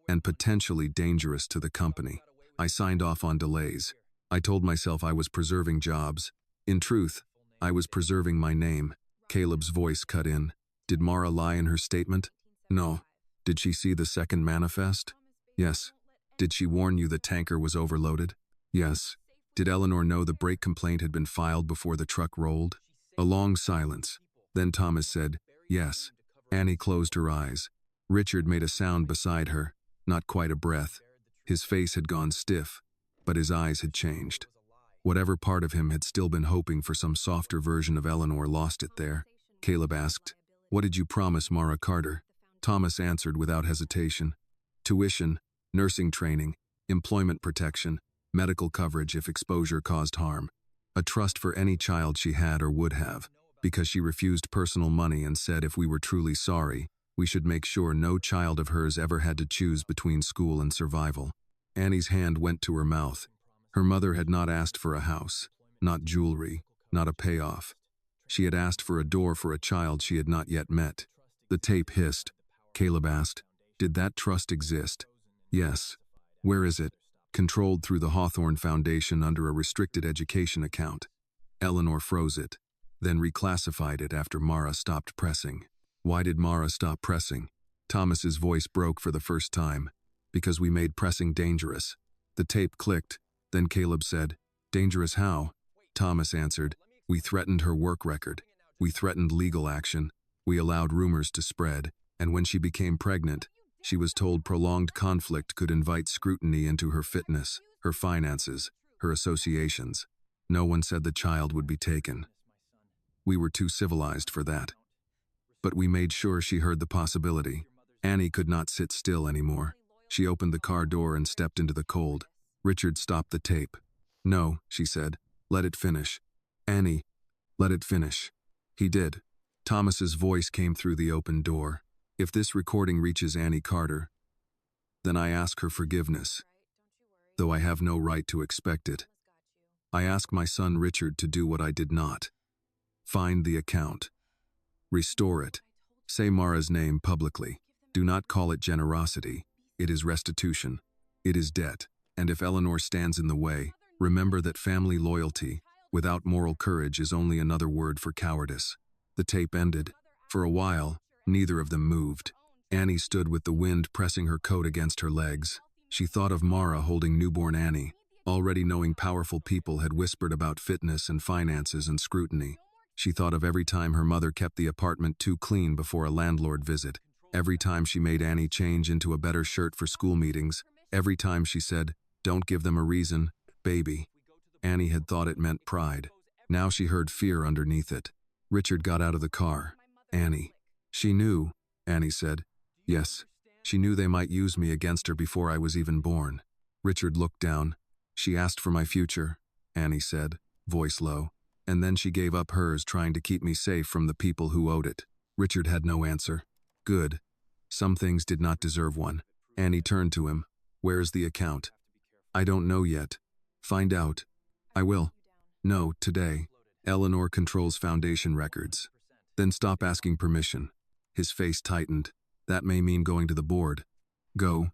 and potentially dangerous to the company. I signed off on delays. I told myself I was preserving jobs. In truth, I was preserving my name. Caleb's voice cut in. "Did Mara lie in her statement?" "No." "Did she see the second manifest?" "Yes." "Did she warn you the tanker was overloaded?" "Yes." "Did Eleanor know the brake complaint had been filed before the truck rolled?" A long silence. Then Thomas said, "Yes." Annie closed her eyes. Richard made a sound beside her, not quite a breath. His face had gone stiff, but his eyes had changed. Whatever part of him had still been hoping for some softer version of Eleanor lost it there. Caleb asked, "What did you promise Mara Carter?" Thomas answered without hesitation. "Tuition, nursing training, employment protection, medical coverage if exposure caused harm. A trust for any child she had or would have, because she refused personal money and said if we were truly sorry, we should make sure no child of hers ever had to choose between school and survival." Annie's hand went to her mouth. Her mother had not asked for a house, not jewelry, not a payoff. She had asked for a door for a child she had not yet met. The tape hissed. Caleb asked, "Did that trust exist?" "Yes." "Where is it?" "Controlled through the Hawthorne Foundation under a restricted education account." Eleanor froze it, then reclassified it after Mara stopped pressing. Why did Mara stop pressing? Thomas's voice broke for the first time. "Because we made pressing dangerous." The tape clicked. Then Caleb said, "Dangerous how?" Thomas answered, "We threatened her work record. We threatened legal action. We allowed rumors to spread. And when she became pregnant, she was told prolonged conflict could invite scrutiny into her fitness, her finances, her associations. No one said the child would be taken. We were too civilized for that. But we made sure she heard the possibility." Annie could not sit still anymore. She opened the car door and stepped into the cold. Richard stopped the tape. "No," she said. "Let it finish." "Annie, let it finish." He did. Thomas's voice came through the open door. "If this recording reaches Annie Carter, then I ask her forgiveness, though I have no right to expect it. I ask my son Richard to do what I did not. Find the account. Restore it. Say Mara's name publicly. Do not call it generosity. It is restitution. It is debt. And if Eleanor stands in the way, remember that family loyalty, without moral courage, is only another word for cowardice." The tape ended. For a while, neither of them moved. Annie stood with the wind pressing her coat against her legs. She thought of Mara holding newborn Annie, already knowing powerful people had whispered about fitness and finances and scrutiny. She thought of every time her mother kept the apartment too clean before a landlord visit, every time she made Annie change into a better shirt for school meetings, every time she said, "Don't give them a reason, baby." Annie had thought it meant pride. Now she heard fear underneath it. Richard got out of the car. "Annie." "She knew," Annie said. "Yes, she knew they might use me against her before I was even born." Richard looked down. "She asked for my future," Annie said, voice low. "And then she gave up hers trying to keep me safe from the people who owed it." Richard had no answer. "Good. Some things did not deserve one." Annie turned to him. "Where's the account?" "I don't know yet." "Find out." "I will." "No, today. Eleanor controls foundation records." "Then stop asking permission." His face tightened. "That may mean going to the board." "Go."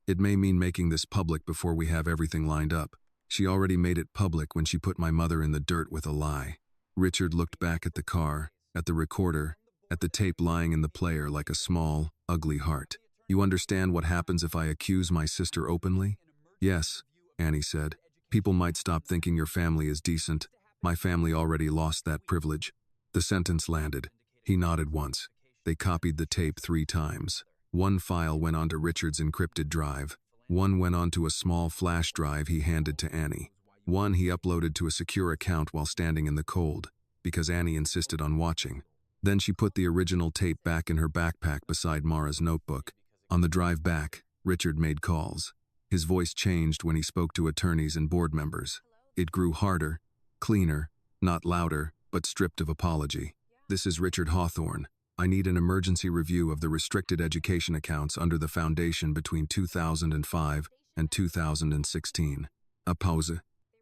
"It may mean making this public before we have everything lined up." "She already made it public when she put my mother in the dirt with a lie." Richard looked back at the car, at the recorder, at the tape lying in the player like a small, ugly heart. "You understand what happens if I accuse my sister openly?" "Yes," Annie said. "People might stop thinking your family is decent. My family already lost that privilege." The sentence landed. He nodded once. They copied the tape 3 times. One file went onto Richard's encrypted drive. One went onto a small flash drive he handed to Annie. One he uploaded to a secure account while standing in the cold, because Annie insisted on watching. Then she put the original tape back in her backpack beside Mara's notebook. On the drive back, Richard made calls. His voice changed when he spoke to attorneys and board members. It grew harder, cleaner, not louder, but stripped of apology. "This is Richard Hawthorne. I need an emergency review of the restricted education accounts under the foundation between 2005 and 2016. A pause.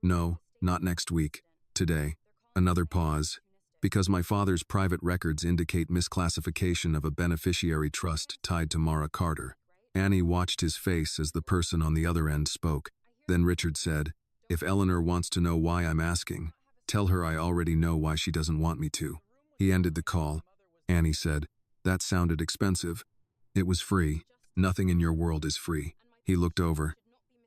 "No, not next week. Today." Another pause. "Because my father's private records indicate misclassification of a beneficiary trust tied to Mara Carter." Annie watched his face as the person on the other end spoke. Then Richard said, "If Eleanor wants to know why I'm asking, tell her I already know why she doesn't want me to." He ended the call. Annie said, "That sounded expensive." "It was free. Nothing in your world is free." He looked over.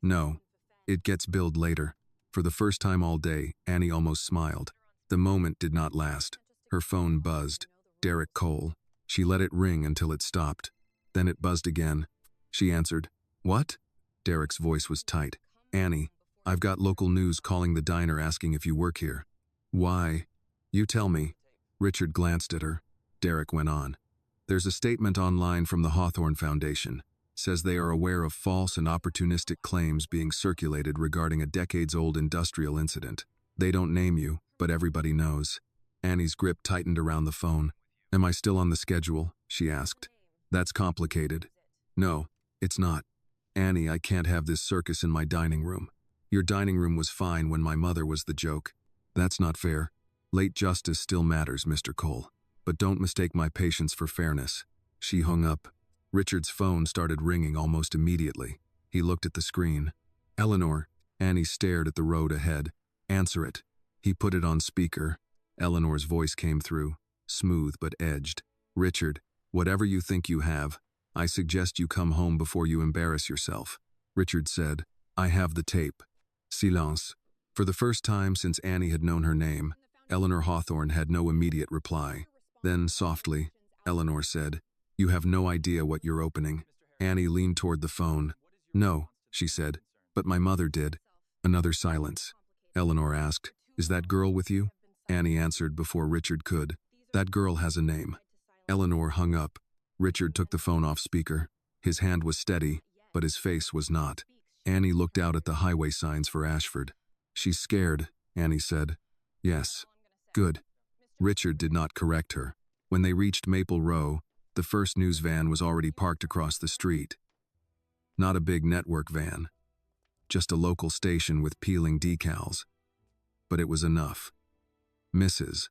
"No. It gets billed later." For the first time all day, Annie almost smiled. The moment did not last. Her phone buzzed. Derek Cole. She let it ring until it stopped. Then it buzzed again. She answered. "What?" Derek's voice was tight. Annie, I've got local news calling the diner asking if you work here. Why? You tell me. Richard glanced at her. Derek went on. There's a statement online from the Hawthorne Foundation. Says they are aware of false and opportunistic claims being circulated regarding a decades-old industrial incident. They don't name you, but everybody knows. Annie's grip tightened around the phone. Am I still on the schedule? She asked. That's complicated. No, it's not. Annie, I can't have this circus in my dining room. Your dining room was fine when my mother was the joke. That's not fair. Late justice still matters, Mr. Cole. But don't mistake my patience for fairness. She hung up. Richard's phone started ringing almost immediately. He looked at the screen. Eleanor. Annie stared at the road ahead. Answer it. He put it on speaker. Eleanor's voice came through, smooth but edged. Richard, whatever you think you have, I suggest you come home before you embarrass yourself. Richard said, I have the tape. Silence. For the first time since Annie had known her name, Eleanor Hawthorne had no immediate reply. Then, softly, Eleanor said, You have no idea what you're opening. Annie leaned toward the phone. No, she said, but my mother did. Another silence. Eleanor asked, Is that girl with you? Annie answered before Richard could. That girl has a name. Eleanor hung up. Richard took the phone off speaker. His hand was steady, but his face was not. Annie looked out at the highway signs for Ashford. She's scared, Annie said. Yes. Good. Richard did not correct her. When they reached Maple Row, the first news van was already parked across the street. Not a big network van. Just a local station with peeling decals. But it was enough. Mrs.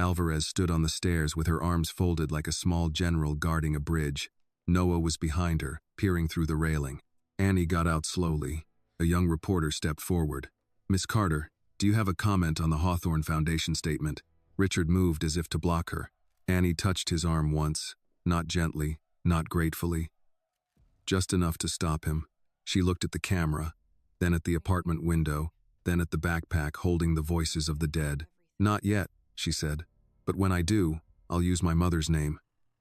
Alvarez stood on the stairs with her arms folded like a small general guarding a bridge. Noah was behind her, peering through the railing. Annie got out slowly. A young reporter stepped forward. Miss Carter, do you have a comment on the Hawthorne Foundation statement? Richard moved as if to block her. Annie touched his arm once, not gently, not gratefully. Just enough to stop him. She looked at the camera, then at the apartment window, then at the backpack holding the voices of the dead. Not yet, she said. But when I do, I'll use my mother's name.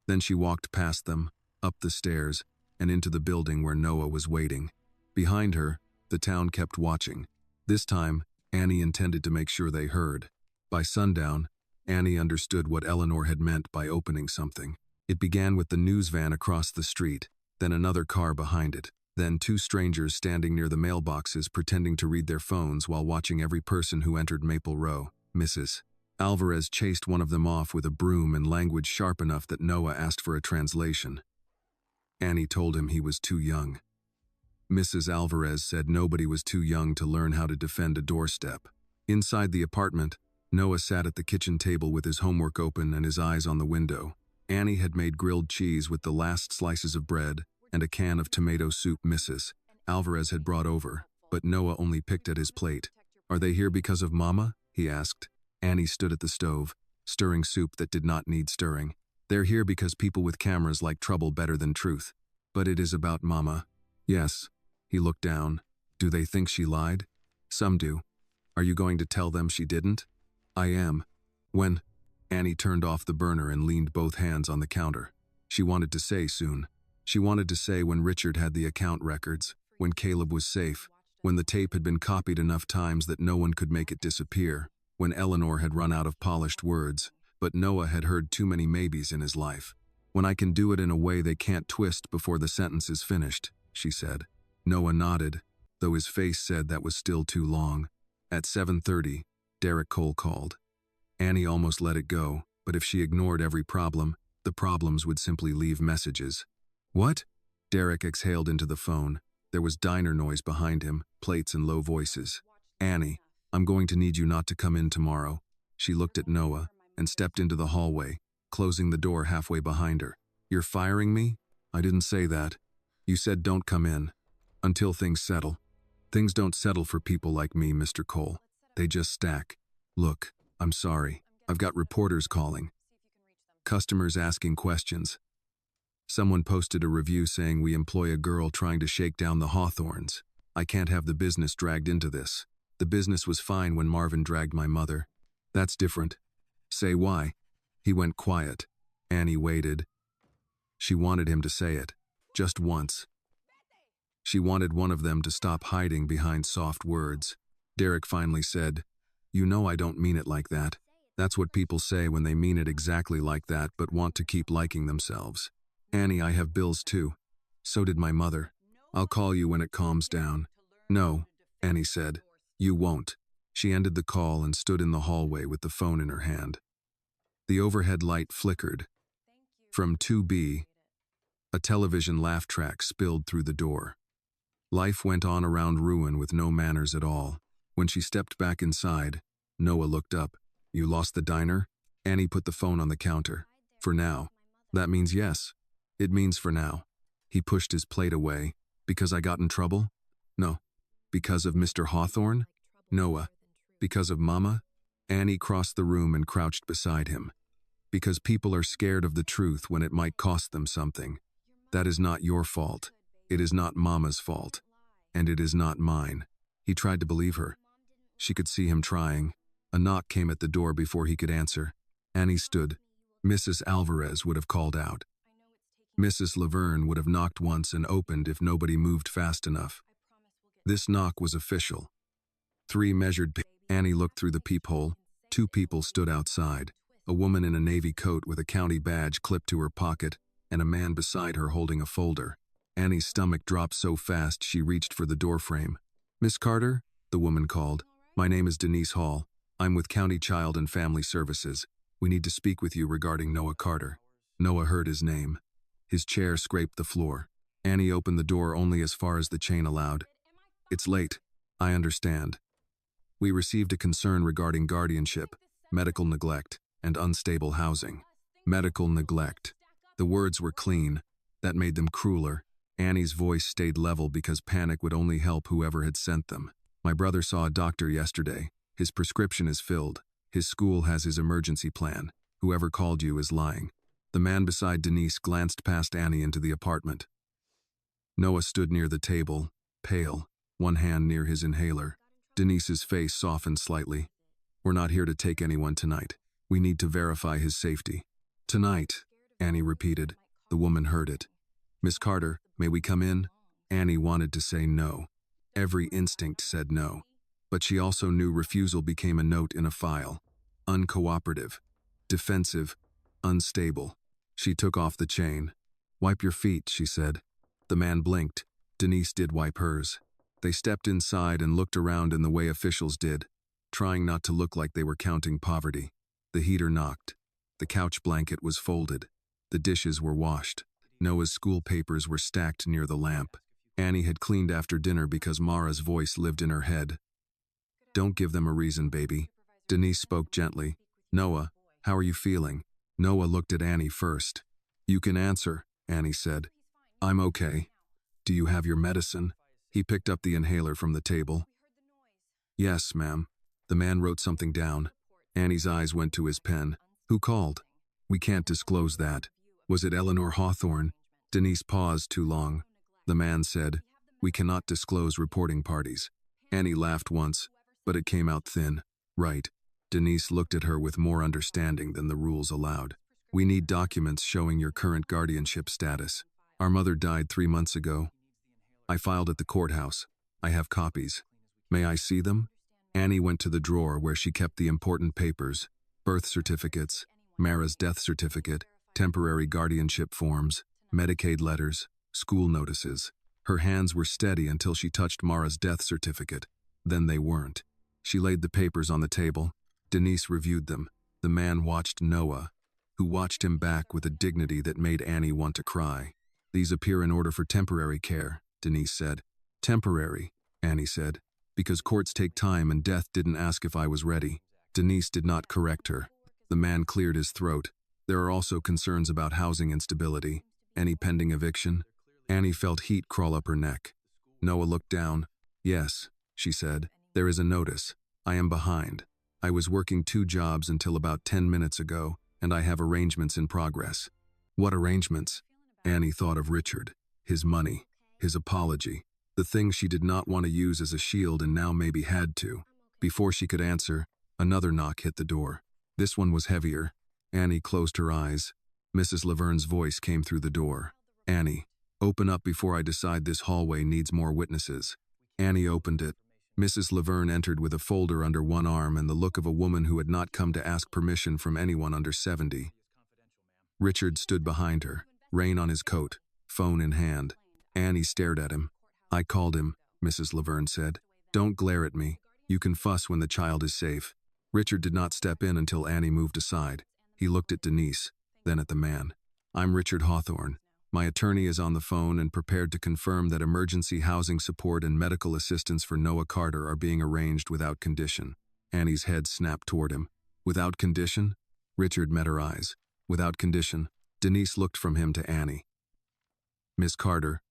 Then she walked past them, up the stairs, and into the building where Noah was waiting. Behind her, the town kept watching. This time, Annie intended to make sure they heard. By sundown, Annie understood what Eleanor had meant by opening something. It began with the news van across the street, then another car behind it, then two strangers standing near the mailboxes pretending to read their phones while watching every person who entered Maple Row. Mrs. Alvarez chased one of them off with a broom in language sharp enough that Noah asked for a translation. Annie told him he was too young. Mrs. Alvarez said nobody was too young to learn how to defend a doorstep. Inside the apartment, Noah sat at the kitchen table with his homework open and his eyes on the window. Annie had made grilled cheese with the last slices of bread and a can of tomato soup Mrs. Alvarez had brought over, but Noah only picked at his plate. Are they here because of Mama? He asked. Annie stood at the stove, stirring soup that did not need stirring. They're here because people with cameras like trouble better than truth. But it is about Mama. Yes. He looked down. Do they think she lied? Some do. Are you going to tell them she didn't? I am. When? Annie turned off the burner and leaned both hands on the counter. She wanted to say soon. She wanted to say when Richard had the account records, when Caleb was safe, when the tape had been copied enough times that no one could make it disappear, when Eleanor had run out of polished words, but Noah had heard too many maybes in his life. When I can do it in a way they can't twist before the sentence is finished, she said. Noah nodded, though his face said that was still too long. At 7:30, Derek Cole called. Annie almost let it go, but if she ignored every problem, the problems would simply leave messages. What? Derek exhaled into the phone. There was diner noise behind him, plates and low voices. Annie, I'm going to need you not to come in tomorrow. She looked at Noah and stepped into the hallway, closing the door halfway behind her. You're firing me? I didn't say that. You said don't come in. Until things settle. Things don't settle for people like me, Mr. Cole. They just stack. Look, I'm sorry. I've got reporters calling. Customers asking questions. Someone posted a review saying we employ a girl trying to shake down the Hawthorns. I can't have the business dragged into this. The business was fine when Marvin dragged my mother. That's different. Say why. He went quiet. Annie waited. She wanted him to say it. Just once. She wanted one of them to stop hiding behind soft words. Derek finally said, "You know I don't mean it like that. That's what people say when they mean it exactly like that but want to keep liking themselves. Annie, I have bills too. So did my mother. I'll call you when it calms down." "No," Annie said. "You won't." She ended the call and stood in the hallway with the phone in her hand. The overhead light flickered. From 2B, a television laugh track spilled through the door. Life went on around ruin with no manners at all. When she stepped back inside, Noah looked up. "You lost the diner?" Annie put the phone on the counter. "For now." "That means yes." "It means for now." He pushed his plate away. "Because I got in trouble?" "No." "Because of Mr. Hawthorne?" "Noah." "Because of Mama?" Annie crossed the room and crouched beside him. "Because people are scared of the truth when it might cost them something. That is not your fault. It is not Mama's fault. And it is not mine." He tried to believe her. She could see him trying. A knock came at the door before he could answer. Annie stood. Mrs. Alvarez would have called out. Mrs. Laverne would have knocked once and opened if nobody moved fast enough. This knock was official. 3 measured. Annie looked through the peephole. 2 people stood outside. A woman in a navy coat with a county badge clipped to her pocket, and a man beside her holding a folder. Annie's stomach dropped so fast she reached for the doorframe. "Miss Carter?" the woman called. "My name is Denise Hall. I'm with County Child and Family Services. We need to speak with you regarding Noah Carter." Noah heard his name. His chair scraped the floor. Annie opened the door only as far as the chain allowed. "It's late. I understand. We received a concern regarding guardianship, medical neglect, and unstable housing." Medical neglect. The words were clean. That made them crueler. Annie's voice stayed level because panic would only help whoever had sent them. "My brother saw a doctor yesterday. His prescription is filled. His school has his emergency plan. Whoever called you is lying." The man beside Denise glanced past Annie into the apartment. Noah stood near the table, pale, one hand near his inhaler. Denise's face softened slightly. "We're not here to take anyone tonight. We need to verify his safety." "Tonight," Annie repeated. The woman heard it. "Miss Carter, may we come in?" Annie wanted to say no. Every instinct said no. But she also knew refusal became a note in a file. Uncooperative, defensive, unstable. She took off the chain. "Wipe your feet," she said. The man blinked. Denise did wipe hers. They stepped inside and looked around in the way officials did, trying not to look like they were counting poverty. The heater knocked. The couch blanket was folded. The dishes were washed. Noah's school papers were stacked near the lamp. Annie had cleaned after dinner because Mara's voice lived in her head. "Don't give them a reason, baby." Denise spoke gently. "Noah, how are you feeling?" Noah looked at Annie first. "You can answer," Annie said. "I'm okay." "Do you have your medicine?" He picked up the inhaler from the table. "Yes, ma'am." The man wrote something down. Annie's eyes went to his pen. "Who called?" "We can't disclose that." "Was it Eleanor Hawthorne?" Denise paused too long. The man said, "We cannot disclose reporting parties." Annie laughed once, but it came out thin. "Right." Denise looked at her with more understanding than the rules allowed. "We need documents showing your current guardianship status. Our mother died 3 months ago. I filed at the courthouse. I have copies. May I see them?" Annie went to the drawer where she kept the important papers: birth certificates, Mara's death certificate, temporary guardianship forms, Medicaid letters, school notices. Her hands were steady until she touched Mara's death certificate. Then they weren't. She laid the papers on the table. Denise reviewed them. The man watched Noah, who watched him back with a dignity that made Annie want to cry. "These appear in order for temporary care," Denise said. "Temporary," Annie said, "because courts take time and death didn't ask if I was ready." Denise did not correct her. The man cleared his throat. "There are also concerns about housing instability. Any pending eviction?" Annie felt heat crawl up her neck. Noah looked down. "Yes," she said. "There is a notice. I am behind. I was working 2 jobs until about 10 minutes ago, and I have arrangements in progress." "What arrangements?" Annie thought of Richard, his money, his apology, the thing she did not want to use as a shield and now maybe had to. Before she could answer, another knock hit the door. This one was heavier. Annie closed her eyes. Mrs. Laverne's voice came through the door. "Annie." Open up before I decide this hallway needs more witnesses. Annie opened it. Mrs. Laverne entered with a folder under one arm and the look of a woman who had not come to ask permission from anyone under 70. Richard stood behind her, rein on his coat, phone in hand. Annie stared at him. I called him, Mrs. Laverne said. Don't glare at me. You can fuss when the child is safe. Richard did not step in until Annie moved aside. He looked at Denise, then at the man. I'm Richard Hawthorne. My attorney is on the phone and prepared to confirm that emergency housing support and medical assistance for Noah Carter are being arranged without condition. Annie's head snapped toward him. Without condition? Richard met her eyes. Without condition. Denise looked from him to Annie. Miss Carter,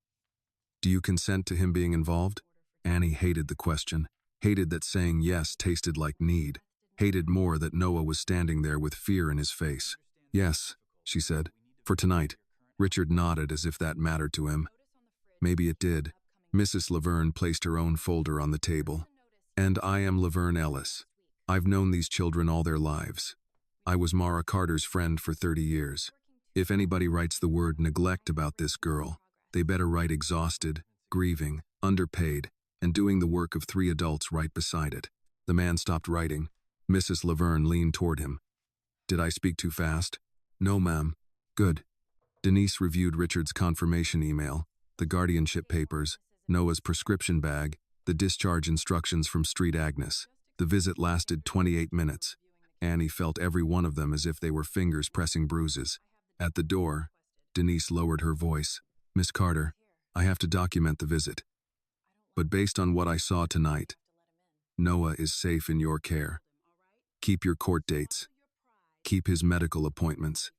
do you consent to him being involved? Annie hated the question, hated that saying yes tasted like need, hated more that Noah was standing there with fear in his face. Yes, she said, for tonight. Richard nodded as if that mattered to him. Maybe it did. Mrs. Laverne placed her own folder on the table. And I am Laverne Ellis. I've known these children all their lives. I was Mara Carter's friend for 30 years. If anybody writes the word neglect about this girl, they better write exhausted, grieving, underpaid, and doing the work of 3 adults right beside it. The man stopped writing. Mrs. Laverne leaned toward him. Did I speak too fast? No, ma'am. Good. Denise reviewed Richard's confirmation email, the guardianship papers, Noah's prescription bag, the discharge instructions from Street Agnes. The visit lasted 28 minutes. Annie felt every one of them as if they were fingers pressing bruises. At the door, Denise lowered her voice. Miss Carter, I have to document the visit. But based on what I saw tonight, Noah is safe in your care. Keep your court dates. Keep his medical appointments.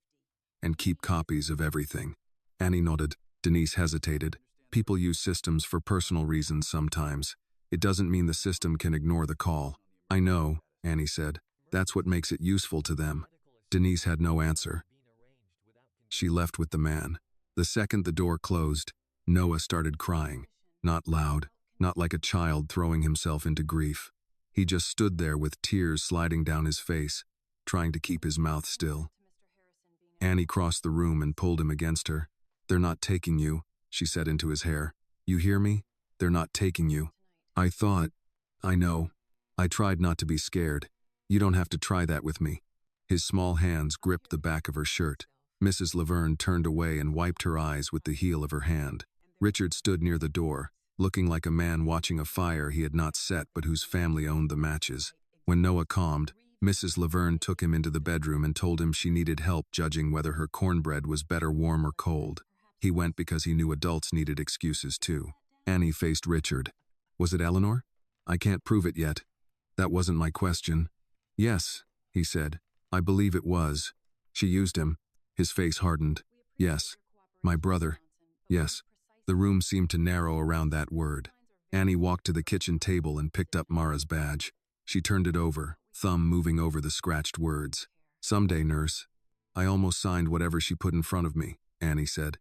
And keep copies of everything. Annie nodded. Denise hesitated. People use systems for personal reasons sometimes. It doesn't mean the system can ignore the call. I know, Annie said. That's what makes it useful to them. Denise had no answer. She left with the man. The second the door closed, Noah started crying. Not loud, not like a child throwing himself into grief. He just stood there with tears sliding down his face, trying to keep his mouth still. Annie crossed the room and pulled him against her. They're not taking you, she said into his hair. You hear me? They're not taking you. I know. I tried not to be scared. You don't have to try that with me. His small hands gripped the back of her shirt. Mrs. Laverne turned away and wiped her eyes with the heel of her hand. Richard stood near the door, looking like a man watching a fire he had not set but whose family owned the matches. When Noah calmed, Mrs. Laverne took him into the bedroom and told him she needed help judging whether her cornbread was better warm or cold. He went because he knew adults needed excuses too. Annie faced Richard. Was it Eleanor? I can't prove it yet. That wasn't my question. Yes, he said. I believe it was. She used him. His face hardened. Yes. My brother. Yes. The room seemed to narrow around that word. Annie walked to the kitchen table and picked up Mara's badge. She turned it over, thumb moving over the scratched words. Someday, nurse. I almost signed whatever she put in front of me, Annie said.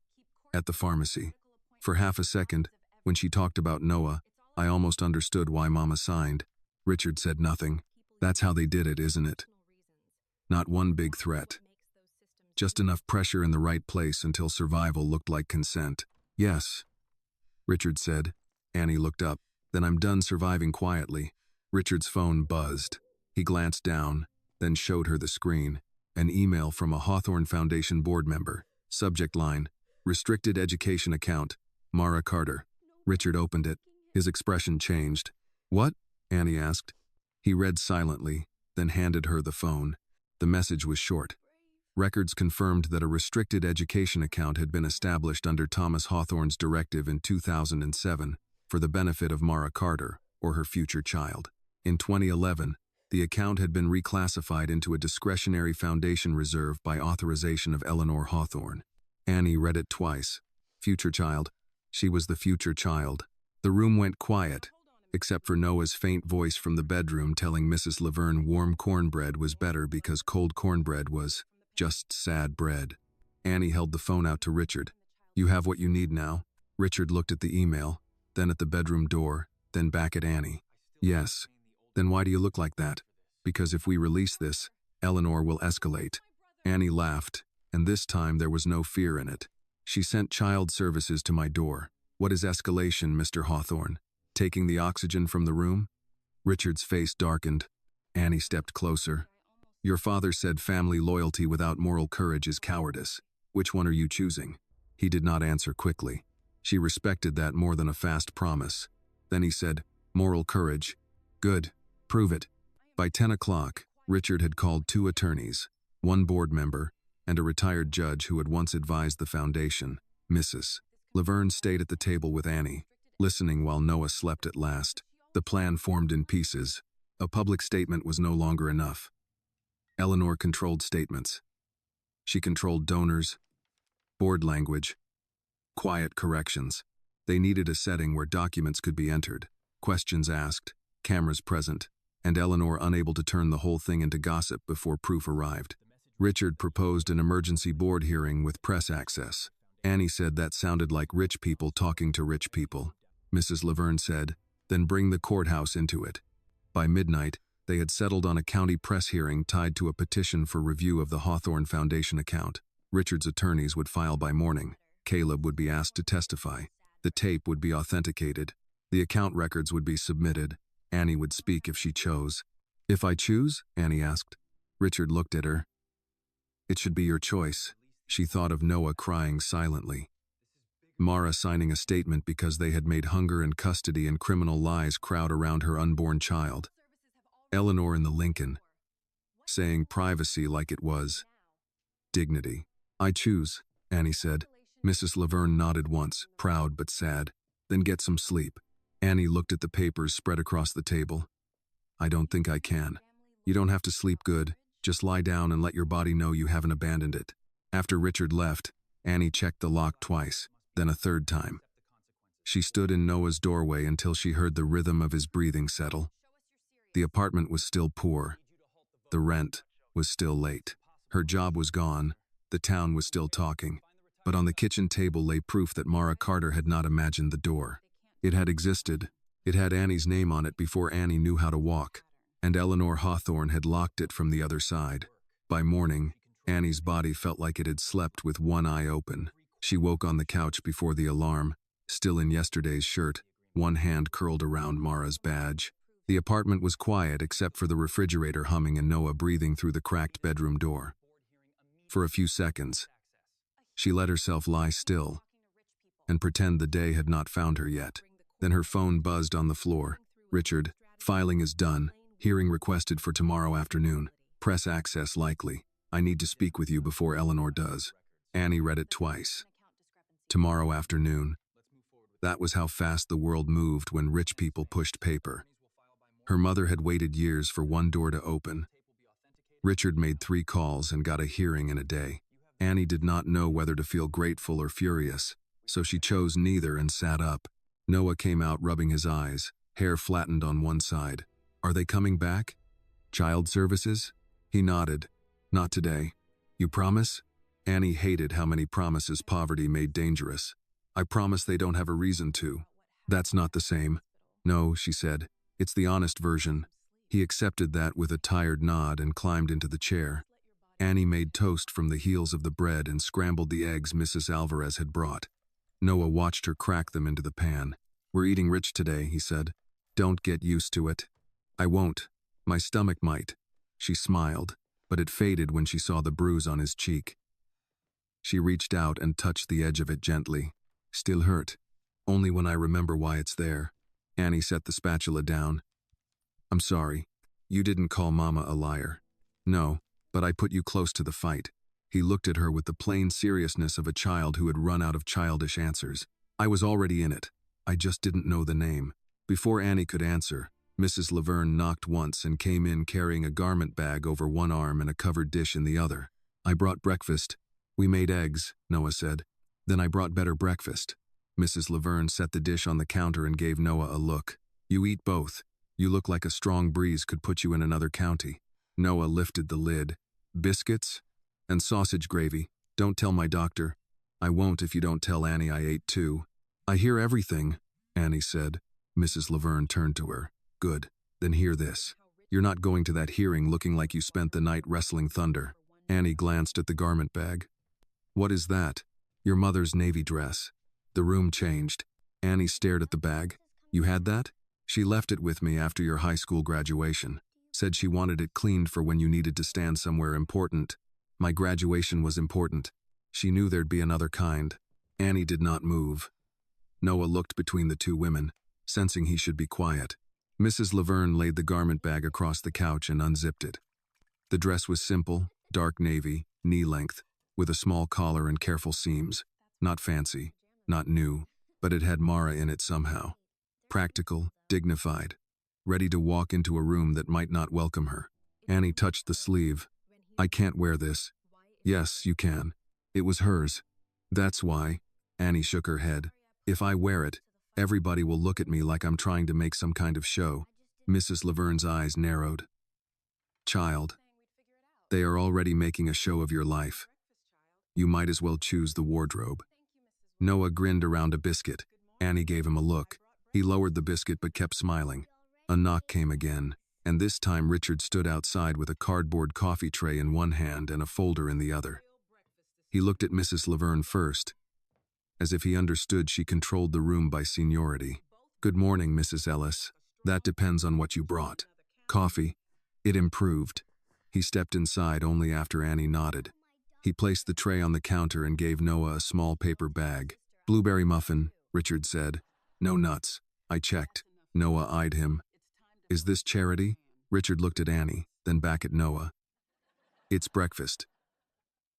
At the pharmacy. For half a second, when she talked about Noah, I almost understood why Mama signed. Richard said nothing. That's how they did it, isn't it? Not one big threat. Just enough pressure in the right place until survival looked like consent. Yes, Richard said. Annie looked up. Then I'm done surviving quietly. Richard's phone buzzed. He glanced down, then showed her the screen. An email from a Hawthorne Foundation board member. Subject line, restricted education account, Mara Carter. Richard opened it. His expression changed. What? Annie asked. He read silently, then handed her the phone. The message was short. Records confirmed that a restricted education account had been established under Thomas Hawthorne's directive in 2007 for the benefit of Mara Carter, or her future child. In 2011, the account had been reclassified into a discretionary foundation reserve by authorization of Eleanor Hawthorne. Annie read it twice. Future child. She was the future child. The room went quiet, except for Noah's faint voice from the bedroom telling Mrs. Laverne warm cornbread was better because cold cornbread was just sad bread. Annie held the phone out to Richard. You have what you need now. Richard looked at the email, then at the bedroom door, then back at Annie. Yes. Then why do you look like that? Because if we release this, Eleanor will escalate. Annie laughed, and this time there was no fear in it. She sent child services to my door. What is escalation, Mr. Hawthorne? Taking the oxygen from the room? Richard's face darkened. Annie stepped closer. Your father said family loyalty without moral courage is cowardice. Which one are you choosing? He did not answer quickly. She respected that more than a fast promise. Then he said, moral courage. Good. Prove it. By 10 o'clock, Richard had called 2 attorneys, 1 board member, and a retired judge who had once advised the foundation, Mrs. Laverne stayed at the table with Annie, listening while Noah slept at last. The plan formed in pieces. A public statement was no longer enough. Eleanor controlled statements. She controlled donors, board language, quiet corrections. They needed a setting where documents could be entered, questions asked, cameras present, and Eleanor unable to turn the whole thing into gossip before proof arrived. Richard proposed an emergency board hearing with press access. Annie said that sounded like rich people talking to rich people. Mrs. Laverne said, then bring the courthouse into it. By midnight, they had settled on a county press hearing tied to a petition for review of the Hawthorne Foundation account. Richard's attorneys would file by morning. Caleb would be asked to testify. The tape would be authenticated. The account records would be submitted. Annie would speak if she chose. If I choose? Annie asked. Richard looked at her. It should be your choice. She thought of Noah crying silently. Mara signing a statement because they had made hunger and custody and criminal lies crowd around her unborn child. Eleanor in the Lincoln, saying privacy like it was dignity. I choose, Annie said. Mrs. Laverne nodded once, proud but sad. Then get some sleep. Annie looked at the papers spread across the table. I don't think I can. You don't have to sleep good. Just lie down and let your body know you haven't abandoned it. After Richard left, Annie checked the lock twice, then a third time. She stood in Noah's doorway until she heard the rhythm of his breathing settle. The apartment was still poor. The rent was still late. Her job was gone. The town was still talking. But on the kitchen table lay proof that Mara Carter had not imagined the door. It had existed. It had Annie's name on it before Annie knew how to walk, and Eleanor Hawthorne had locked it from the other side. By morning, Annie's body felt like it had slept with one eye open. She woke on the couch before the alarm, still in yesterday's shirt, one hand curled around Mara's badge. The apartment was quiet except for the refrigerator humming and Noah breathing through the cracked bedroom door. For a few seconds, she let herself lie still and pretend the day had not found her yet. Then her phone buzzed on the floor. Richard, filing is done. Hearing requested for tomorrow afternoon. Press access likely. I need to speak with you before Eleanor does. Annie read it twice. Tomorrow afternoon. That was how fast the world moved when rich people pushed paper. Her mother had waited years for one door to open. Richard made 3 calls and got a hearing in a day. Annie did not know whether to feel grateful or furious, so she chose neither and sat up. Noah came out rubbing his eyes, hair flattened on one side. Are they coming back? Child services? He nodded. Not today. You promise? Annie hated how many promises poverty made dangerous. I promise they don't have a reason to. That's not the same. No, she said. It's the honest version. He accepted that with a tired nod and climbed into the chair. Annie made toast from the heels of the bread and scrambled the eggs Mrs. Alvarez had brought. Noah watched her crack them into the pan. We're eating rich today, he said. Don't get used to it. I won't. My stomach might. She smiled, but it faded when she saw the bruise on his cheek. She reached out and touched the edge of it gently. Still hurt. Only when I remember why it's there. Annie set the spatula down. I'm sorry. You didn't call Mama a liar. No, but I put you close to the fight. He looked at her with the plain seriousness of a child who had run out of childish answers. I was already in it. I just didn't know the name. Before Annie could answer, Mrs. Laverne knocked once and came in carrying a garment bag over one arm and a covered dish in the other. I brought breakfast. We made eggs, Noah said. Then I brought better breakfast. Mrs. Laverne set the dish on the counter and gave Noah a look. You eat both. You look like a strong breeze could put you in another county. Noah lifted the lid. Biscuits? And sausage gravy. Don't tell my doctor. I won't if you don't tell Annie I ate too. I hear everything, Annie said. Mrs. Laverne turned to her. Good. Then hear this. You're not going to that hearing looking like you spent the night wrestling thunder. Annie glanced at the garment bag. What is that? Your mother's navy dress. The room changed. Annie stared at the bag. You had that? She left it with me after your high school graduation. Said she wanted it cleaned for when you needed to stand somewhere important. My graduation was important. She knew there'd be another kind. Annie did not move. Noah looked between the two women, sensing he should be quiet. Mrs. Laverne laid the garment bag across the couch and unzipped it. The dress was simple, dark navy, knee-length, with a small collar and careful seams. Not fancy, not new, but it had Mara in it somehow. Practical, dignified, ready to walk into a room that might not welcome her. Annie touched the sleeve. I can't wear this. Yes, you can. It was hers. That's why. Annie shook her head. If I wear it, everybody will look at me like I'm trying to make some kind of show. Mrs. Laverne's eyes narrowed. Child, they are already making a show of your life. You might as well choose the wardrobe. Noah grinned around a biscuit. Annie gave him a look. He lowered the biscuit but kept smiling. A knock came again, and this time Richard stood outside with a cardboard coffee tray in one hand and a folder in the other. He looked at Mrs. Laverne first, as if he understood she controlled the room by seniority. Good morning, Mrs. Ellis. That depends on what you brought. Coffee. It improved. He stepped inside only after Annie nodded. He placed the tray on the counter and gave Noah a small paper bag. Blueberry muffin, Richard said. No nuts. I checked. Noah eyed him. Is this charity? Richard looked at Annie, then back at Noah. It's breakfast.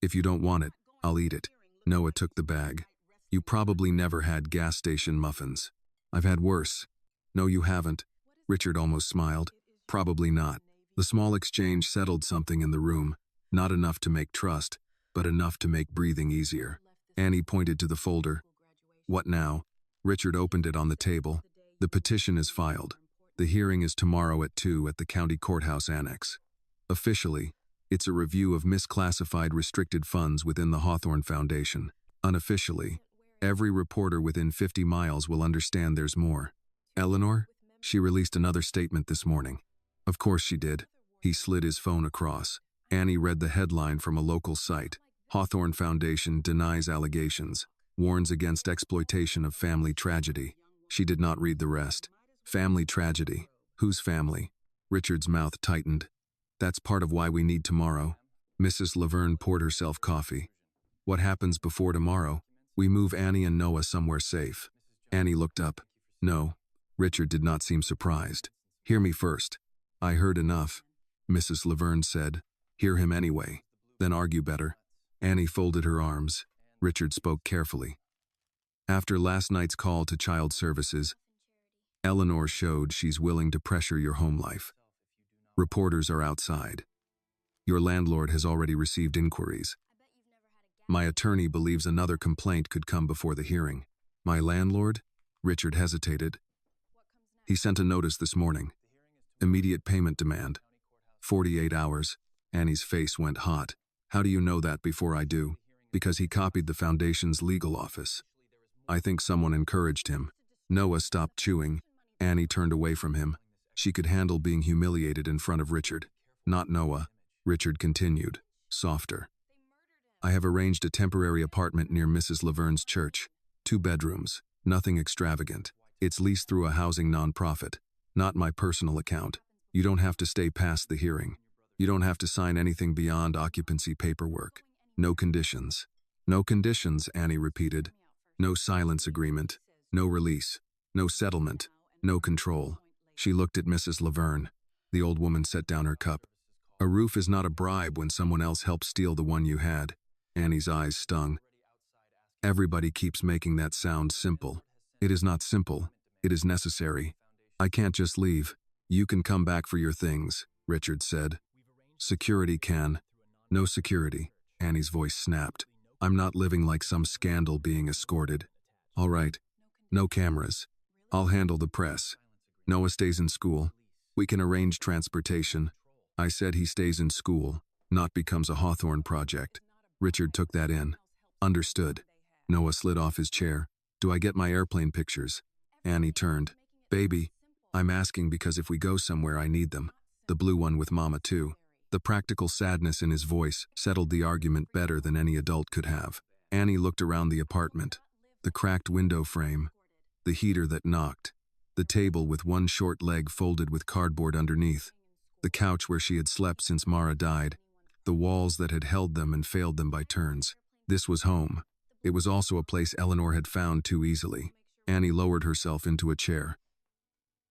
If you don't want it, I'll eat it. Noah took the bag. You probably never had gas station muffins. I've had worse. No, you haven't. Richard almost smiled. Probably not. The small exchange settled something in the room. Not enough to make trust, but enough to make breathing easier. Annie pointed to the folder. What now? Richard opened it on the table. The petition is filed. The hearing is tomorrow at 2 at the county courthouse annex. Officially, it's a review of misclassified restricted funds within the Hawthorne Foundation. Unofficially, every reporter within 50 miles will understand there's more. Eleanor? She released another statement this morning. Of course she did. He slid his phone across. Annie read the headline from a local site. Hawthorne Foundation denies allegations, warns against exploitation of family tragedy. She did not read the rest. Family tragedy. Whose family? Richard's mouth tightened. That's part of why we need tomorrow. Mrs. Laverne poured herself coffee. What happens before tomorrow? We move Annie and Noah somewhere safe. Annie looked up. No. Richard did not seem surprised. Hear me first. I heard enough, Mrs. Laverne said. Hear him anyway, then argue better. Annie folded her arms. Richard spoke carefully. After last night's call to child services, Eleanor showed she's willing to pressure your home life. Reporters are outside. Your landlord has already received inquiries. My attorney believes another complaint could come before the hearing. My landlord? Richard hesitated. He sent a notice this morning. Immediate payment demand. 48 hours. Annie's face went hot. How do you know that before I do? Because he copied the foundation's legal office. I think someone encouraged him. Noah stopped chewing. Annie turned away from him. She could handle being humiliated in front of Richard. Not Noah. Richard continued, softer. I have arranged a temporary apartment near Mrs. Laverne's church. 2 bedrooms. Nothing extravagant. It's leased through a housing nonprofit. Not my personal account. You don't have to stay past the hearing. You don't have to sign anything beyond occupancy paperwork. No conditions. No conditions, Annie repeated. No silence agreement. No release. No settlement. No control. She looked at Mrs. Laverne. The old woman set down her cup. A roof is not a bribe when someone else helps steal the one you had. Annie's eyes stung. Everybody keeps making that sound simple. It is not simple. It is necessary. I can't just leave. You can come back for your things, Richard said. Security can. No security. Annie's voice snapped. I'm not living like some scandal being escorted. All right. No cameras. I'll handle the press. Noah stays in school. We can arrange transportation. I said he stays in school, not becomes a Hawthorne project. Richard took that in. Understood. Noah slid off his chair. Do I get my airplane pictures? Annie turned. Baby, I'm asking because if we go somewhere I need them. The blue one with Mama too. The practical sadness in his voice settled the argument better than any adult could have. Annie looked around the apartment. The cracked window frame, the heater that knocked, the table with one short leg folded with cardboard underneath, the couch where she had slept since Mara died, the walls that had held them and failed them by turns. This was home. It was also a place Eleanor had found too easily. Annie lowered herself into a chair.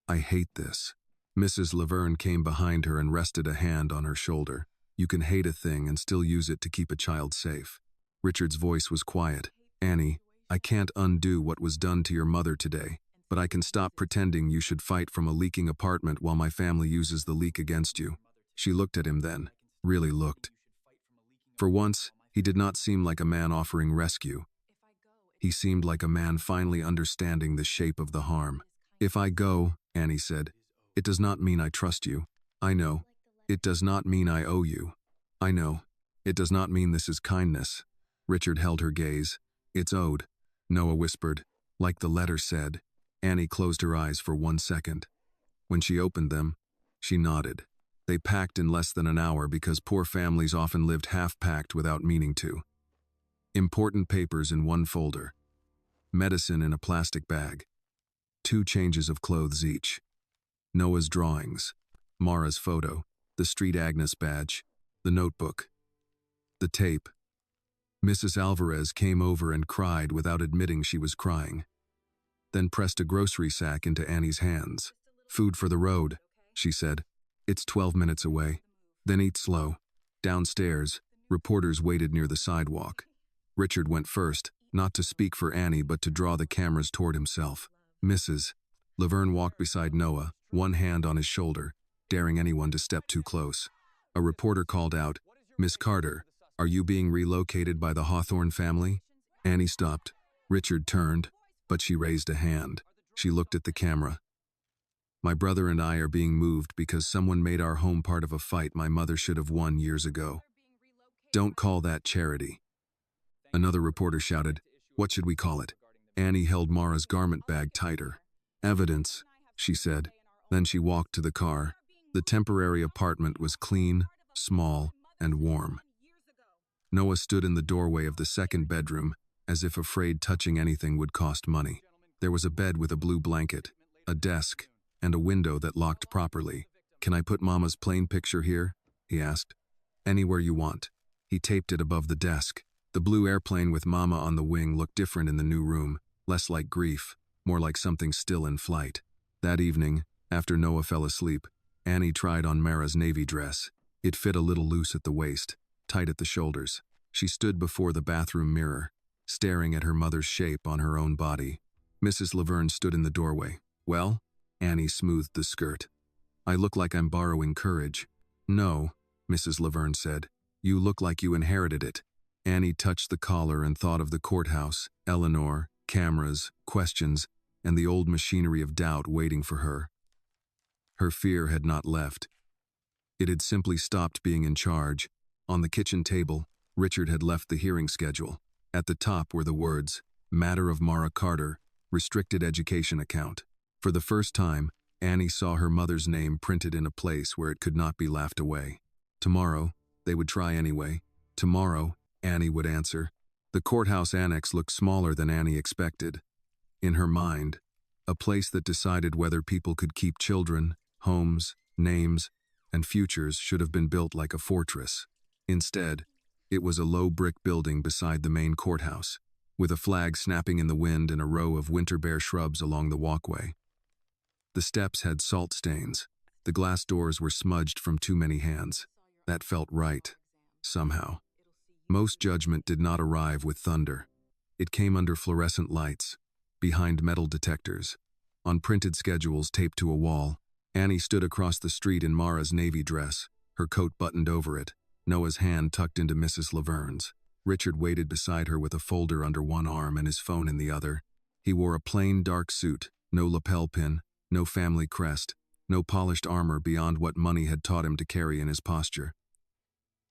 "I hate this." Mrs. Laverne came behind her and rested a hand on her shoulder. "You can hate a thing and still use it to keep a child safe." Richard's voice was quiet. "Annie, I can't undo what was done to your mother today, but I can stop pretending you should fight from a leaking apartment while my family uses the leak against you." She looked at him then, really looked. For once, he did not seem like a man offering rescue. He seemed like a man finally understanding the shape of the harm. "If I go," Annie said, "it does not mean I trust you. I know. It does not mean I owe you. I know. It does not mean this is kindness." Richard held her gaze. "It's owed," Noah whispered. "Like the letter said." Annie closed her eyes for 1 second. When she opened them, she nodded. They packed in less than an hour because poor families often lived half-packed without meaning to. Important papers in one folder. Medicine in a plastic bag. 2 changes of clothes each. Noah's drawings. Mara's photo. The Street Agnes badge. The notebook. The tape. Mrs. Alvarez came over and cried without admitting she was crying. Then pressed a grocery sack into Annie's hands. "Food for the road," she said. "It's 12 minutes away. Then eat slow." Downstairs, reporters waited near the sidewalk. Richard went first, not to speak for Annie but to draw the cameras toward himself. "Mrs. Laverne walked beside Noah, one hand on his shoulder, daring anyone to step too close. A reporter called out, "Miss Carter, are you being relocated by the Hawthorne family?" Annie stopped. Richard turned, but she raised a hand. She looked at the camera. "My brother and I are being moved because someone made our home part of a fight my mother should have won years ago. Don't call that charity." Another reporter shouted, "What should we call it?" Annie held Mara's garment bag tighter. "Evidence," she said. Then she walked to the car. The temporary apartment was clean, small, and warm. Noah stood in the doorway of the second bedroom, as if afraid touching anything would cost money. There was a bed with a blue blanket, a desk, and a window that locked properly. "Can I put Mama's plane picture here?" he asked. "Anywhere you want." He taped it above the desk. The blue airplane with Mama on the wing looked different in the new room, less like grief, more like something still in flight. That evening, after Noah fell asleep, Annie tried on Mara's navy dress. It fit a little loose at the waist, tight at the shoulders. She stood before the bathroom mirror, staring at her mother's shape on her own body. Mrs. Laverne stood in the doorway. "Well?" Annie smoothed the skirt. "I look like I'm borrowing courage." "No," Mrs. Laverne said. "You look like you inherited it." Annie touched the collar and thought of the courthouse, Eleanor, cameras, questions, and the old machinery of doubt waiting for her. Her fear had not left. It had simply stopped being in charge. On the kitchen table, Richard had left the hearing schedule. At the top were the words, "Matter of Mara Carter, restricted education account." For the first time, Annie saw her mother's name printed in a place where it could not be laughed away. Tomorrow, they would try anyway. Tomorrow, Annie would answer. The courthouse annex looked smaller than Annie expected. In her mind, a place that decided whether people could keep children, homes, names, and futures should have been built like a fortress. Instead, it was a low brick building beside the main courthouse, with a flag snapping in the wind and a row of winter bare shrubs along the walkway. The steps had salt stains. The glass doors were smudged from too many hands. That felt right, somehow. Most judgment did not arrive with thunder. It came under fluorescent lights, behind metal detectors, on printed schedules taped to a wall. Annie stood across the street in Mara's navy dress, her coat buttoned over it, Noah's hand tucked into Mrs. Laverne's. Richard waited beside her with a folder under one arm and his phone in the other. He wore a plain dark suit, no lapel pin, no family crest, no polished armor beyond what money had taught him to carry in his posture.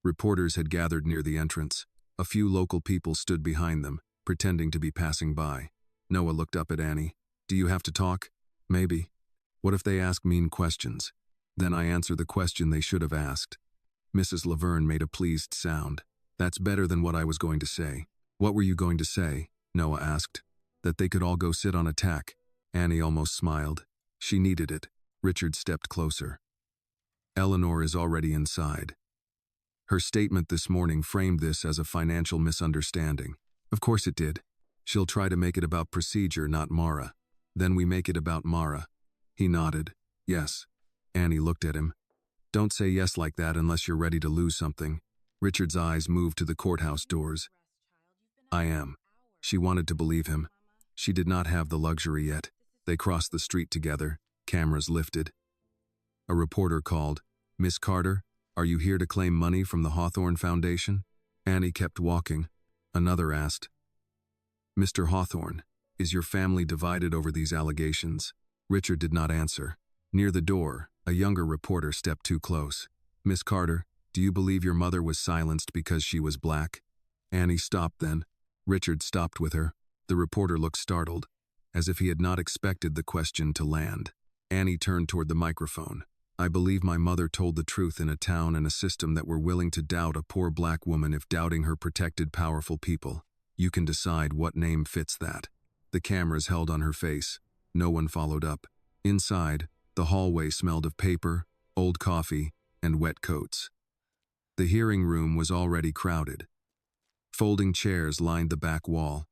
Reporters had gathered near the entrance. A few local people stood behind them, pretending to be passing by. Noah looked up at Annie. "Do you have to talk?" "Maybe." "What if they ask mean questions?" "Then I answer the question they should have asked." Mrs. Laverne made a pleased sound. "That's better than what I was going to say." What were you going to say? Noah asked. That they could all go sit on a tack. Annie almost smiled. She needed it. Richard stepped closer. Eleanor is already inside. Her statement this morning framed this as a financial misunderstanding. Of course it did. She'll try to make it about procedure, not Mara. Then we make it about Mara. He nodded. Yes. Annie looked at him. Don't say yes like that unless you're ready to lose something. Richard's eyes moved to the courthouse doors. I am. She wanted to believe him. She did not have the luxury yet. They crossed the street together, cameras lifted. A reporter called, Miss Carter, are you here to claim money from the Hawthorne Foundation? Annie kept walking. Another asked, Mr. Hawthorne, is your family divided over these allegations? Richard did not answer. Near the door, a younger reporter stepped too close. Miss Carter, do you believe your mother was silenced because she was black? Annie stopped then. Richard stopped with her. The reporter looked startled, as if he had not expected the question to land. Annie turned toward the microphone. I believe my mother told the truth in a town and a system that were willing to doubt a poor black woman if doubting her protected powerful people. You can decide what name fits that. The cameras held on her face. No one followed up. Inside, the hallway smelled of paper, old coffee, and wet coats. The hearing room was already crowded. Folding chairs lined the back wall.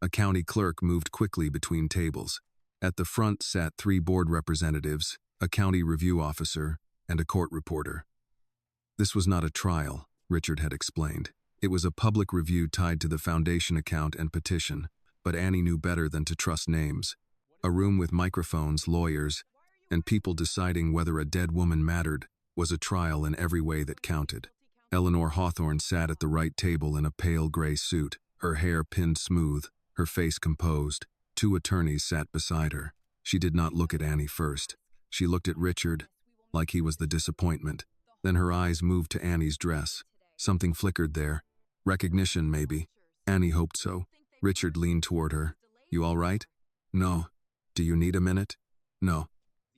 A county clerk moved quickly between tables. At the front sat 3 board representatives, a county review officer, and a court reporter. This was not a trial, Richard had explained. It was a public review tied to the foundation account and petition, but Annie knew better than to trust names. A room with microphones, lawyers, and people deciding whether a dead woman mattered was a trial in every way that counted. Eleanor Hawthorne sat at the right table in a pale gray suit, her hair pinned smooth, her face composed. 2 attorneys sat beside her. She did not look at Annie first. She looked at Richard, like he was the disappointment. Then her eyes moved to Annie's dress. Something flickered there. Recognition, maybe. Annie hoped so. Richard leaned toward her. You all right? No. Do you need a minute? No.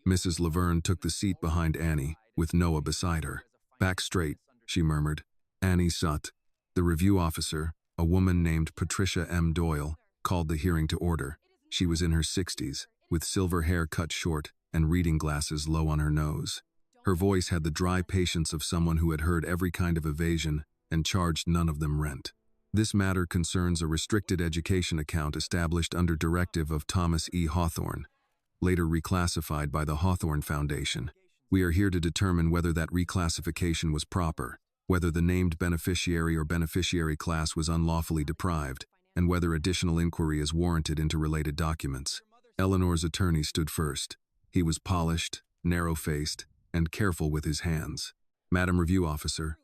Mrs. Laverne took the seat behind Annie, with Noah beside her. Back straight, she murmured. Annie sat. The review officer, a woman named Patricia M. Doyle, called the hearing to order. She was in her 60s, with silver hair cut short and reading glasses low on her nose. Her voice had the dry patience of someone who had heard every kind of evasion and charged none of them rent. This matter concerns a restricted education account established under directive of Thomas E. Hawthorne, later reclassified by the Hawthorne Foundation. We are here to determine whether that reclassification was proper, whether the named beneficiary or beneficiary class was unlawfully deprived, and whether additional inquiry is warranted into related documents. Eleanor's attorney stood first. He was polished, narrow-faced, and careful with his hands. Madam Review Officer,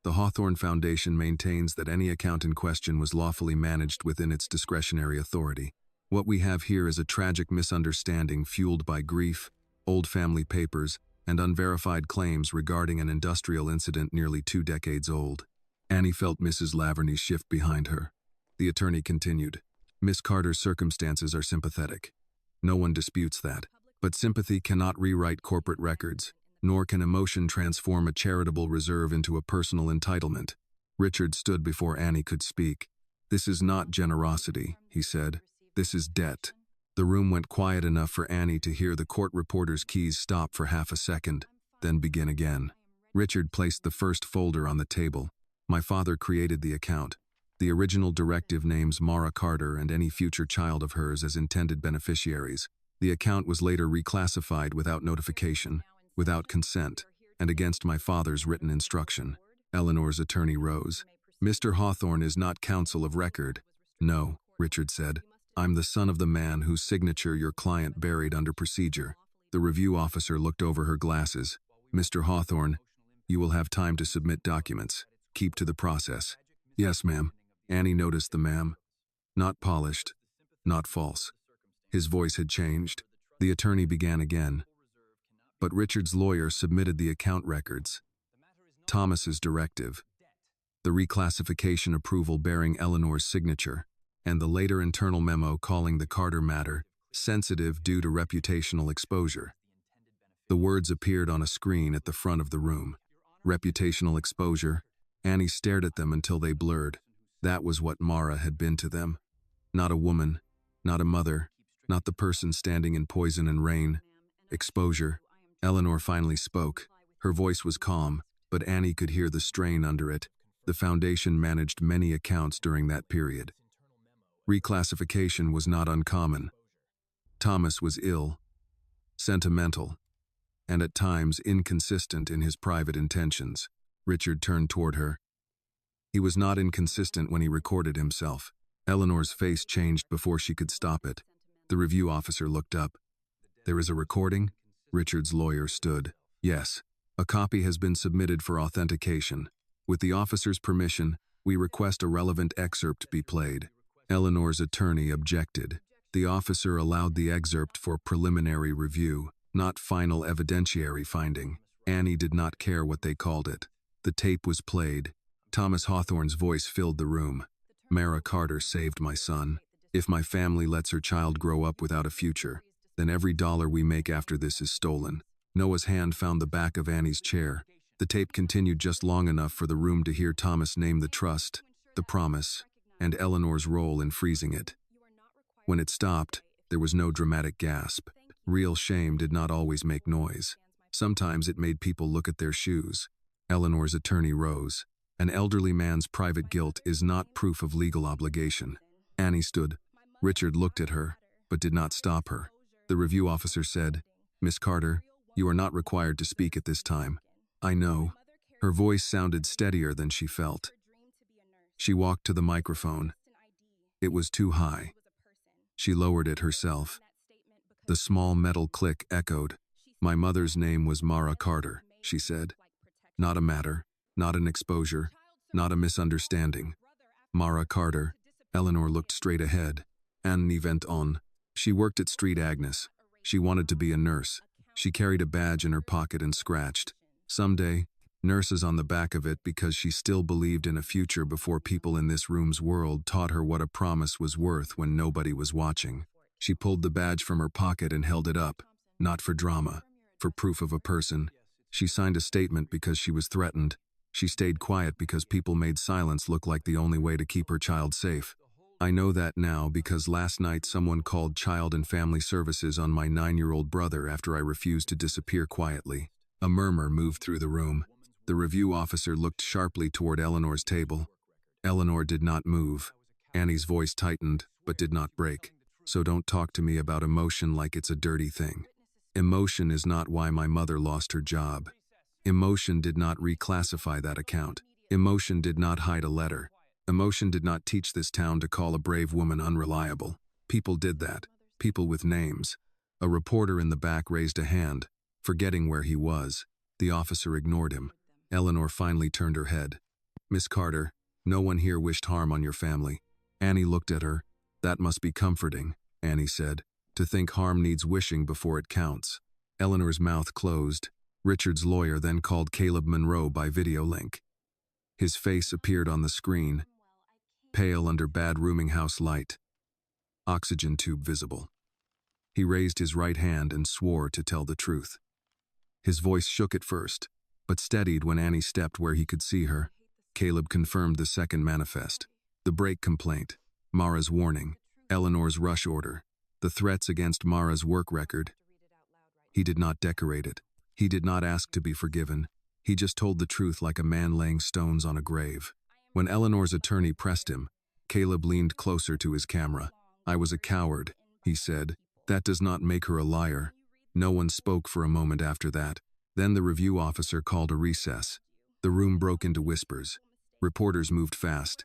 the Hawthorne Foundation maintains that any account in question was lawfully managed within its discretionary authority. What we have here is a tragic misunderstanding fueled by grief, old family papers, and unverified claims regarding an industrial incident nearly 2 decades old. Annie felt Mrs. Laverny shift behind her. The attorney continued, Miss Carter's circumstances are sympathetic. No one disputes that. But sympathy cannot rewrite corporate records, nor can emotion transform a charitable reserve into a personal entitlement. Richard stood before Annie could speak. This is not generosity, he said. This is debt. The room went quiet enough for Annie to hear the court reporter's keys stop for half a second, then begin again. Richard placed the first folder on the table. My father created the account. The original directive names Mara Carter and any future child of hers as intended beneficiaries. The account was later reclassified without notification, without consent, and against my father's written instruction. Eleanor's attorney rose. Mr. Hawthorne is not counsel of record. No, Richard said. I'm the son of the man whose signature your client buried under procedure. The review officer looked over her glasses. Mr. Hawthorne, you will have time to submit documents. Keep to the process. Yes, ma'am. Annie noticed the ma'am. Not polished, not false. His voice had changed. The attorney began again. But Richard's lawyer submitted the account records. Thomas's directive, the reclassification approval bearing Eleanor's signature, and the later internal memo calling the Carter matter sensitive due to reputational exposure. The words appeared on a screen at the front of the room. Reputational exposure. Annie stared at them until they blurred. That was what Mara had been to them. Not a woman, not a mother, not the person standing in poison and rain. Exposure. Eleanor finally spoke. Her voice was calm, but Annie could hear the strain under it. The foundation managed many accounts during that period. Reclassification was not uncommon. Thomas was ill, sentimental, and at times inconsistent in his private intentions. Richard turned toward her. He was not inconsistent when he recorded himself. Eleanor's face changed before she could stop it. The review officer looked up. "There is a recording?" Richard's lawyer stood. "Yes. A copy has been submitted for authentication. With the officer's permission, we request a relevant excerpt be played." Eleanor's attorney objected. The officer allowed the excerpt for preliminary review, not final evidentiary finding. Annie did not care what they called it. The tape was played. Thomas Hawthorne's voice filled the room. "Mara Carter saved my son. If my family lets her child grow up without a future, then every dollar we make after this is stolen." Noah's hand found the back of Annie's chair. The tape continued just long enough for the room to hear Thomas name the trust, the promise, and Eleanor's role in freezing it. When it stopped, there was no dramatic gasp. Real shame did not always make noise. Sometimes it made people look at their shoes. Eleanor's attorney rose. "An elderly man's private guilt is not proof of legal obligation." Annie stood. Richard looked at her, but did not stop her. The review officer said, "Miss Carter, you are not required to speak at this time." "I know." Her voice sounded steadier than she felt. She walked to the microphone. It was too high. She lowered it herself. The small metal click echoed. "My mother's name was Mara Carter," she said. "Not a matter, not an exposure, not a misunderstanding. Mara Carter." Eleanor looked straight ahead. Annie went on. "She worked at Street Agnes. She wanted to be a nurse. She carried a badge in her pocket and scratched. Someday, nurses on the back of it because she still believed in a future before people in this room's world taught her what a promise was worth when nobody was watching. She pulled the badge from her pocket and held it up, not for drama, for proof of a person. She signed a statement because she was threatened. She stayed quiet because people made silence look like the only way to keep her child safe. I know that now because last night someone called Child and Family Services on my 9-year-old brother after I refused to disappear quietly." A murmur moved through the room. The review officer looked sharply toward Eleanor's table. Eleanor did not move. Annie's voice tightened, but did not break. "So don't talk to me about emotion like it's a dirty thing. Emotion is not why my mother lost her job. Emotion did not reclassify that account. Emotion did not hide a letter. Emotion did not teach this town to call a brave woman unreliable. People did that. People with names." A reporter in the back raised a hand, forgetting where he was. The officer ignored him. Eleanor finally turned her head. "Miss Carter, no one here wished harm on your family." Annie looked at her. "That must be comforting," Annie said. "To think harm needs wishing before it counts." Eleanor's mouth closed. Richard's lawyer then called Caleb Monroe by video link. His face appeared on the screen, pale under bad rooming house light. Oxygen tube visible. He raised his right hand and swore to tell the truth. His voice shook at first, but steadied when Annie stepped where he could see her. Caleb confirmed the second manifest. The break complaint, Mara's warning, Eleanor's rush order, the threats against Mara's work record. He did not decorate it. He did not ask to be forgiven. He just told the truth like a man laying stones on a grave. When Eleanor's attorney pressed him, Caleb leaned closer to his camera. "I was a coward," he said. "That does not make her a liar." No one spoke for a moment after that. Then the review officer called a recess. The room broke into whispers. Reporters moved fast.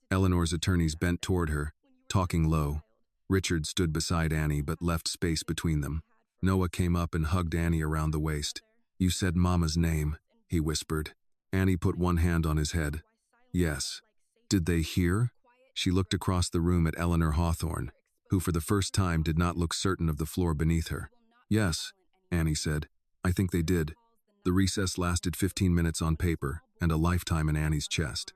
Eleanor's attorneys bent toward her, talking low. Richard stood beside Annie but left space between them. Noah came up and hugged Annie around the waist. "You said Mama's name," he whispered. Annie put one hand on his head. "Yes." "Did they hear?" She looked across the room at Eleanor Hawthorne, who for the first time did not look certain of the floor beneath her. "Yes," Annie said. "I think they did." The recess lasted 15 minutes on paper and a lifetime in Annie's chest.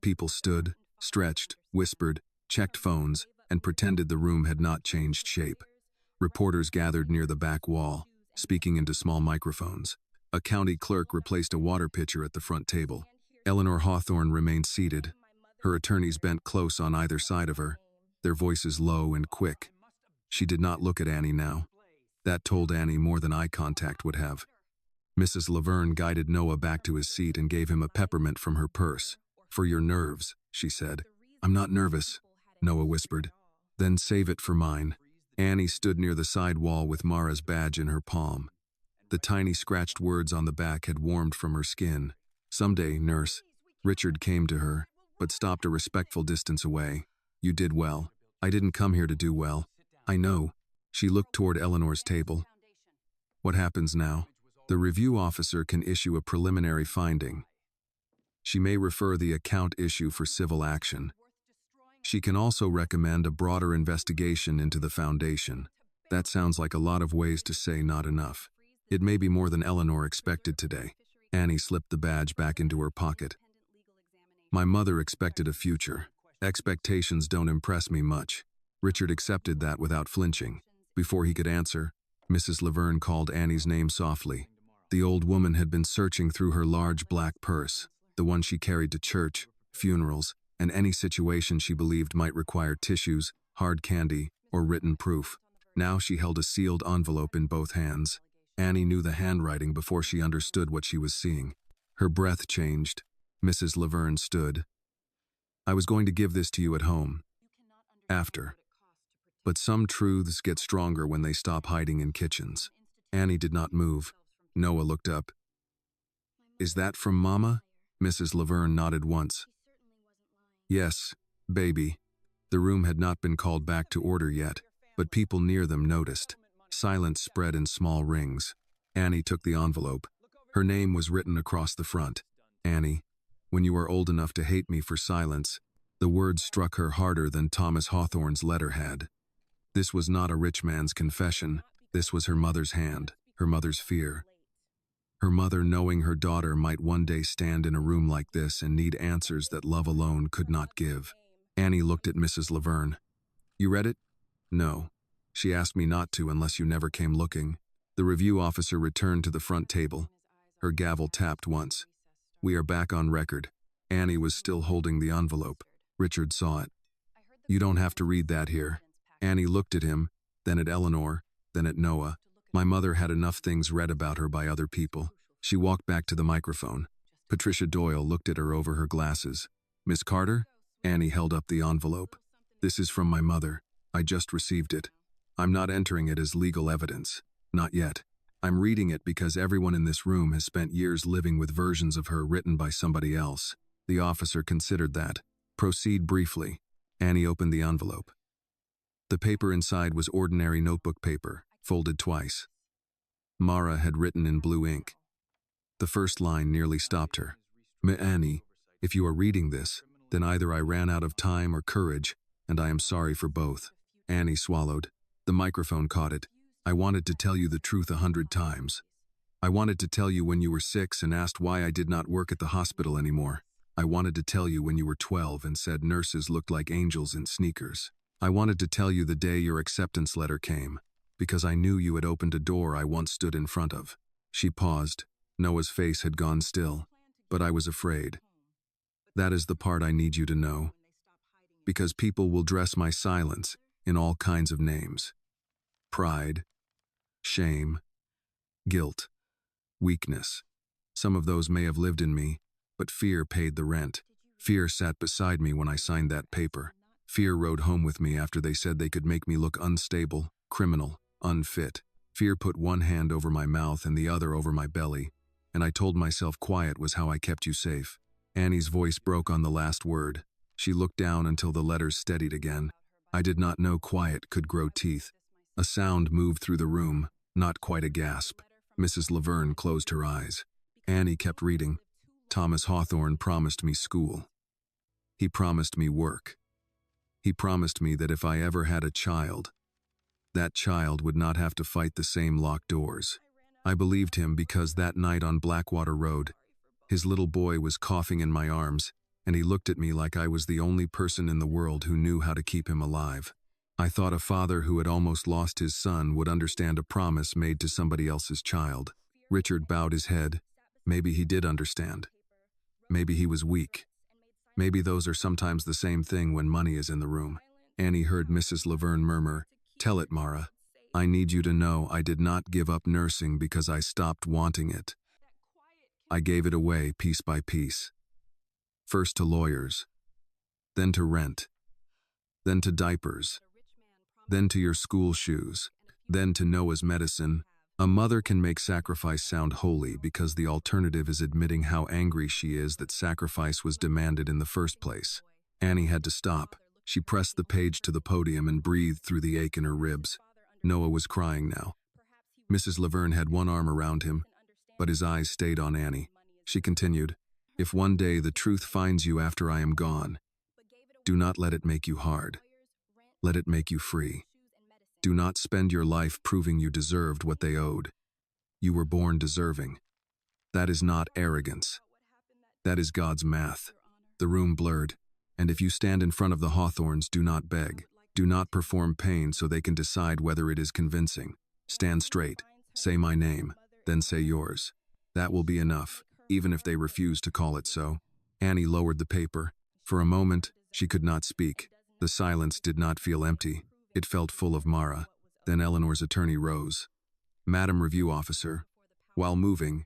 People stood, stretched, whispered, checked phones, and pretended the room had not changed shape. Reporters gathered near the back wall, speaking into small microphones. A county clerk replaced a water pitcher at the front table. Eleanor Hawthorne remained seated, Her attorneys bent close on either side of her, their voices low and quick. She did not look at Annie now. That told Annie more than eye contact would have. Mrs. Laverne guided Noah back to his seat and gave him a peppermint from her purse. "For your nerves," she said. "I'm not nervous," Noah whispered. "Then save it for mine." Annie stood near the side wall with Mara's badge in her palm. The tiny scratched words on the back had warmed from her skin. "Someday, nurse." Richard came to her, but stopped a respectful distance away. "You did well. I didn't come here to do well. I know." She looked toward Eleanor's table. "What happens now?" "The review officer can issue a preliminary finding. She may refer the account issue for civil action. She can also recommend a broader investigation into the foundation." That sounds like a lot of ways to say not enough. It may be more than Eleanor expected today. Annie slipped the badge back into her pocket. "My mother expected a future. Expectations don't impress me much." Richard accepted that without flinching. Before he could answer, Mrs. Laverne called Annie's name softly. The old woman had been searching through her large black purse, the one she carried to church, funerals, and any situation she believed might require tissues, hard candy, or written proof. Now she held a sealed envelope in both hands. Annie knew the handwriting before she understood what she was seeing. Her breath changed. Mrs. Laverne stood. "I was going to give this to you at home. After. But some truths get stronger when they stop hiding in kitchens." Annie did not move. Noah looked up. "Is that from Mama?" Mrs. Laverne nodded once. "Yes, baby." The room had not been called back to order yet, but people near them noticed. Silence spread in small rings. Annie took the envelope. Her name was written across the front. "Annie, when you are old enough to hate me for silence." The words struck her harder than Thomas Hawthorne's letter had. This was not a rich man's confession. This was her mother's hand, her mother's fear. Her mother knowing her daughter might one day stand in a room like this and need answers that love alone could not give. Annie looked at Mrs. Laverne. "You read it?" "No. She asked me not to unless you never came looking." The review officer returned to the front table. Her gavel tapped once. "We are back on record." Annie was still holding the envelope. Richard saw it. "You don't have to read that here." Annie looked at him, then at Eleanor, then at Noah. My mother had enough things read about her by other people. She walked back to the microphone. Patricia Doyle looked at her over her glasses. "Miss Carter?" Annie held up the envelope. "This is from my mother. I just received it. I'm not entering it as legal evidence. Not yet. I'm reading it because everyone in this room has spent years living with versions of her written by somebody else." The officer considered that. "Proceed briefly." Annie opened the envelope. The paper inside was ordinary notebook paper, folded twice. Mara had written in blue ink. The first line nearly stopped her. Annie, if you are reading this, then either I ran out of time or courage, and I am sorry for both." Annie swallowed. The microphone caught it. "I wanted to tell you the truth 100 times. I wanted to tell you when you were 6 and asked why I did not work at the hospital anymore. I wanted to tell you when you were 12 and said nurses looked like angels in sneakers. I wanted to tell you the day your acceptance letter came, because I knew you had opened a door I once stood in front of." She paused. Noah's face had gone still, but I was afraid. "That is the part I need you to know. Because people will dress my silence in all kinds of names. Pride, shame, guilt, weakness. Some of those may have lived in me, but fear paid the rent. Fear sat beside me when I signed that paper. Fear rode home with me after they said they could make me look unstable, criminal, unfit. Fear put one hand over my mouth and the other over my belly, and I told myself quiet was how I kept you safe." Annie's voice broke on the last word. She looked down until the letters steadied again. "I did not know quiet could grow teeth." A sound moved through the room, not quite a gasp. Mrs. Laverne closed her eyes. Annie kept reading. "Thomas Hawthorne promised me school. He promised me work. He promised me that if I ever had a child, that child would not have to fight the same locked doors. I believed him because that night on Blackwater Road, his little boy was coughing in my arms, and he looked at me like I was the only person in the world who knew how to keep him alive. I thought a father who had almost lost his son would understand a promise made to somebody else's child." Richard bowed his head. Maybe he did understand. Maybe he was weak. Maybe those are sometimes the same thing when money is in the room. Annie heard Mrs. Laverne murmur, "Tell it, Mara. I need you to know I did not give up nursing because I stopped wanting it. I gave it away piece by piece. First to lawyers, then to rent, then to diapers, then to your school shoes, then to Noah's medicine. A mother can make sacrifice sound holy because the alternative is admitting how angry she is that sacrifice was demanded in the first place." Annie had to stop. She pressed the page to the podium and breathed through the ache in her ribs. Noah was crying now. Mrs. Laverne had one arm around him, but his eyes stayed on Annie. She continued, "If one day the truth finds you after I am gone, do not let it make you hard. Let it make you free. Do not spend your life proving you deserved what they owed. You were born deserving. That is not arrogance. That is God's math." The room blurred. "And if you stand in front of the Hawthorns, do not beg. Do not perform pain so they can decide whether it is convincing. Stand straight. Say my name, then say yours. That will be enough, even if they refuse to call it so." Annie lowered the paper. For a moment, she could not speak. The silence did not feel empty. It felt full of Mara. Then Eleanor's attorney rose. "Madam Review Officer, while moving,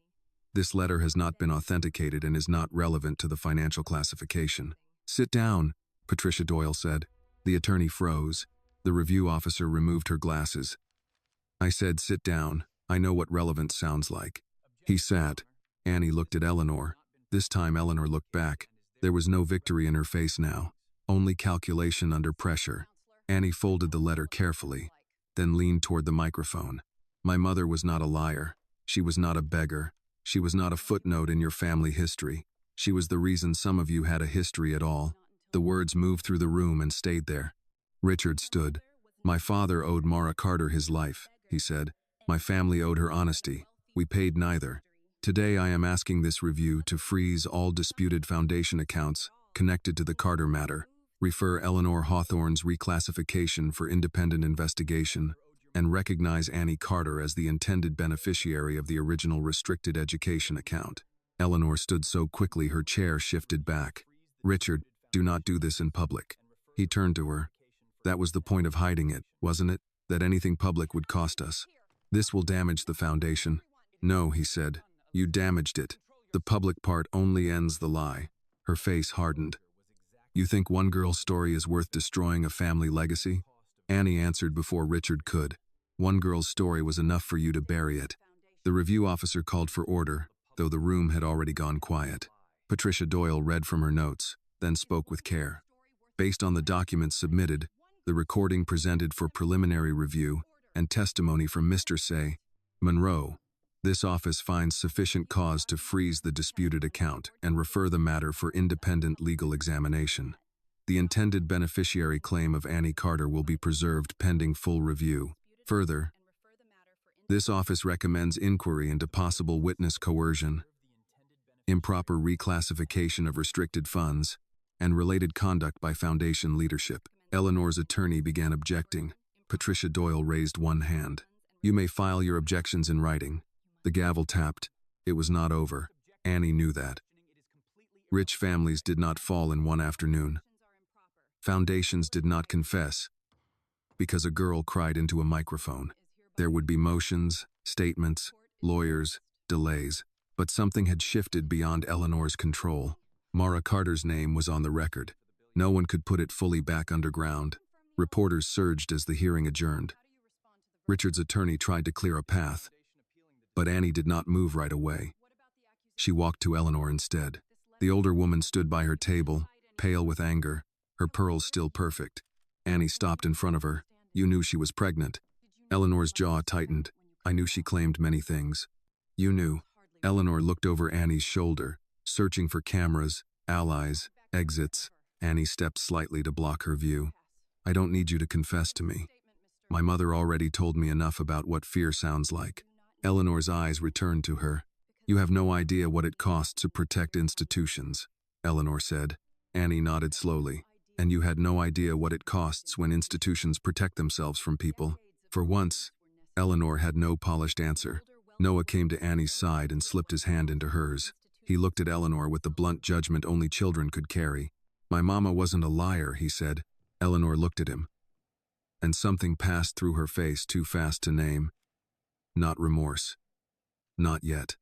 this letter has not been authenticated and is not relevant to the financial classification." "Sit down," Patricia Doyle said. The attorney froze. The review officer removed her glasses. "I said sit down. I know what relevance sounds like." He sat. Annie looked at Eleanor. This time Eleanor looked back. There was no victory in her face now, only calculation under pressure. Annie folded the letter carefully, then leaned toward the microphone. "My mother was not a liar. She was not a beggar. She was not a footnote in your family history. She was the reason some of you had a history at all." The words moved through the room and stayed there. Richard stood. "My father owed Mara Carter his life," he said. "My family owed her honesty. We paid neither. Today I am asking this review to freeze all disputed foundation accounts connected to the Carter matter, refer Eleanor Hawthorne's reclassification for independent investigation, and recognize Annie Carter as the intended beneficiary of the original restricted education account." Eleanor stood so quickly her chair shifted back. "Richard, do not do this in public." He turned to her. "That was the point of hiding it, wasn't it? That anything public would cost us. This will damage the foundation." "No," he said. "You damaged it. The public part only ends the lie." Her face hardened. "You think one girl's story is worth destroying a family legacy?" Annie answered before Richard could. "One girl's story was enough for you to bury it." The review officer called for order, though the room had already gone quiet. Patricia Doyle read from her notes, then spoke with care. "Based on the documents submitted, the recording presented for preliminary review, and testimony from Mr. Say, Monroe, this office finds sufficient cause to freeze the disputed account and refer the matter for independent legal examination. The intended beneficiary claim of Annie Carter will be preserved pending full review. Further, this office recommends inquiry into possible witness coercion, improper reclassification of restricted funds, and related conduct by Foundation leadership." Eleanor's attorney began objecting. Patricia Doyle raised one hand. "You may file your objections in writing." The gavel tapped. It was not over. Annie knew that. Rich families did not fall in one afternoon. Foundations did not confess because a girl cried into a microphone. There would be motions, statements, lawyers, delays, but something had shifted beyond Eleanor's control. Mara Carter's name was on the record. No one could put it fully back underground. Reporters surged as the hearing adjourned. Richard's attorney tried to clear a path, but Annie did not move right away. She walked to Eleanor instead. The older woman stood by her table, pale with anger, her pearls still perfect. Annie stopped in front of her. "You knew she was pregnant." Eleanor's jaw tightened. "I knew she claimed many things." "You knew." Eleanor looked over Annie's shoulder, searching for cameras, allies, exits. Annie stepped slightly to block her view. "I don't need you to confess to me. My mother already told me enough about what fear sounds like." Eleanor's eyes returned to her. "You have no idea what it costs to protect institutions," Eleanor said. Annie nodded slowly. "And you had no idea what it costs when institutions protect themselves from people." For once, Eleanor had no polished answer. Noah came to Annie's side and slipped his hand into hers. He looked at Eleanor with the blunt judgment only children could carry. "My mama wasn't a liar," he said. Eleanor looked at him, and something passed through her face too fast to name. Not remorse. Not yet.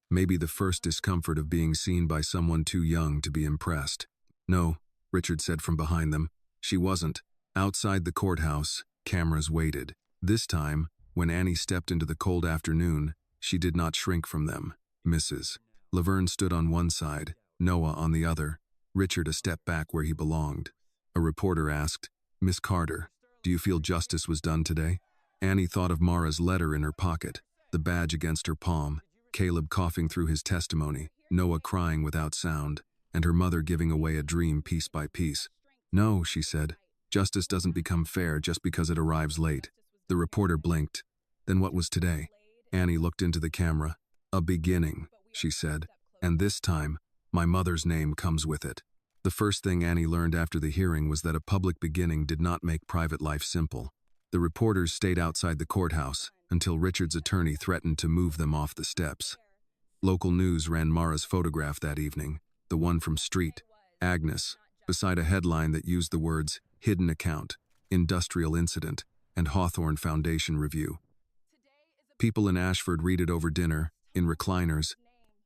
Maybe the first discomfort of being seen by someone too young to be impressed. "No," Richard said from behind them. She wasn't. Outside the courthouse, cameras waited. This time, when Annie stepped into the cold afternoon, she did not shrink from them. Mrs. Laverne stood on one side, Noah on the other, Richard a step back where he belonged. A reporter asked, "Miss Carter, do you feel justice was done today?" Annie thought of Mara's letter in her pocket, the badge against her palm, Caleb coughing through his testimony, Noah crying without sound, and her mother giving away a dream piece by piece. "No," she said. "Justice doesn't become fair just because it arrives late." The reporter blinked. "Then what was today?" Annie looked into the camera. "A beginning," she said. "And this time, my mother's name comes with it." The first thing Annie learned after the hearing was that a public beginning did not make private life simple. The reporters stayed outside the courthouse until Richard's attorney threatened to move them off the steps. Local news ran Mara's photograph that evening, the one from Street, Agnes, beside a headline that used the words "Hidden Account," "Industrial Incident," and "Hawthorne Foundation Review." People in Ashford read it over dinner, in recliners,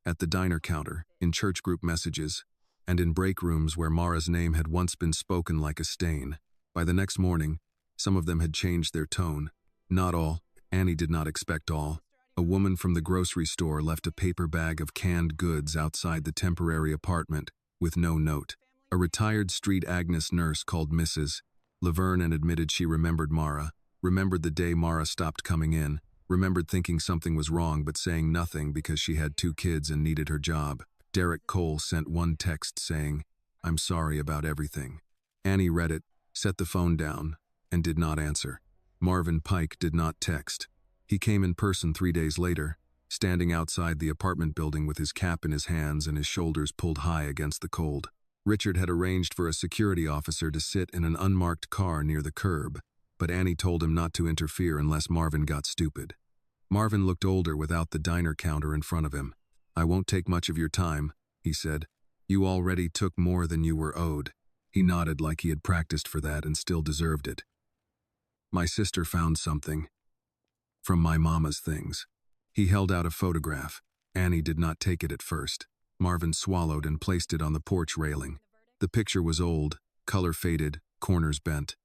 at the diner counter, in church group messages, and in break rooms where Mara's name had once been spoken like a stain. By the next morning, some of them had changed their tone. Not all. Annie did not expect all. A woman from the grocery store left a paper bag of canned goods outside the temporary apartment, with no note. A retired street Agnes nurse called Mrs. Laverne and admitted she remembered Mara, remembered the day Mara stopped coming in, remembered thinking something was wrong but saying nothing because she had 2 kids and needed her job. Derek Cole sent one text saying, "I'm sorry about everything." Annie read it, set the phone down, and did not answer. Marvin Pike did not text. He came in person 3 days later, standing outside the apartment building with his cap in his hands and his shoulders pulled high against the cold. Richard had arranged for a security officer to sit in an unmarked car near the curb, but Annie told him not to interfere unless Marvin got stupid. Marvin looked older without the diner counter in front of him. "I won't take much of your time," he said. "You already took more than you were owed." He nodded like he had practiced for that and still deserved it. "My sister found something. From my mama's things." He held out a photograph. Annie did not take it at first. Marvin swallowed and placed it on the porch railing. The picture was old, color faded, corners bent.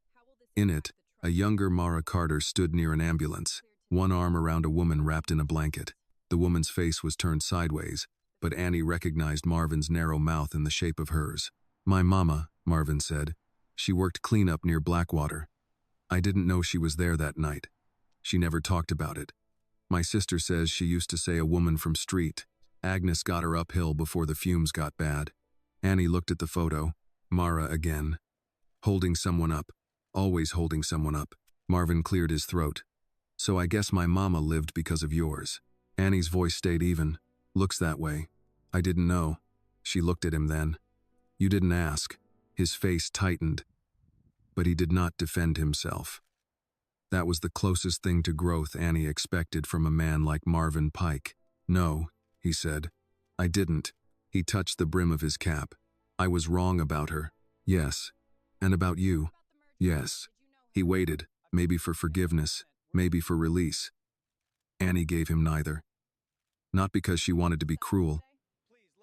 In it, a younger Mara Carter stood near an ambulance, one arm around a woman wrapped in a blanket. The woman's face was turned sideways, but Annie recognized Marvin's narrow mouth in the shape of hers. "My mama," Marvin said. "She worked cleanup near Blackwater. I didn't know she was there that night. She never talked about it. My sister says she used to say a woman from Street. Agnes got her uphill before the fumes got bad." Annie looked at the photo. Mara again. Holding someone up. Always holding someone up. Marvin cleared his throat. "So I guess my mama lived because of yours." Annie's voice stayed even. "Looks that way. I didn't know." She looked at him then. "You didn't ask." His face tightened, but he did not defend himself. That was the closest thing to growth Annie expected from a man like Marvin Pike. "No," he said. "I didn't." He touched the brim of his cap. "I was wrong about her. Yes. And about you. Yes." He waited, maybe for forgiveness, maybe for release. Annie gave him neither. Not because she wanted to be cruel,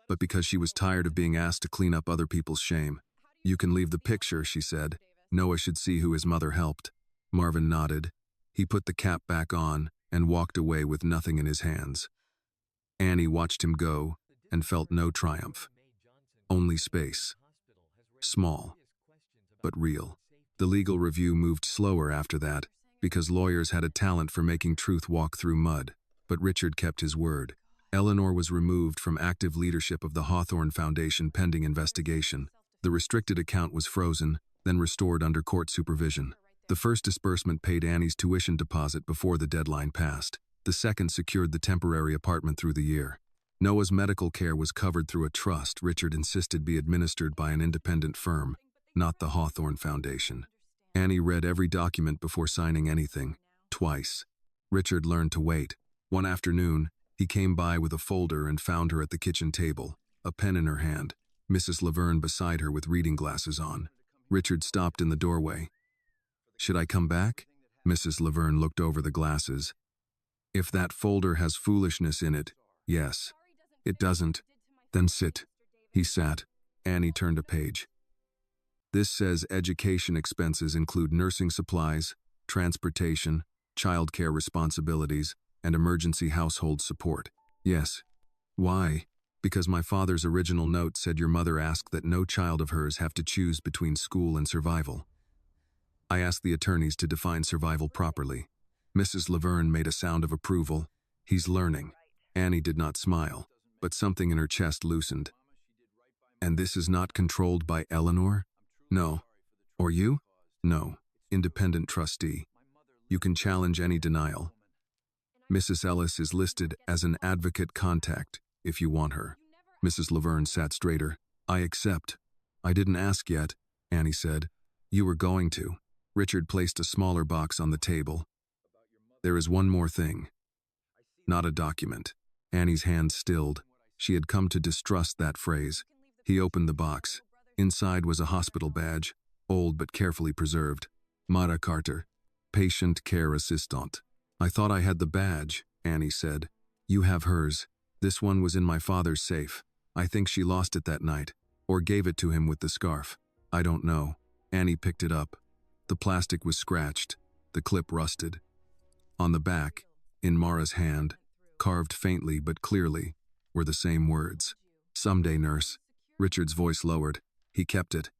but because she was tired of being asked to clean up other people's shame. "You can leave the picture," she said. "Noah should see who his mother helped." Marvin nodded. He put the cap back on and walked away with nothing in his hands. Annie watched him go and felt no triumph. Only space. Small, but real. The legal review moved slower after that, because lawyers had a talent for making truth walk through mud, but Richard kept his word. Eleanor was removed from active leadership of the Hawthorne Foundation pending investigation. The restricted account was frozen, then restored under court supervision. The first disbursement paid Annie's tuition deposit before the deadline passed. The second secured the temporary apartment through the year. Noah's medical care was covered through a trust Richard insisted be administered by an independent firm, not the Hawthorne Foundation. Annie read every document before signing anything, twice. Richard learned to wait. One afternoon, He came by with a folder and found her at the kitchen table, a pen in her hand, Mrs. Laverne beside her with reading glasses on. Richard stopped in the doorway. "Should I come back?" Mrs. Laverne looked over the glasses. "If that folder has foolishness in it, yes. It doesn't. Then sit." He sat. Annie turned a page. "This says education expenses include nursing supplies, transportation, childcare responsibilities, and emergency household support." "Yes." "Why?" "Because my father's original note said your mother asked that no child of hers have to choose between school and survival. I asked the attorneys to define survival properly." Mrs. Laverne made a sound of approval. "He's learning." Annie did not smile, but something in her chest loosened. "And this is not controlled by Eleanor?" "No." "Or you?" "No. Independent trustee. You can challenge any denial. Mrs. Ellis is listed as an advocate contact if you want her." Mrs. Laverne sat straighter. "I accept." "I didn't ask yet," Annie said. "You were going to." Richard placed a smaller box on the table. "There is one more thing. Not a document." Annie's hand stilled. She had come to distrust that phrase. He opened the box. Inside was a hospital badge, old but carefully preserved. "Mara Carter, patient care assistant." "I thought I had the badge," Annie said. "You have hers. This one was in my father's safe. I think she lost it that night, or gave it to him with the scarf. I don't know." Annie picked it up. The plastic was scratched, the clip rusted. On the back, in Mara's hand, carved faintly but clearly, were the same words. "Someday, nurse." Richard's voice lowered. He kept it.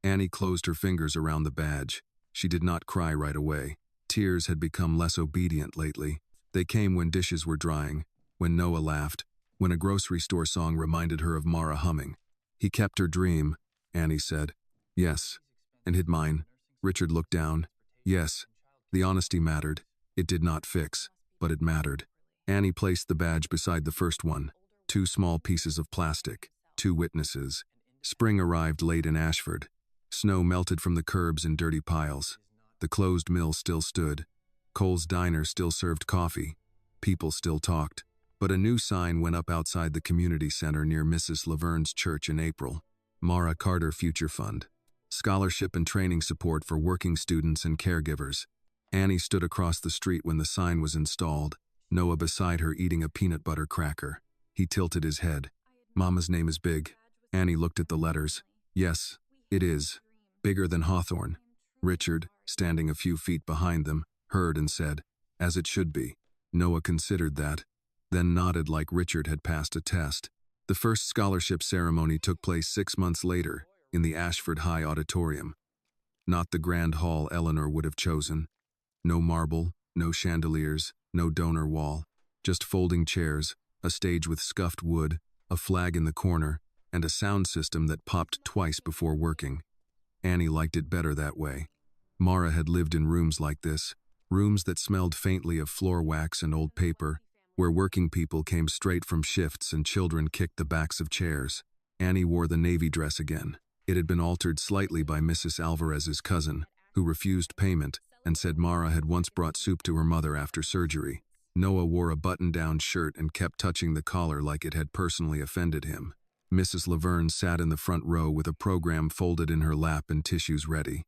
Annie closed her fingers around the badge. She did not cry right away. Tears had become less obedient lately. They came when dishes were drying, when Noah laughed, when a grocery store song reminded her of Mara humming. "He kept her dream," Annie said. "Yes." "And hid mine." Richard looked down. "Yes." The honesty mattered. It did not fix, but it mattered. Annie placed the badge beside the first one. 2 small pieces of plastic. 2 witnesses. Spring arrived late in Ashford. Snow melted from the curbs in dirty piles. The closed mill still stood. Cole's diner still served coffee. People still talked. But a new sign went up outside the community center near Mrs. Laverne's church in April. Mara Carter Future Fund. Scholarship and training support for working students and caregivers. Annie stood across the street when the sign was installed, Noah beside her eating a peanut butter cracker. He tilted his head. "Mama's name is big." Annie looked at the letters. "Yes, it is. Bigger than Hawthorne." Richard, standing a few feet behind them, heard and said, "As it should be." Noah considered that, then nodded like Richard had passed a test. The first scholarship ceremony took place 6 months later, in the Ashford High Auditorium. Not the grand hall Eleanor would have chosen. No marble, no chandeliers, no donor wall. Just folding chairs, a stage with scuffed wood, a flag in the corner, and a sound system that popped twice before working. Annie liked it better that way. Mara had lived in rooms like this, rooms that smelled faintly of floor wax and old paper, where working people came straight from shifts and children kicked the backs of chairs. Annie wore the navy dress again. It had been altered slightly by Mrs. Alvarez's cousin, who refused payment and said Mara had once brought soup to her mother after surgery. Noah wore a button-down shirt and kept touching the collar like it had personally offended him. Mrs. Laverne sat in the front row with a program folded in her lap and tissues ready.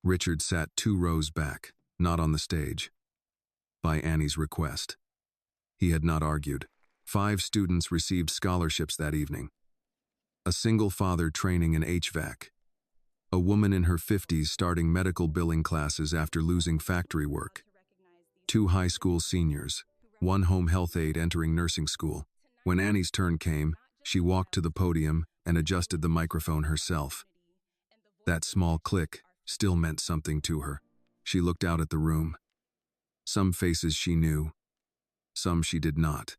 Richard sat 2 rows back, not on the stage. By Annie's request. He had not argued. 5 students received scholarships that evening. A single father training in HVAC. A woman in her 50s starting medical billing classes after losing factory work. 2 high school seniors. 1 home health aide entering nursing school. When Annie's turn came, she walked to the podium and adjusted the microphone herself. That small click still meant something to her. She looked out at the room. Some faces she knew. Some she did not.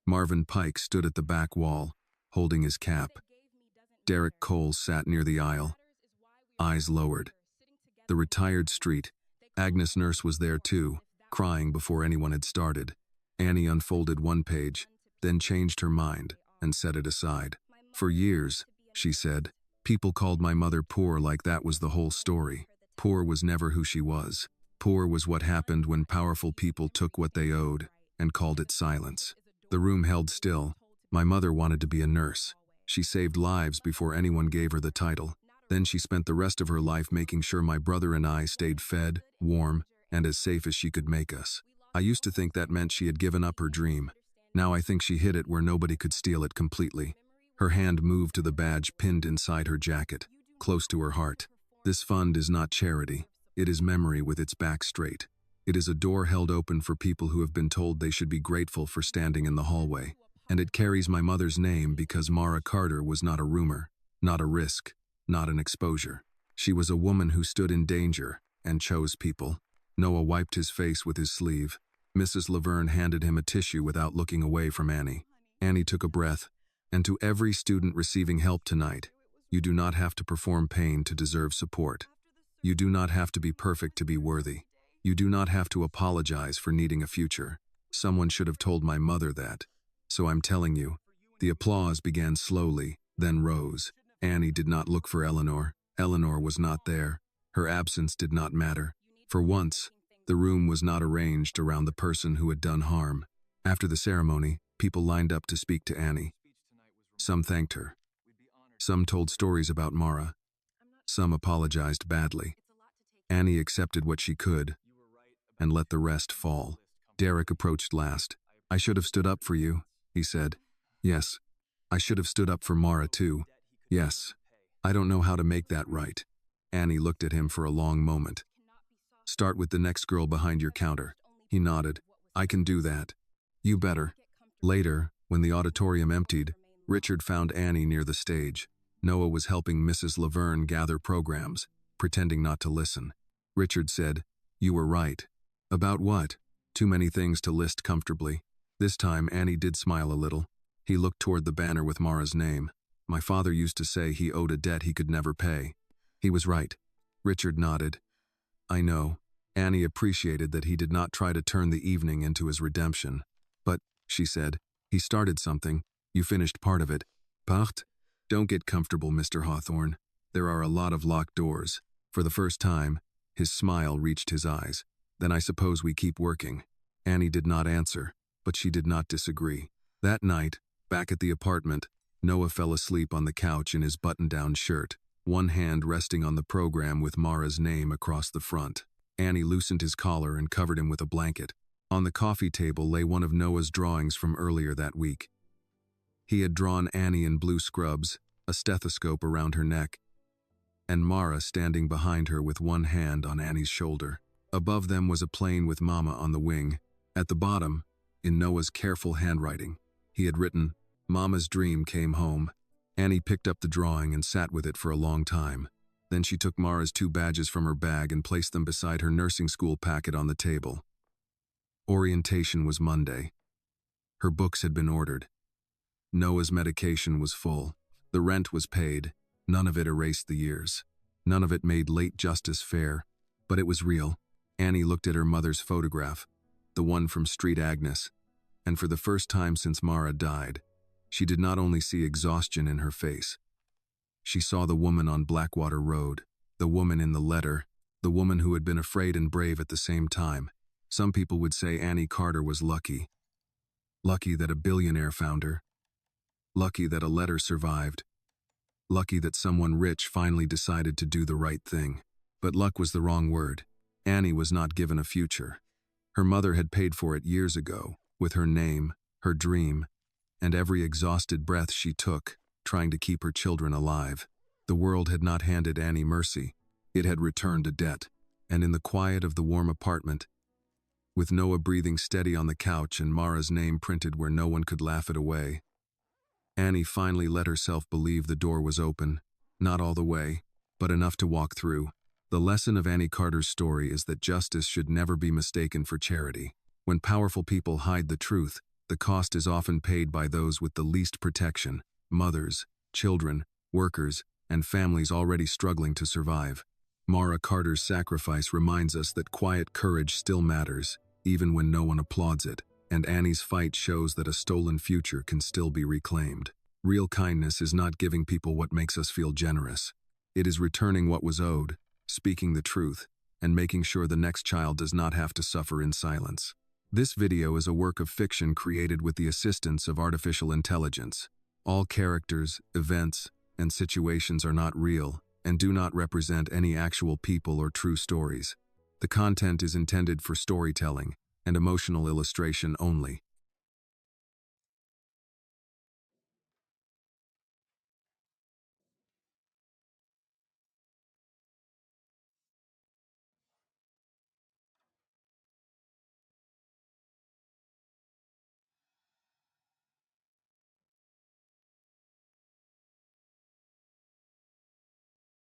Marvin Pike stood at the back wall, holding his cap. Derek Cole sat near the aisle, eyes lowered. The retired street. Agnes Nurse was there too, crying before anyone had started. Annie unfolded 1 page, then changed her mind and set it aside. "For years," she said, "people called my mother poor like that was the whole story. Poor was never who she was. Poor was what happened when powerful people took what they owed and called it silence. The room held still. My mother wanted to be a nurse. She saved lives before anyone gave her the title. Then she spent the rest of her life making sure my brother and I stayed fed, warm, and as safe as she could make us. I used to think that meant she had given up her dream. Now I think she hid it where nobody could steal it completely. Her hand moved to the badge pinned inside her jacket, close to her heart. This fund is not charity. It is memory with its back straight. It is a door held open for people who have been told they should be grateful for standing in the hallway. And it carries my mother's name because Mara Carter was not a rumor, not a risk, not an exposure. She was a woman who stood in danger and chose people. Noah wiped his face with his sleeve. Mrs. Laverne handed him a tissue without looking away from Annie. Annie took a breath. And to every student receiving help tonight, you do not have to perform pain to deserve support. You do not have to be perfect to be worthy. You do not have to apologize for needing a future. Someone should have told my mother that. So I'm telling you. The applause began slowly, then rose. Annie did not look for Eleanor. Eleanor was not there. Her absence did not matter. For once, the room was not arranged around the person who had done harm. After the ceremony, people lined up to speak to Annie. Some thanked her. Some told stories about Mara. Some apologized badly. Annie accepted what she could and let the rest fall. Derek approached last. I should have stood up for you, he said. Yes, I should have stood up for Mara too. Yes, I don't know how to make that right. Annie looked at him for a long moment. Start with the next girl behind your counter. He nodded. I can do that. You better. Later, when the auditorium emptied, Richard found Annie near the stage. Noah was helping Mrs. Laverne gather programs, pretending not to listen. Richard said, You were right. About what? Too many things to list comfortably. This time Annie did smile a little. He looked toward the banner with Mara's name. My father used to say he owed a debt he could never pay. He was right. Richard nodded. I know. Annie appreciated that he did not try to turn the evening into his redemption. But, she said, he started something. You finished part of it. Part? Don't get comfortable, Mr. Hawthorne. There are a lot of locked doors. For the first time, his smile reached his eyes. Then I suppose we keep working. Annie did not answer, but she did not disagree. That night, back at the apartment, Noah fell asleep on the couch in his button-down shirt, one hand resting on the program with Mara's name across the front. Annie loosened his collar and covered him with a blanket. On the coffee table lay one of Noah's drawings from earlier that week. He had drawn Annie in blue scrubs, a stethoscope around her neck, and Mara standing behind her with one hand on Annie's shoulder. Above them was a plane with Mama on the wing. At the bottom, in Noah's careful handwriting, he had written, Mama's dream came home. Annie picked up the drawing and sat with it for a long time. Then she took Mara's 2 badges from her bag and placed them beside her nursing school packet on the table. Orientation was Monday. Her books had been ordered. Noah's medication was full. The rent was paid. None of it erased the years. None of it made late justice fair. But it was real. Annie looked at her mother's photograph, the one from Street Agnes, and for the first time since Mara died, she did not only see exhaustion in her face. She saw the woman on Blackwater Road, the woman in the letter, the woman who had been afraid and brave at the same time. Some people would say Annie Carter was lucky. Lucky that a billionaire found her. Lucky that a letter survived. Lucky that someone rich finally decided to do the right thing. But luck was the wrong word. Annie was not given a future. Her mother had paid for it years ago, with her name, her dream, and every exhausted breath she took, trying to keep her children alive. The world had not handed Annie mercy. It had returned a debt. And in the quiet of the warm apartment, with Noah breathing steady on the couch and Mara's name printed where no one could laugh it away, Annie finally let herself believe the door was open, not all the way, but enough to walk through. The lesson of Annie Carter's story is that justice should never be mistaken for charity. When powerful people hide the truth, the cost is often paid by those with the least protection: mothers, children, workers, and families already struggling to survive. Mara Carter's sacrifice reminds us that quiet courage still matters, even when no one applauds it, and Annie's fight shows that a stolen future can still be reclaimed. Real kindness is not giving people what makes us feel generous. It is returning what was owed, speaking the truth, and making sure the next child does not have to suffer in silence. This video is a work of fiction created with the assistance of artificial intelligence. All characters, events, and situations are not real and do not represent any actual people or true stories. The content is intended for storytelling and emotional illustration only.